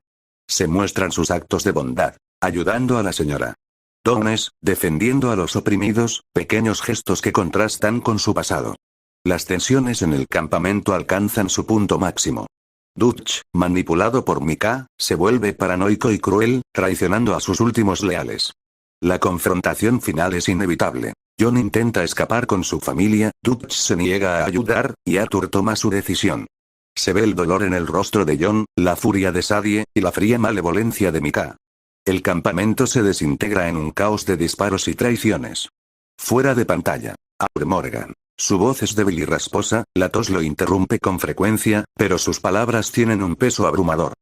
Se muestran sus actos de bondad, ayudando a la señora Dones, defendiendo a los oprimidos, pequeños gestos que contrastan con su pasado. Las tensiones en el campamento alcanzan su punto máximo. Dutch, manipulado por Mika, se vuelve paranoico y cruel, traicionando a sus últimos leales. La confrontación final es inevitable. John intenta escapar con su familia, Dutch se niega a ayudar, y Arthur toma su decisión. Se ve el dolor en el rostro de John, la furia de Sadie, y la fría malevolencia de Mika. El campamento se desintegra en un caos de disparos y traiciones. Fuera de pantalla. Arthur Morgan. Su voz es débil y rasposa, la tos lo interrumpe con frecuencia, pero sus palabras tienen un peso abrumador.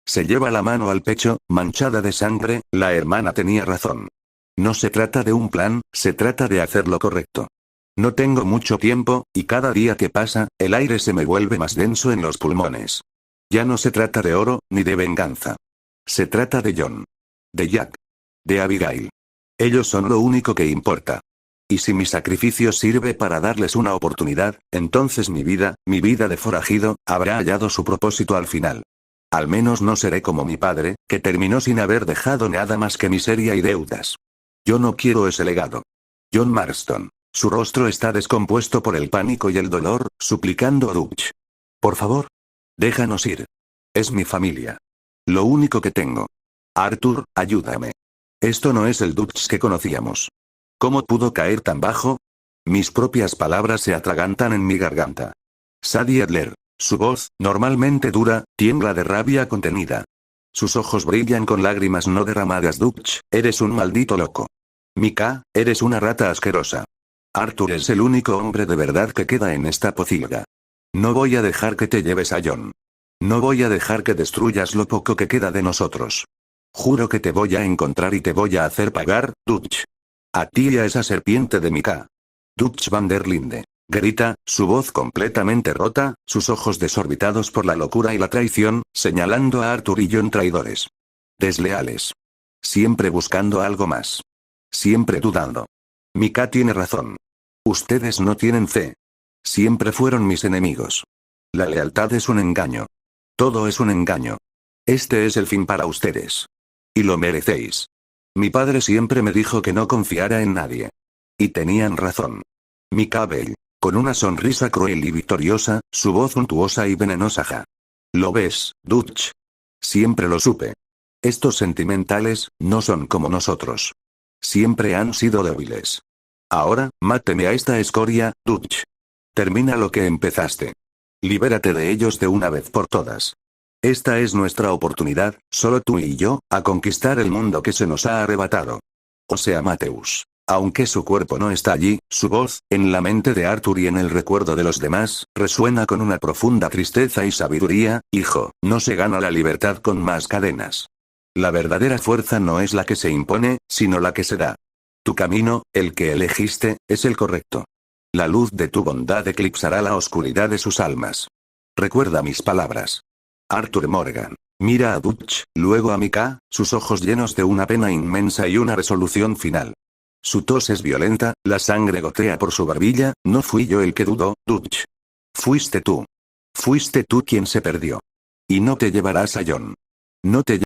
Se lleva la mano al pecho, manchada de sangre, la hermana tenía razón. No se trata de un plan, se trata de hacer lo correcto. No tengo mucho tiempo, y cada día que pasa, el aire se me vuelve más denso en los pulmones. Ya no se trata de oro, ni de venganza. Se trata de John. De Jack. De Abigail. Ellos son lo único que importa. Y si mi sacrificio sirve para darles una oportunidad, entonces mi vida de forajido, habrá hallado su propósito al final. Al menos no seré como mi padre, que terminó sin haber dejado nada más que miseria y deudas. Yo no quiero ese legado. John Marston. Su rostro está descompuesto por el pánico y el dolor, suplicando a Dutch. Por favor. Déjanos ir. Es mi familia. Lo único que tengo. Arthur, ayúdame. Esto no es el Dutch que conocíamos. ¿Cómo pudo caer tan bajo? Mis propias palabras se atragantan en mi garganta. Sadie Adler. Su voz, normalmente dura, tiembla de rabia contenida. Sus ojos brillan con lágrimas no derramadas. Dutch, eres un maldito loco. Mika, eres una rata asquerosa. Arthur es el único hombre de verdad que queda en esta pocilga. No voy a dejar que te lleves a John. No voy a dejar que destruyas lo poco que queda de nosotros. Juro que te voy a encontrar y te voy a hacer pagar, Dutch. A ti y a esa serpiente de Mika. Dutch van der Linde. Grita, su voz completamente rota, sus ojos desorbitados por la locura y la traición, señalando a Arthur y John traidores. Desleales. Siempre buscando algo más. Siempre dudando. Mika tiene razón. Ustedes no tienen fe. Siempre fueron mis enemigos. La lealtad es un engaño. Todo es un engaño. Este es el fin para ustedes. Y lo merecéis. Mi padre siempre me dijo que no confiara en nadie. Y tenían razón. Mika Bell. Con una sonrisa cruel y victoriosa, su voz untuosa y venenosa. Ja. ¿Lo ves, Dutch? Siempre lo supe. Estos sentimentales, no son como nosotros. Siempre han sido débiles. Ahora, máteme a esta escoria, Dutch. Termina lo que empezaste. Libérate de ellos de una vez por todas. Esta es nuestra oportunidad, solo tú y yo, a conquistar el mundo que se nos ha arrebatado. O sea, Mateus. Aunque su cuerpo no está allí, su voz, en la mente de Arthur y en el recuerdo de los demás, resuena con una profunda tristeza y sabiduría. Hijo, no se gana la libertad con más cadenas. La verdadera fuerza no es la que se impone, sino la que se da. Tu camino, el que elegiste, es el correcto. La luz de tu bondad eclipsará la oscuridad de sus almas. Recuerda mis palabras. Arthur Morgan. Mira a Dutch, luego a Mika, sus ojos llenos de una pena inmensa y una resolución final. Su tos es violenta, la sangre gotea por su barbilla. No fui yo el que dudó, Dutch. Fuiste tú. Fuiste tú quien se perdió. Y no te llevarás a John. No te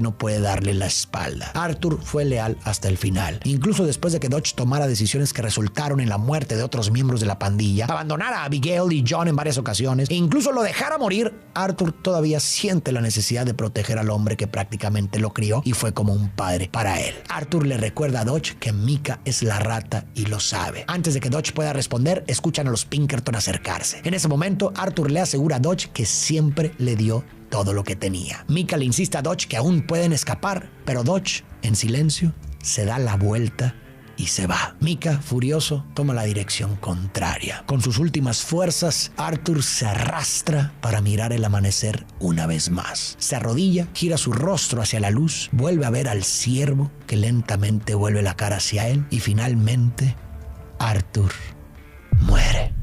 no puede darle la espalda. Arthur fue leal hasta el final. Incluso después de que Dutch tomara decisiones que resultaron en la muerte de otros miembros de la pandilla, abandonara a Abigail y John en varias ocasiones, e incluso lo dejara morir, Arthur todavía siente la necesidad de proteger al hombre que prácticamente lo crió y fue como un padre para él. Arthur le recuerda a Dutch que Mika es la rata y lo sabe. Antes de que Dutch pueda responder, escuchan a los Pinkerton acercarse. En ese momento, Arthur le asegura a Dutch que siempre le dio todo lo que tenía. Mika le insiste a Dutch que aún pueden escapar, pero Dutch, en silencio, se da la vuelta y se va. Mika, furioso, toma la dirección contraria. Con sus últimas fuerzas, Arthur se arrastra para mirar el amanecer una vez más. Se arrodilla, gira su rostro hacia la luz, vuelve a ver al ciervo que lentamente vuelve la cara hacia él y finalmente, Arthur muere.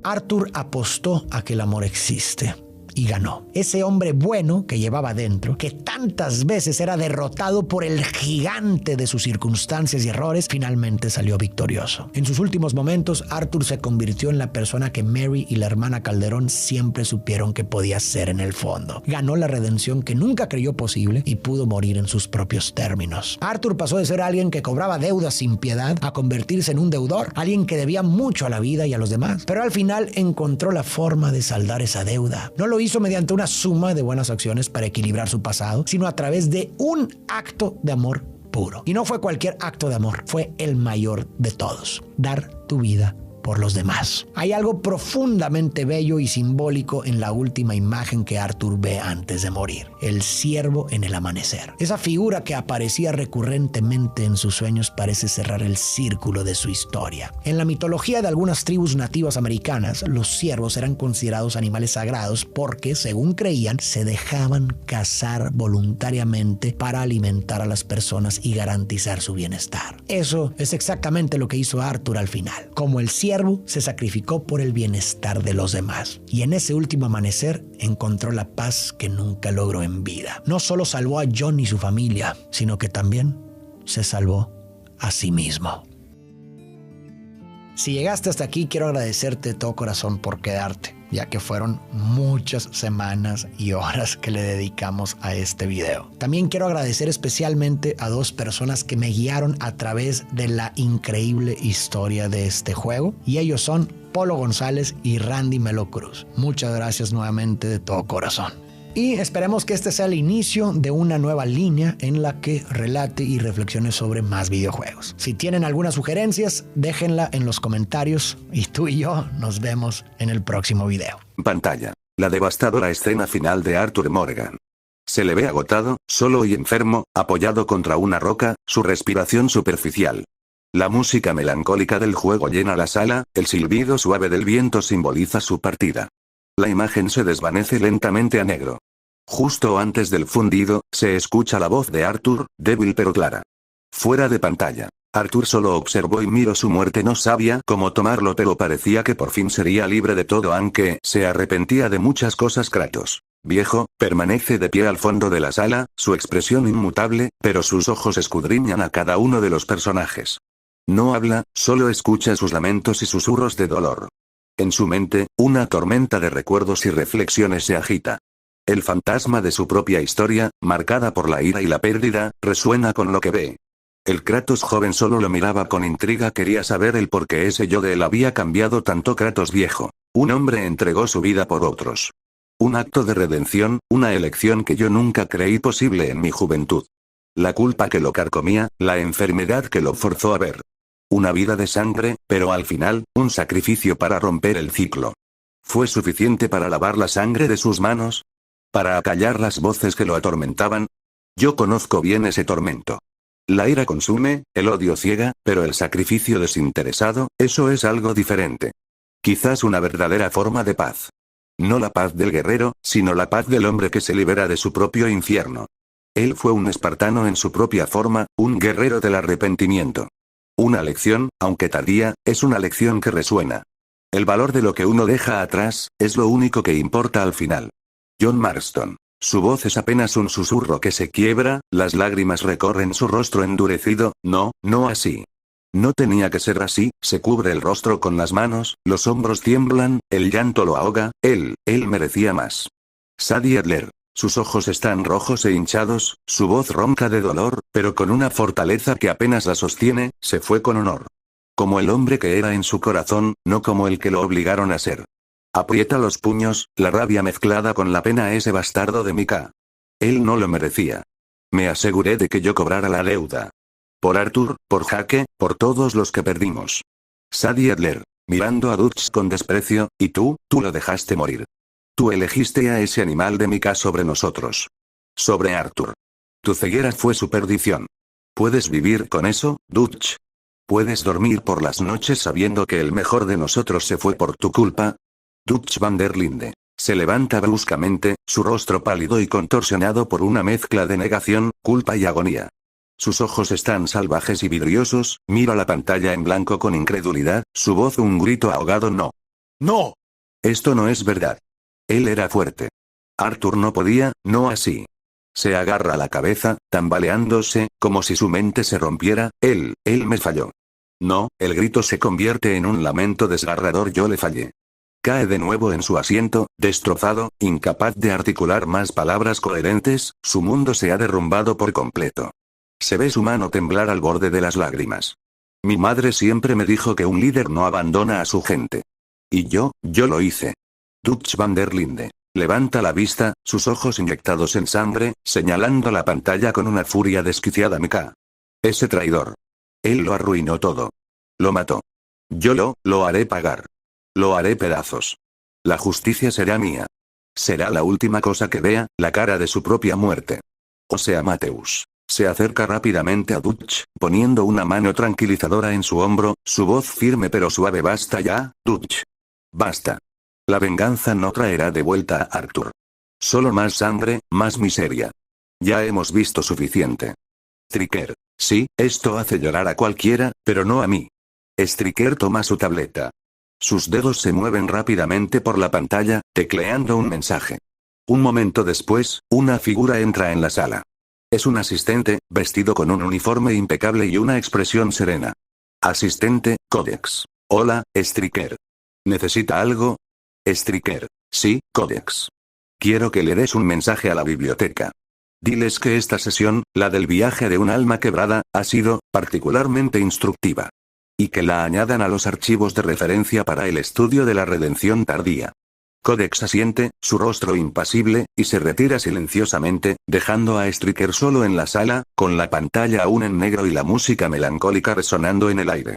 Arthur apostó a que el amor existe. y ganó. Ese hombre bueno que llevaba dentro, que tantas veces era derrotado por el gigante de sus circunstancias y errores, finalmente salió victorioso. En sus últimos momentos, Arthur se convirtió en la persona que Mary y la hermana Calderón siempre supieron que podía ser en el fondo. Ganó la redención que nunca creyó posible y pudo morir en sus propios términos. Arthur pasó de ser alguien que cobraba deudas sin piedad a convertirse en un deudor, alguien que debía mucho a la vida y a los demás, pero al final encontró la forma de saldar esa deuda. No lo hizo mediante una suma de buenas acciones para equilibrar su pasado, sino a través de un acto de amor puro. Y no fue cualquier acto de amor, fue el mayor de todos: dar tu vida por los demás. Hay algo profundamente bello y simbólico en la última imagen que Arthur ve antes de morir: el ciervo en el amanecer. Esa figura que aparecía recurrentemente en sus sueños parece cerrar el círculo de su historia. En la mitología de algunas tribus nativas americanas, los ciervos eran considerados animales sagrados porque, según creían, se dejaban cazar voluntariamente para alimentar a las personas y garantizar su bienestar. Eso es exactamente lo que hizo Arthur al final. Como el ciervo, se sacrificó por el bienestar de los demás, y en ese último amanecer encontró la paz que nunca logró en vida. No solo salvó a John y su familia, sino que también se salvó a sí mismo. Si llegaste hasta aquí, quiero agradecerte de todo corazón por quedarte, ya que fueron muchas semanas y horas que le dedicamos a este video. También quiero agradecer especialmente a dos personas que me guiaron a través de la increíble historia de este juego, y ellos son Polo González y Randy Melo Cruz. Muchas gracias nuevamente de todo corazón. Y esperemos que este sea el inicio de una nueva línea en la que relate y reflexione sobre más videojuegos. Si tienen algunas sugerencias, déjenla en los comentarios y tú y yo nos vemos en el próximo video. Pantalla. La devastadora escena final de Arthur Morgan. Se le ve agotado, solo y enfermo, apoyado contra una roca, su respiración superficial. La música melancólica del juego llena la sala, el silbido suave del viento simboliza su partida. La imagen se desvanece lentamente a negro. Justo antes del fundido, se escucha la voz de Arthur, débil pero clara. Fuera de pantalla. Arthur solo observó y miró su muerte. No sabía cómo tomarlo, pero parecía que por fin sería libre de todo, aunque se arrepentía de muchas cosas. Kratos, viejo, permanece de pie al fondo de la sala, su expresión inmutable, pero sus ojos escudriñan a cada uno de los personajes. No habla, solo escucha sus lamentos y susurros de dolor. En su mente, una tormenta de recuerdos y reflexiones se agita. El fantasma de su propia historia, marcada por la ira y la pérdida, resuena con lo que ve. El Kratos joven solo lo miraba con intriga, quería saber el por qué ese yo de él había cambiado tanto. Kratos viejo. Un hombre entregó su vida por otros. Un acto de redención, una elección que yo nunca creí posible en mi juventud. La culpa que lo carcomía, la enfermedad que lo forzó a ver. Una vida de sangre, pero al final, un sacrificio para romper el ciclo. ¿Fue suficiente para lavar la sangre de sus manos? ¿Para acallar las voces que lo atormentaban? Yo conozco bien ese tormento. La ira consume, el odio ciega, pero el sacrificio desinteresado, eso es algo diferente. Quizás una verdadera forma de paz. No la paz del guerrero, sino la paz del hombre que se libera de su propio infierno. Él fue un espartano en su propia forma, un guerrero del arrepentimiento. Una lección, aunque tardía, es una lección que resuena. El valor de lo que uno deja atrás, es lo único que importa al final. John Marston. Su voz es apenas un susurro que se quiebra, las lágrimas recorren su rostro endurecido. No, no así. No tenía que ser así, se cubre el rostro con las manos, los hombros tiemblan, el llanto lo ahoga, él merecía más. Sadie Adler. Sus ojos están rojos e hinchados, su voz ronca de dolor, pero con una fortaleza que apenas la sostiene, se fue con honor. Como el hombre que era en su corazón, no como el que lo obligaron a ser. Aprieta los puños, la rabia mezclada con la pena. Ese bastardo de Mika. Él no lo merecía. Me aseguré de que yo cobrara la deuda. Por Arthur, por Jake, por todos los que perdimos. Sadie Adler. Mirando a Dutch con desprecio, y tú lo dejaste morir. Tú elegiste a ese animal de Mika sobre nosotros. Sobre Arthur. Tu ceguera fue su perdición. ¿Puedes vivir con eso, Dutch? ¿Puedes dormir por las noches sabiendo que el mejor de nosotros se fue por tu culpa? Dutch van der Linde. Se levanta bruscamente, su rostro pálido y contorsionado por una mezcla de negación, culpa y agonía. Sus ojos están salvajes y vidriosos, mira la pantalla en blanco con incredulidad, su voz un grito ahogado. No. ¡No! Esto no es verdad. Él era fuerte. Arthur no podía, no así. Se agarra la cabeza, tambaleándose, como si su mente se rompiera. Él me falló. No, el grito se convierte en un lamento desgarrador. Yo le fallé. Cae de nuevo en su asiento, destrozado, incapaz de articular más palabras coherentes, su mundo se ha derrumbado por completo. Se ve su mano temblar al borde de las lágrimas. Mi madre siempre me dijo que un líder no abandona a su gente. Y yo lo hice. Dutch van der Linde. Levanta la vista, sus ojos inyectados en sangre, señalando la pantalla con una furia desquiciada. Mika. Ese traidor. Él lo arruinó todo. Lo mató. Yo lo haré pagar. Lo haré pedazos. La justicia será mía. Será la última cosa que vea, la cara de su propia muerte. O sea, Mateus. Se acerca rápidamente a Dutch, poniendo una mano tranquilizadora en su hombro, su voz firme pero suave. Basta ya, Dutch. Basta. La venganza no traerá de vuelta a Arthur. Solo más sangre, más miseria. Ya hemos visto suficiente. Striker. Sí, esto hace llorar a cualquiera, pero no a mí. Striker toma su tableta. Sus dedos se mueven rápidamente por la pantalla, tecleando un mensaje. Un momento después, una figura entra en la sala. Es un asistente, vestido con un uniforme impecable y una expresión serena. Asistente, Codex. Hola, Striker. ¿Necesita algo? Striker. Sí, Codex. Quiero que le des un mensaje a la biblioteca. Diles que esta sesión, la del viaje de un alma quebrada, ha sido particularmente instructiva. Y que la añadan a los archivos de referencia para el estudio de la redención tardía. Codex asiente, su rostro impasible, y se retira silenciosamente, dejando a Striker solo en la sala, con la pantalla aún en negro y la música melancólica resonando en el aire.